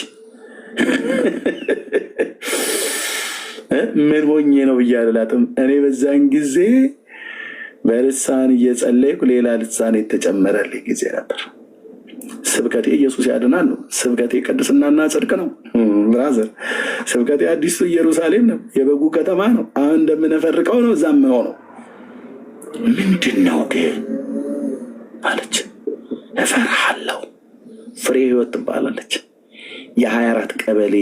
ምን ሆኜ ነው ብያለላትም። እኔ በዛን ጊዜ በልሳን እየጸለይኩ ሌላ ልሳን የተጨመረልኝ ጊዜ ነበር። ስብከቴ ኢየሱስ ያድናል ነው። ስብከቴ ቅድስናና ጽድቅ ነው ብራዘር። ስብከቴ አዲሱ ኢየሩሳሌም ነው፣ የበጉ ከተማ ነው። አሁን እንደምንፈርቀው ነው እዛም ሆነው ምንድን ነው ግን አለች። እፈራሃለሁ። ፍሬ ሕይወት ትባላለች። የ24 ቀበሌ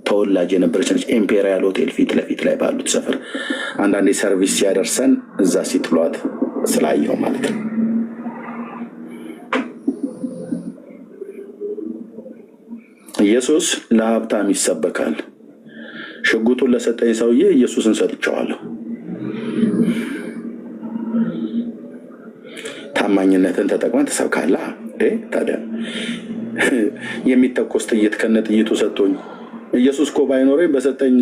ተወላጅ የነበረች ነች። ኢምፔሪያል ሆቴል ፊት ለፊት ላይ ባሉት ሰፈር አንዳንዴ ሰርቪስ ሲያደርሰን እዛ ሲጥሏት ስላየው ማለት ነው። ኢየሱስ ለሀብታም ይሰበካል። ሽጉጡን ለሰጠኝ ሰውዬ ኢየሱስን ሰጥቼዋለሁ። ታማኝነትን ተጠቅመን ትሰብካለህ። ታዲያ የሚተኮስ ጥይት ከነ ጥይቱ ሰጥቶኝ ኢየሱስ እኮ ባይኖረኝ በሰጠኝ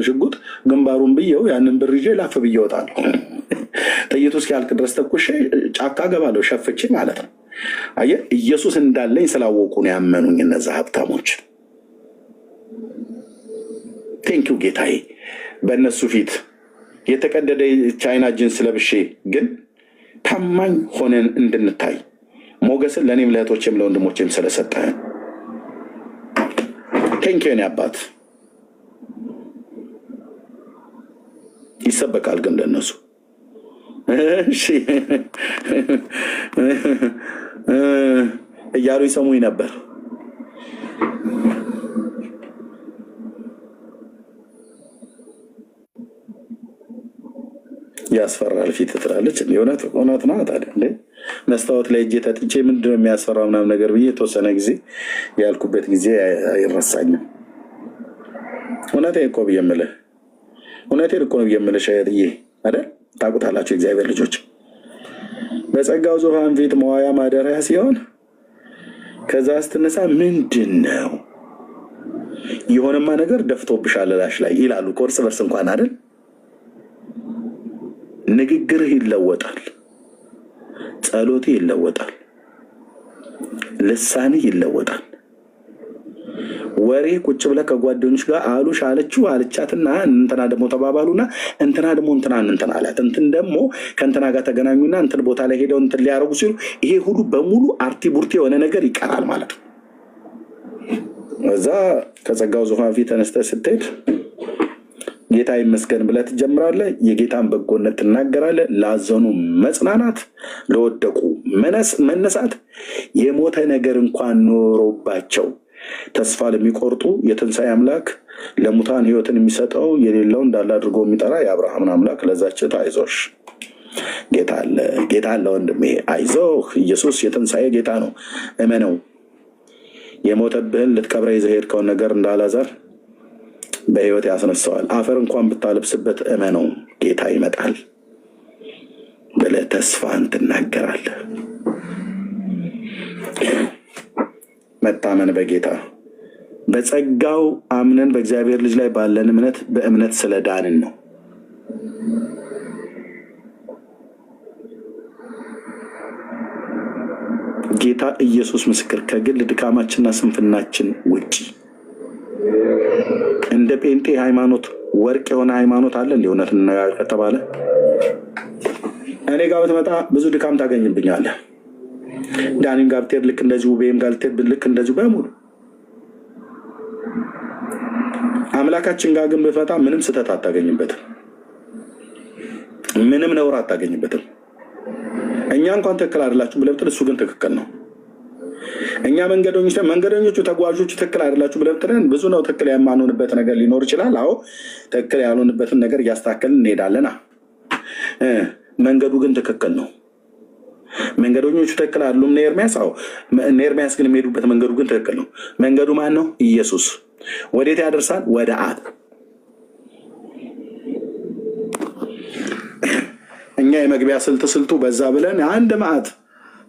ሽጉጥ ግንባሩን ብየው ያንን ብር ይዤ ላፍ ብዬ እወጣለሁ። ጥይቱ እስኪያልቅ ድረስ ተኩሼ ጫካ ገባለሁ ሸፍቼ ማለት ነው። አየህ፣ ኢየሱስ እንዳለኝ ስላወቁ ነው ያመኑኝ እነዛ ሀብታሞች። ቴንኪው ጌታዬ። በእነሱ ፊት የተቀደደ ቻይና ጂንስ ለብሼ ግን ታማኝ ሆነን እንድንታይ ሞገስን ለእኔም ለእህቶቼም ለወንድሞቼም ስለሰጠህን ቴንኪው የኔ አባት። ይሰበካል ግን ለነሱ እሺ እያሉ ይሰሙኝ ነበር። ያስፈራል ፊት ትላለች። እውነት ነው ታዲያ እንዴ መስታወት ላይ እጄ ተጥቼ ምንድነው የሚያስፈራው ምናምን ነገር ብዬ የተወሰነ ጊዜ ያልኩበት ጊዜ አይረሳኝም። እውነቴን እኮ ብዬ የምልህ ሸየጥዬ አይደል? ታውቁታላችሁ እግዚአብሔር ልጆች በጸጋው ዙፋን ፊት መዋያ ማደሪያ ሲሆን ከዛ ስትነሳ ምንድን ነው የሆነማ ነገር ደፍቶብሻል ላሽ ላይ ይላሉ። ኮርስ በርስ እንኳን አይደል ንግግርህ ይለወጣል፣ ጸሎቴ ይለወጣል፣ ልሳንህ ይለወጣል። ወሬ ቁጭ ብለህ ከጓደኞች ጋር አሉሽ አለችው አለቻትና እንትና ደግሞ ተባባሉና እንትና ደግሞ እንትና አላት እንትን ደግሞ ከእንትና ጋር ተገናኙና እንትን ቦታ ላይ ሄደው እንትን ሊያረጉ ሲሉ ይሄ ሁሉ በሙሉ አርቲ ቡርቲ የሆነ ነገር ይቀራል ማለት ነው። እዛ ከጸጋው ዙፋን ፊት ተነስተህ ስትሄድ ጌታ ይመስገን ብለህ ትጀምራለህ። የጌታን በጎነት ትናገራለህ። ላዘኑ መጽናናት፣ ለወደቁ መነሳት፣ የሞተ ነገር እንኳን ኖሮባቸው ተስፋ ለሚቆርጡ የትንሣኤ አምላክ ለሙታን ሕይወትን የሚሰጠው የሌለው እንዳለ አድርጎ የሚጠራ የአብርሃምን አምላክ ለዛች አይዞሽ ጌታ አለ ወንድሜ፣ አይዞህ ኢየሱስ የትንሣኤ ጌታ ነው፣ እመነው። የሞተብህን ልትቀብረ ይዘህ ሄድከውን ነገር እንዳላዛር በሕይወት ያስነሳዋል። አፈር እንኳን ብታለብስበት እመነው ጌታ ይመጣል ብለህ ተስፋን ትናገራለህ። መታመን በጌታ በጸጋው አምነን በእግዚአብሔር ልጅ ላይ ባለን እምነት በእምነት ስለዳንን ነው። ጌታ ኢየሱስ ምስክር ከግል ድካማችንና ስንፍናችን ውጪ እንደ ጴንጤ ሃይማኖት ወርቅ የሆነ ሃይማኖት አለ እንዴ? እውነት ከተባለ እኔ ጋር ብትመጣ ብዙ ድካም ታገኝብኛለህ። ዳኒም ጋር ብትሄድ ልክ እንደዚሁ፣ ቤም ጋር ብትሄድ ልክ እንደዚሁ በሙሉ አምላካችን ጋር ግን ብትመጣ ምንም ስህተት አታገኝበትም፣ ምንም ነውር አታገኝበትም። እኛ እንኳን ትክክል አይደላችሁ ብለህ ብትል እሱ ግን ትክክል ነው። እኛ መንገደኞቹ ተጓዦቹ ትክክል አይደላችሁ ብለህ ብትለን ብዙ ነው ትክክል የማንሆንበት ነገር ሊኖር ይችላል። አዎ ትክክል ያልሆንበትን ነገር እያስተካከልን እንሄዳለን። መንገዱ ግን ትክክል ነው። መንገደኞቹ ትክክል አይደሉም። እነ ኤርሚያስ ግን የሚሄዱበት መንገዱ ግን ትክክል ነው። መንገዱ ማን ነው? ኢየሱስ። ወዴት ያደርሳል? ወደ አብ። እኛ የመግቢያ ስልቱ በዛ ብለን አንድ መዓት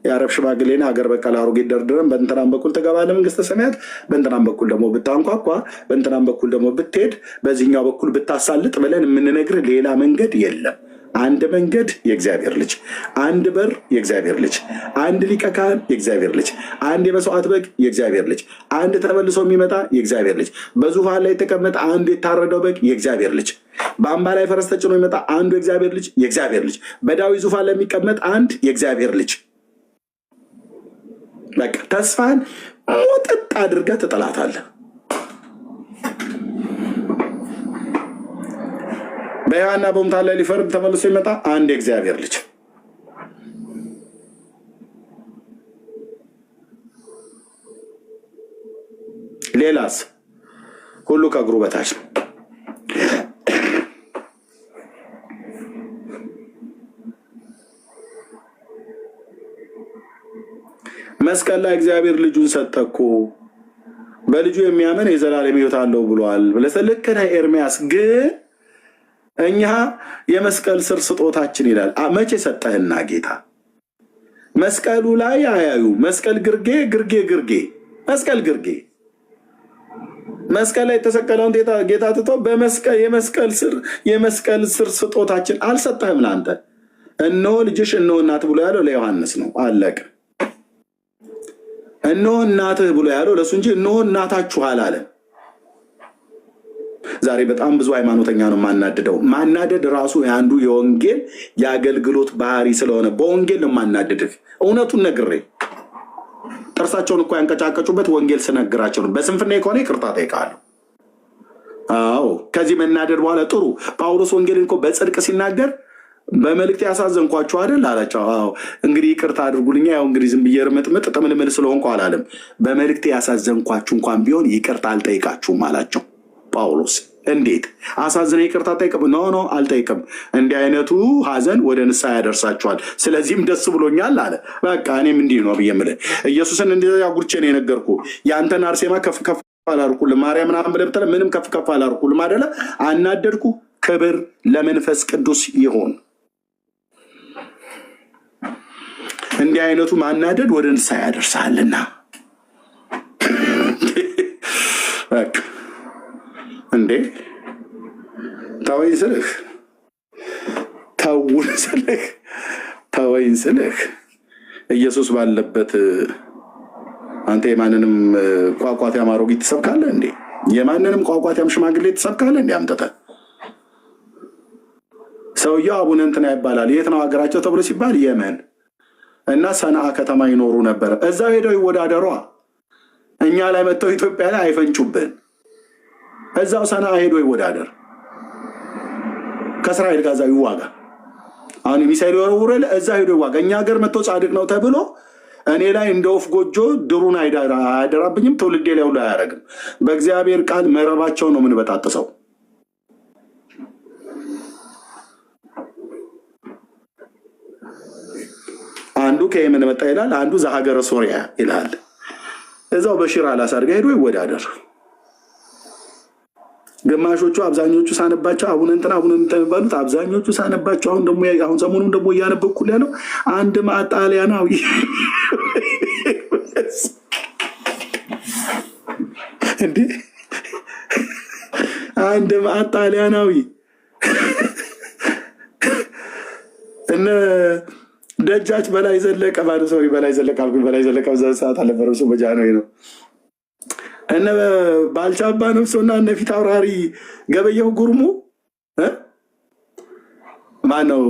የአረብ ሽማግሌና ሀገር በቀል አሮጌ ደርድረን በእንትናም በኩል ትገባለህ መንግስተ ሰማያት፣ በእንትናም በኩል ደግሞ ብታንኳኳ፣ በእንትናም በኩል ደግሞ ብትሄድ፣ በዚህኛው በኩል ብታሳልጥ ብለን የምንነግር ሌላ መንገድ የለም። አንድ መንገድ የእግዚአብሔር ልጅ፣ አንድ በር የእግዚአብሔር ልጅ፣ አንድ ሊቀ ካህን የእግዚአብሔር ልጅ፣ አንድ የመስዋዕት በግ የእግዚአብሔር ልጅ፣ አንድ ተመልሶ የሚመጣ የእግዚአብሔር ልጅ፣ በዙፋን ላይ የተቀመጠ አንዱ የታረደው በግ የእግዚአብሔር ልጅ፣ በአምባ ላይ ፈረስ ተጭኖ የሚመጣ አንዱ የእግዚአብሔር ልጅ የእግዚአብሔር ልጅ፣ በዳዊት ዙፋን ላይ የሚቀመጥ አንድ የእግዚአብሔር ልጅ። በቃ ተስፋን ሙጥጥ አድርገህ ትጥላታለህ። በሕያዋንና በሙታን ላይ ሊፈርድ ተመልሶ ይመጣ አንድ የእግዚአብሔር ልጅ። ሌላስ ሁሉ ከእግሩ በታች ነው። መስቀል ላይ እግዚአብሔር ልጁን ሰጠ እኮ በልጁ የሚያምን የዘላለም ሕይወት አለው ብሏል ብለህ ልክ ነህ ኤርሚያስ። ግን እኛ የመስቀል ስር ስጦታችን ይላል። መቼ ሰጠህና ጌታ? መስቀሉ ላይ አያዩ መስቀል ግርጌ መስቀል ግርጌ መስቀል ላይ የተሰቀለውን ጌታ ትቶ የመስቀል ስር ስጦታችን አልሰጠህም ለአንተ። እነሆ ልጅሽ እነሆ እናት ብሎ ያለው ለዮሐንስ ነው። አለቀ። እነሆ እናትህ ብሎ ያለው ለሱ እንጂ እነሆ እናታችሁ አላለም። ዛሬ በጣም ብዙ ሃይማኖተኛ ነው ማናደደው። ማናደድ ራሱ አንዱ የወንጌል የአገልግሎት ባህሪ ስለሆነ በወንጌል ነው ማናደድህ። እውነቱን ነግሬ ጥርሳቸውን እኮ ያንቀጫቀጩበት ወንጌል ስነግራቸው ነው። በስንፍና ከሆነ ይቅርታ ጠይቃለሁ። አዎ ከዚህ መናደድ በኋላ ጥሩ ጳውሎስ ወንጌልን እኮ በጽድቅ ሲናገር በመልእክት ያሳዘንኳችሁ አይደል አላቸው። አዎ እንግዲህ ይቅርታ አድርጉልኛ፣ ያው እንግዲህ ዝም ብዬ ርምጥምጥ ጥምልምል ስለሆንኩ አላለም። በመልእክት ያሳዘንኳችሁ እንኳን ቢሆን ይቅርታ አልጠይቃችሁም አላቸው ጳውሎስ። እንዴት አሳዝነ ይቅርታ ጠይቅም? ኖ አልጠይቅም፣ እንዲህ አይነቱ ሀዘን ወደ ንስሐ ያደርሳችኋል፣ ስለዚህም ደስ ብሎኛል አለ። በቃ እኔም እንዲህ ነው ብዬ የምልህ ኢየሱስን እንደዚያ ጉርቼ ነው የነገርኩ። ያንተን አርሴማ ከፍ ከፍ አላርኩልም፣ ማርያም ምናምን ብለህ ብትለ ምንም ከፍ ከፍ አላርኩልም አይደለ? አናደድኩ። ክብር ለመንፈስ ቅዱስ ይሆን። እንዲህ አይነቱ ማናደድ ወደ ንስሐ ያደርሳልና እንዴ ተወኝ ስልህ ኢየሱስ ባለበት አንተ የማንንም ቋቋትያም አሮጊት ትሰብካለህ እንዴ? የማንንም ቋቋትያም ሽማግሌ ትሰብካለህ እንዴ? አምጥተህ ሰውየው አቡነ እንትና ይባላል። የት ነው ሀገራቸው ተብሎ ሲባል የመን እና ሰንዓ ከተማ ይኖሩ ነበር። እዛው ሄደው ይወዳደሯ። እኛ ላይ መጥተው ኢትዮጵያ ላይ አይፈንጩብን። እዛው ሰንዓ ሄዶ ይወዳደር፣ ከእስራኤል ጋር እዛው ይዋጋ። አሁን ሚሳኤል ወረውረል እዛ ሄዶ ይዋጋ። እኛ ሀገር መጥቶ ጻድቅ ነው ተብሎ እኔ ላይ እንደ ወፍ ጎጆ ድሩን አያደራብኝም፣ ትውልዴ ላይ ሁሉ አያደርግም። በእግዚአብሔር ቃል መረባቸው ነው የምንበጣጥሰው። አንዱ ከየመን መጣ ይላል፣ አንዱ ዘሀገረ ሶሪያ ይላል። እዛው በሽር አላሳድ ጋር ሄዶ ይወዳደር። ግማሾቹ አብዛኞቹ ሳነባቸው አቡነ እንትና የሚባሉት አብዛኞቹ ሳነባቸው አሁን ሰሞኑን ደግሞ እያነበብኩ ያለው አንድ ማጣሊያናዊ እንዴ አንድ ማጣሊያናዊ እነ ደጃች በላይ ዘለቀ ባለሰው በላይ ዘለቀ አልኩኝ። በላይ ዘለቀ በዛ ሰዓት አልነበረም፣ ሰው በጃንሆይ ነው። እነ ባልቻ አባ ነፍሶና እነ ፊት አውራሪ ገበየሁ ጉርሙ ማነው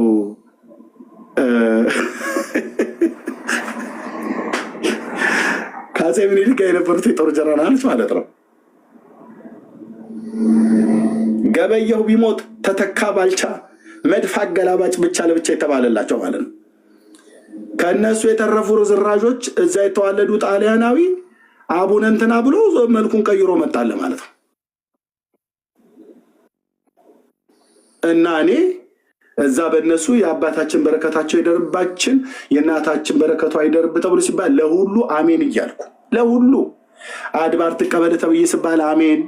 ከአፄ ምኒልክ ጋር የነበሩት የጦር ጀነራሎች ማለት ነው። ገበየሁ ቢሞት ተተካ ባልቻ፣ መድፍ አገላባጭ ብቻ ለብቻ የተባለላቸው ማለት ነው። ከእነሱ የተረፉ ርዝራዦች እዛ የተዋለዱ ጣሊያናዊ አቡነ እንትና ብሎ መልኩን ቀይሮ መጣለ ማለት ነው። እና እኔ እዛ በእነሱ የአባታችን በረከታቸው ይደርባችን የእናታችን በረከቷ ይደርብ ተብሎ ሲባል ለሁሉ አሜን እያልኩ ለሁሉ አድባር ትቀበል ተብዬ ስባል አሜን።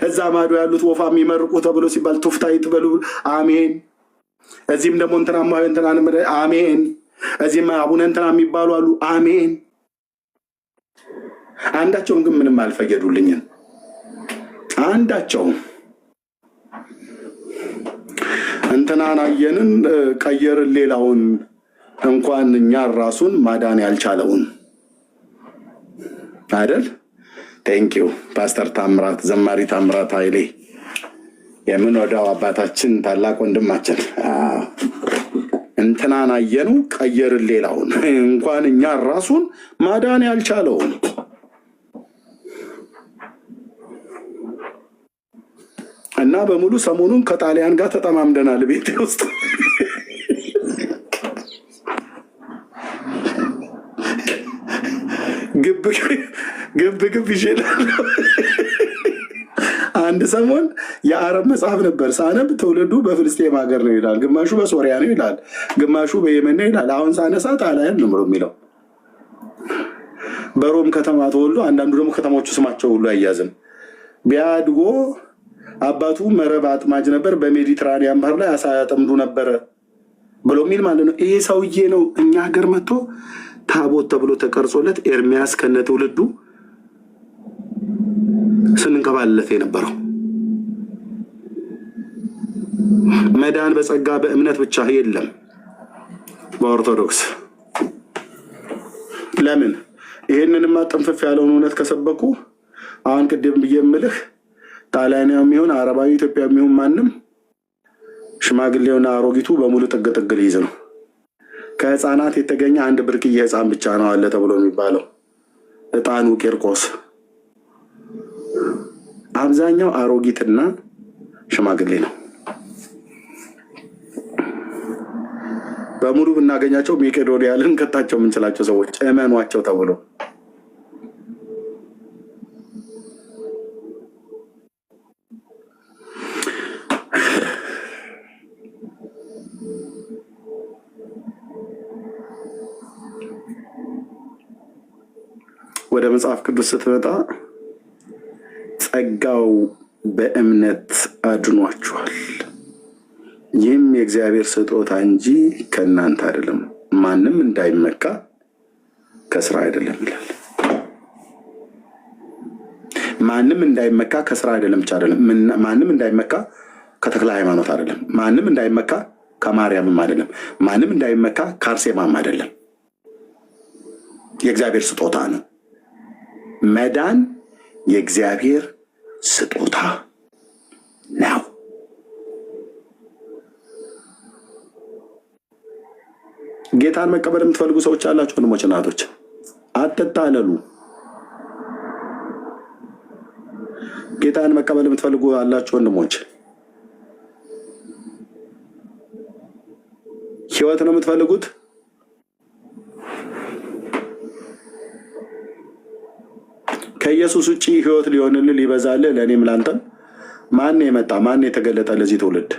እዛ ማዶ ያሉት ወፋ የሚመርቁ ተብሎ ሲባል ቱፍታ ይትበሉ አሜን። እዚህም ደግሞ እንትናማ እንትና አሜን። እዚህም አቡነ እንትና የሚባሉ አሉ አሜን። አንዳቸውም ግን ምንም አልፈየዱልኝም። አንዳቸውም እንትናን አየንን ቀየርን ሌላውን እንኳን እኛን ራሱን ማዳን ያልቻለውን አይደል? ቴንኪው ፓስተር ታምራት ዘማሪ ታምራት ኃይሌ የምንወዳው አባታችን ታላቅ ወንድማችን እንትናን አየኑ ቀየርን ሌላውን እንኳን እኛን ራሱን ማዳን ያልቻለውን እና በሙሉ ሰሞኑን ከጣሊያን ጋር ተጠማምደናል ቤት ውስጥ ግብ ይችላል። አንድ ሰሞን የአረብ መጽሐፍ ነበር ሳነብ ትውልዱ በፍልስጤም ሀገር ነው ይላል፣ ግማሹ በሶሪያ ነው ይላል፣ ግማሹ በየመን ነው ይላል። አሁን ሳነሳ ጣሊያን ነው የሚለው። በሮም ከተማ ተወልዶ አንዳንዱ ደግሞ ከተሞቹ ስማቸው ሁሉ አያዝም። ቢያድጎ አባቱ መረብ አጥማጅ ነበር፣ በሜዲትራኒያን ባህር ላይ አሳ ያጠምዱ ነበረ ብሎ የሚል ማለት ነው። ይሄ ሰውዬ ነው እኛ ሀገር መጥቶ ታቦት ተብሎ ተቀርጾለት ኤርሚያስ ከነ ትውልዱ ስንንከባለለት የነበረው። መዳን በጸጋ በእምነት ብቻ የለም በኦርቶዶክስ። ለምን ይሄንንማ ጥንፍፍ ያለውን እውነት ከሰበኩ አሁን ቅድም ብዬ የምልህ ጣሊያናዊ የሚሆን አረባዊ ኢትዮጵያ የሚሆን ማንም ሽማግሌውና አሮጊቱ በሙሉ ጥግ ጥግ ሊይዝ ነው። ከህፃናት የተገኘ አንድ ብርቅዬ ህፃን ብቻ ነው አለ ተብሎ የሚባለው ዕጣኑ ቂርቆስ። አብዛኛው አሮጊትና ሽማግሌ ነው። በሙሉ ብናገኛቸው መቄዶንያ ልንከታቸው የምንችላቸው ሰዎች እመኗቸው ተብሎ ወደ መጽሐፍ ቅዱስ ስትመጣ ጸጋው በእምነት አድኗችኋል፣ ይህም የእግዚአብሔር ስጦታ እንጂ ከእናንተ አይደለም፣ ማንም እንዳይመካ ከስራ አይደለም ይላል። ማንም እንዳይመካ ከስራ አይደለም ብቻ አይደለም፣ ማንም እንዳይመካ ከተክለ ሃይማኖት አይደለም፣ ማንም እንዳይመካ ከማርያምም አይደለም፣ ማንም እንዳይመካ ከአርሴማም አይደለም። የእግዚአብሔር ስጦታ ነው። መዳን የእግዚአብሔር ስጦታ ነው። ጌታን መቀበል የምትፈልጉ ሰዎች አላችሁ ወንድሞች፣ እናቶች፣ አትታለሉ። ጌታን መቀበል የምትፈልጉ አላችሁ ወንድሞች፣ ህይወት ነው የምትፈልጉት። ከኢየሱስ ውጭ ህይወት ሊሆንልህ ሊበዛልህ ለእኔም ላንተም ማን የመጣ ማን የተገለጠ ለዚህ ትውልድ?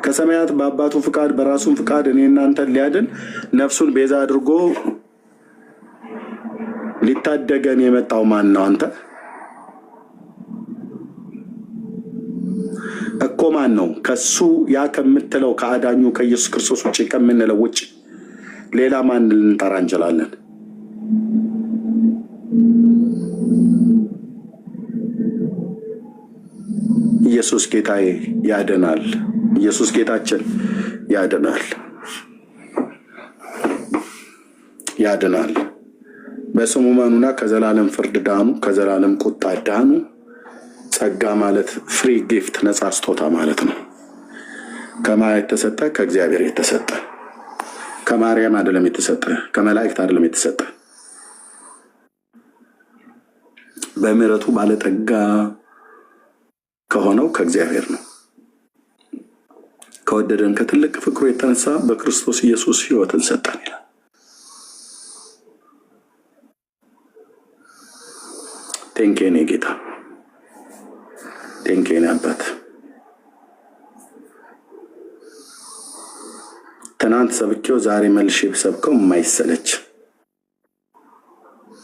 ከሰማያት በአባቱ ፍቃድ በራሱን ፍቃድ እኔ እናንተን ሊያድን ነፍሱን ቤዛ አድርጎ ሊታደገን የመጣው ማን ነው? አንተ እኮ ማን ነው? ከሱ ያ ከምትለው ከአዳኙ ከኢየሱስ ክርስቶስ ውጭ ከምንለው ውጭ ሌላ ማን ልንጠራ እንችላለን? ኢየሱስ ጌታዬ ያድናል። ኢየሱስ ጌታችን ያድናል፣ ያድናል። በስሙ መኑና ከዘላለም ፍርድ ዳኑ፣ ከዘላለም ቁጣ ዳኑ። ጸጋ ማለት ፍሪ ጊፍት፣ ነፃ ስጦታ ማለት ነው። ከማን የተሰጠ? ከእግዚአብሔር የተሰጠ። ከማርያም አይደለም የተሰጠ፣ ከመላእክት አይደለም የተሰጠ። በምሕረቱ ባለጠጋ ከሆነው ከእግዚአብሔር ነው። ከወደደን ከትልቅ ፍቅሩ የተነሳ በክርስቶስ ኢየሱስ ሕይወትን ሰጠን ይላል። ቴንኬኔ ጌታ፣ ቴንኬኔ አባት። ትናንት ሰብኬው ዛሬ መልሼ ብሰብከው የማይሰለች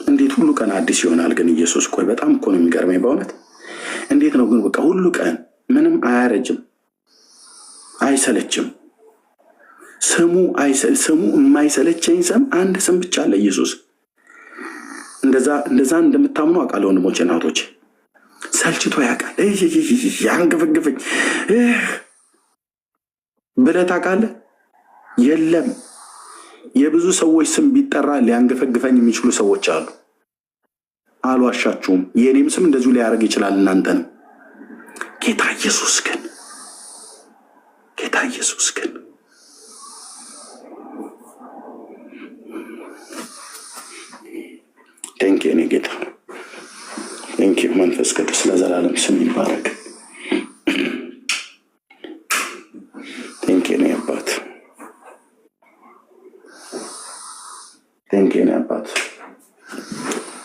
እንዴት ሁሉ ቀን አዲስ ይሆናል ግን ኢየሱስ። ቆይ በጣም እኮ ነው የሚገርመኝ በእውነት። እንዴት ነው ግን በቃ ሁሉ ቀን ምንም አያረጅም፣ አይሰለችም። ስሙ የማይሰለቸኝ ስም አንድ ስም ብቻ አለ፣ ኢየሱስ። እንደዛ እንደምታምኑ አውቃለሁ ወንድሞቼ እናቶቼ። ሰልችቶ ያውቃል። ያንገፈግፈኝ ብለህ ታውቃለህ? የለም። የብዙ ሰዎች ስም ቢጠራ ሊያንገፈግፈኝ የሚችሉ ሰዎች አሉ። አልዋሻችሁም። የኔም ስም እንደዚሁ ሊያደርግ ይችላል እናንተንም። ጌታ ኢየሱስ ግን ቴንኪ ኔ ጌታ ቴንኪ። መንፈስ ቅዱስ ለዘላለም ስም ይባረክ። ቴንኪ ኔ አባት፣ ቴንኪ ኔ አባት።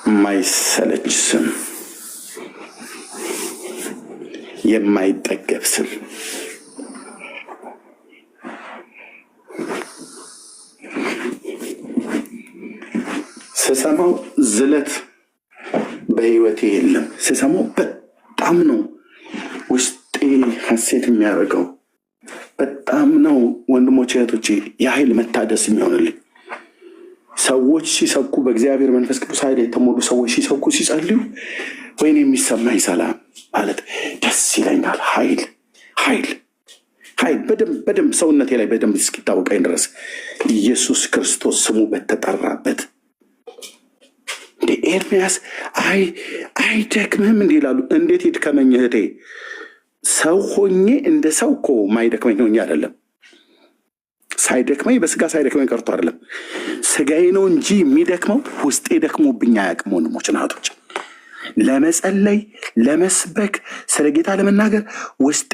የማይሰለች ስም፣ የማይጠገብ ስም፣ ስሰማው ዝለት በህይወቴ የለም። ስሰማው በጣም ነው ውስጤ ሐሴት የሚያደርገው። በጣም ነው ወንድሞቼ እህቶቼ የኃይል መታደስ የሚሆንልኝ። ሰዎች ሲሰብኩ በእግዚአብሔር መንፈስ ቅዱስ ኃይል የተሞሉ ሰዎች ሲሰብኩ ሲጸልዩ ወይኔ የሚሰማኝ ሰላም ማለት ደስ ይለኛል። ኃይል በደንብ ሰውነቴ ላይ በደንብ እስኪታወቀኝ ድረስ ኢየሱስ ክርስቶስ ስሙ በተጠራበት። እንደ ኤርሚያስ አይደክምህም እንዲህ ይላሉ። እንዴት ይድከመኝ እህቴ? ሰው ሆኜ እንደ ሰው እኮ ማይደክመኝ ሆኜ አይደለም። ሳይደክመኝ በስጋ ሳይደክመኝ ቀርቶ አይደለም። ስጋዬ ነው እንጂ የሚደክመው ውስጤ ደክሞብኝ አያውቅም። ወንድሞች እናቶች፣ ለመጸለይ ለመስበክ ስለ ጌታ ለመናገር ውስጤ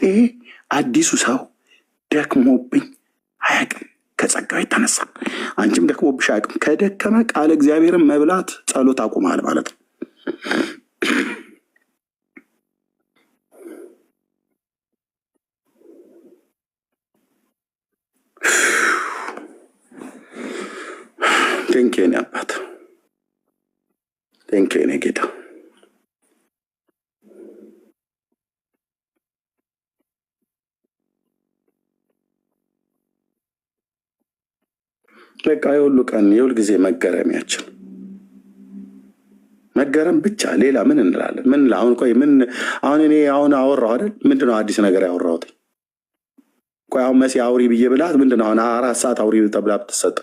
አዲሱ ሰው ደክሞብኝ አያውቅም። ከጸጋው የተነሳ አንቺም ደክሞብሽ አያውቅም። ከደከመ ቃለ እግዚአብሔርን መብላት ጸሎት አቁማል ማለት ነው። ቴንኪው የኔ አባት፣ ቴንኪው የኔ ጌታ። በቃ የሁሉ ቀን የሁል ጊዜ መገረሚያችን መገረም ብቻ፣ ሌላ ምን እንላለን? ምን አሁን ቆይ ምን አሁን እኔ አሁን አወራሁ አይደል? ምንድነው አዲስ ነገር ያወራሁት? ቆይ አሁን መሲ አውሪ ብዬ ብላት ምንድነው አሁን 4 ሰዓት አውሪ ተብላ ብትሰጥ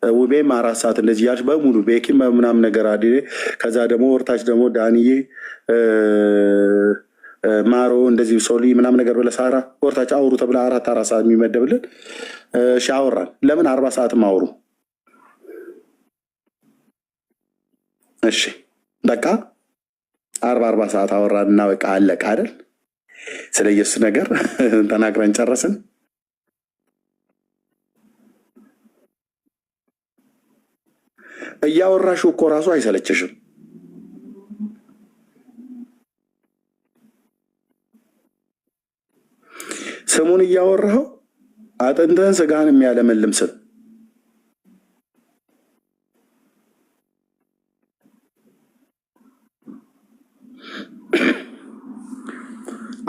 ውቤም 4 ሰዓት እንደዚህ ያልሽ በሙሉ ቤኪም ምናምን ነገር አዲ ከዛ ደግሞ ወርታች ደግሞ ዳንዬ ማሮ እንደዚህ ሶሊ ምናምን ነገር ብለህ ሳራ ወርታች አውሩ ተብላ 4 ሰዓት የሚመደብልን እሺ አወራን። ለምን 40 ሰዓትም አውሩ? እሺ በቃ 40 ሰዓት አወራን እና በቃ አለቀ አይደል? ስለ ኢየሱስ ነገር ተናግረን ጨረስን። እያወራሽ እኮ ራሱ አይሰለችሽም? ስሙን እያወራኸው አጥንትህን ስጋህን የሚያለመልም ስም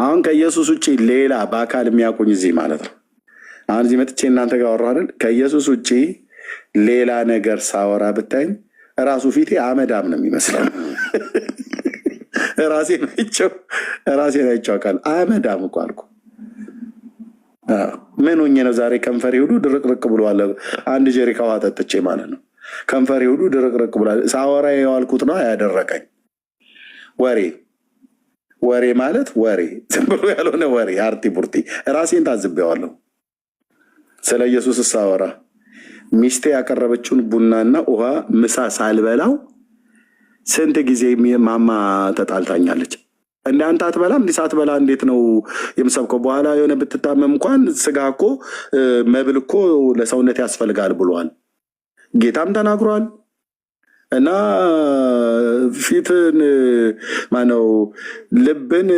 አሁን ከኢየሱስ ውጭ ሌላ በአካል የሚያውቁኝ እዚህ ማለት ነው። አሁን እዚህ መጥቼ እናንተ ጋር አወራሁ አይደል? ከኢየሱስ ውጭ ሌላ ነገር ሳወራ ብታይኝ ራሱ ፊቴ አመዳም ነው የሚመስለው። ራሴን አይቼው አውቃለሁ። አመዳም እኮ አልኩ። ምን ሆኜ ነው ዛሬ ከንፈሬ ሁሉ ድርቅርቅ ብሏል? 1 ጀሪካ ውሃ ጠጥቼ ማለት ነው። ከንፈሬ ሁሉ ድርቅርቅ ብሏል። ሳወራ የዋልኩት ነው ያደረቀኝ። ወሬ ማለት ወሬ ዝም ብሎ ያልሆነ ወሬ አርቲ ቡርቲ። ራሴን ታዝቤዋለሁ። ስለ ኢየሱስ ሳወራ ሚስቴ ያቀረበችውን ቡናና ውሃ ምሳ ሳልበላው ስንት ጊዜ ማማ ተጣልታኛለች። እንደ አንተ አትበላም እንዲህ ሳትበላ እንዴት ነው የምሰብከው? በኋላ የሆነ ብትታመም እንኳን ስጋ እኮ መብል እኮ ለሰውነት ያስፈልጋል ብሏል፣ ጌታም ተናግሯል። እና ፊትን ማነው ልብን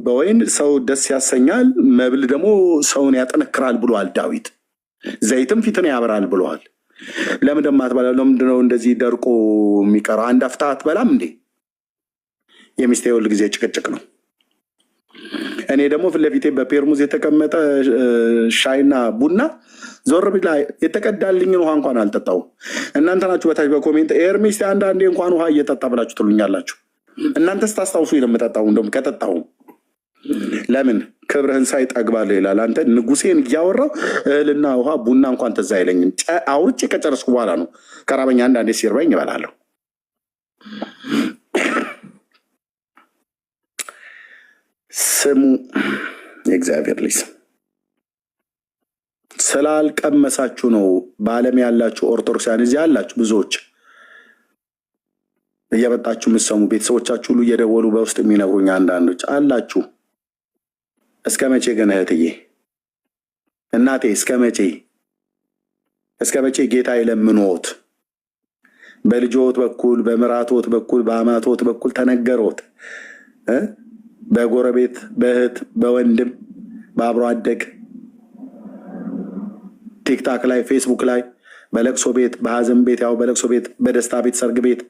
በወይን ሰው ደስ ያሰኛል፣ መብል ደግሞ ሰውን ያጠነክራል ብሏል ዳዊት። ዘይትም ፊትን ያበራል ብሏል። ለምን ደሞ አትበላ? ለምንድነው እንደዚህ ደርቆ የሚቀረው? አንድ አፍታ አትበላም እንዴ? የሚስቴ ሁል ጊዜ ጭቅጭቅ ነው። እኔ ደግሞ ፊት ለፊቴ በፔርሙዝ የተቀመጠ ሻይና ቡና ዞር ብላ የተቀዳልኝን ውሃ እንኳን አልጠጣውም። እናንተ ናችሁ በታች በኮሜንት ኤርሚስቴ አንዳንዴ እንኳን ውሃ እየጠጣ ብላችሁ ትሉኛላችሁ። እናንተ ስታስታውሱ የምጠጣው እንደውም ከጠጣው ለምን ክብርህን ሳይ ጠግባለሁ ይላል። አንተ ንጉሴን እያወራው እህልና ውሃ ቡና እንኳን ትዝ አይለኝም። አውርቼ ከጨረስኩ በኋላ ነው ከራበኛ አንዳንዴ ሲርበኝ እበላለሁ። ስሙ የእግዚአብሔር ልጅ ስላልቀመሳችሁ ነው። በዓለም ያላችሁ ኦርቶዶክሳውያን እዚህ ያላችሁ ብዙዎች እየመጣችሁ የምትሰሙ ቤተሰቦቻችሁ ሁሉ እየደወሉ በውስጥ የሚነግሩኝ አንዳንዶች አላችሁ። እስከ መቼ ግን እህትዬ እናቴ እስከ መቼ ጌታ ይለምኖት? በልጆት በኩል በምራቶት በኩል በአማቶት በኩል ተነገሮት፣ በጎረቤት በእህት በወንድም በአብሮ አደግ ቲክታክ ላይ ፌስቡክ ላይ በለቅሶ ቤት በሀዘን ቤት ያው በለቅሶ ቤት በደስታ ቤት ሰርግ ቤት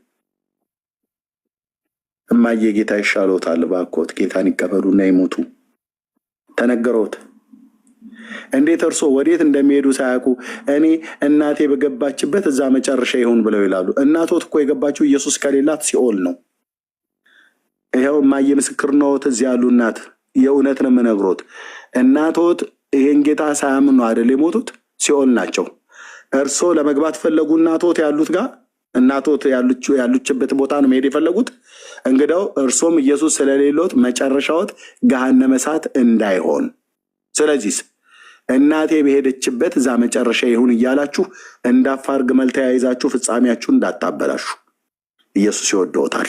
እማዬ ጌታ ይሻሎታል ባኮት ጌታን ይቀበሉና ይሞቱ ተነገሮት። እንዴት እርሶ ወዴት እንደሚሄዱ ሳያውቁ እኔ እናቴ በገባችበት እዛ መጨረሻ ይሁን ብለው ይላሉ። እናቶት እኮ የገባችው ኢየሱስ ከሌላት ሲኦል ነው። ይኸው እማዬ ምስክር ነዎት። እዚህ ያሉ እናት የእውነት ነው የምነግሮት። እናቶት ይሄን ጌታ ሳያምኑ አይደል የሞቱት? ሲኦል ናቸው። እርሶ ለመግባት ፈለጉ እናቶት ያሉት ጋር እናቶት ያሉችበት ቦታ ነው መሄድ የፈለጉት። እንግዲያው እርሶም ኢየሱስ ስለሌሎት መጨረሻዎት ገሃነመ እሳት እንዳይሆን፣ ስለዚህ እናቴ በሄደችበት እዛ መጨረሻ ይሁን እያላችሁ እንዳፋር ግመል ተያይዛችሁ ፍጻሜያችሁ እንዳታበላሹ። ኢየሱስ ይወደዎታል።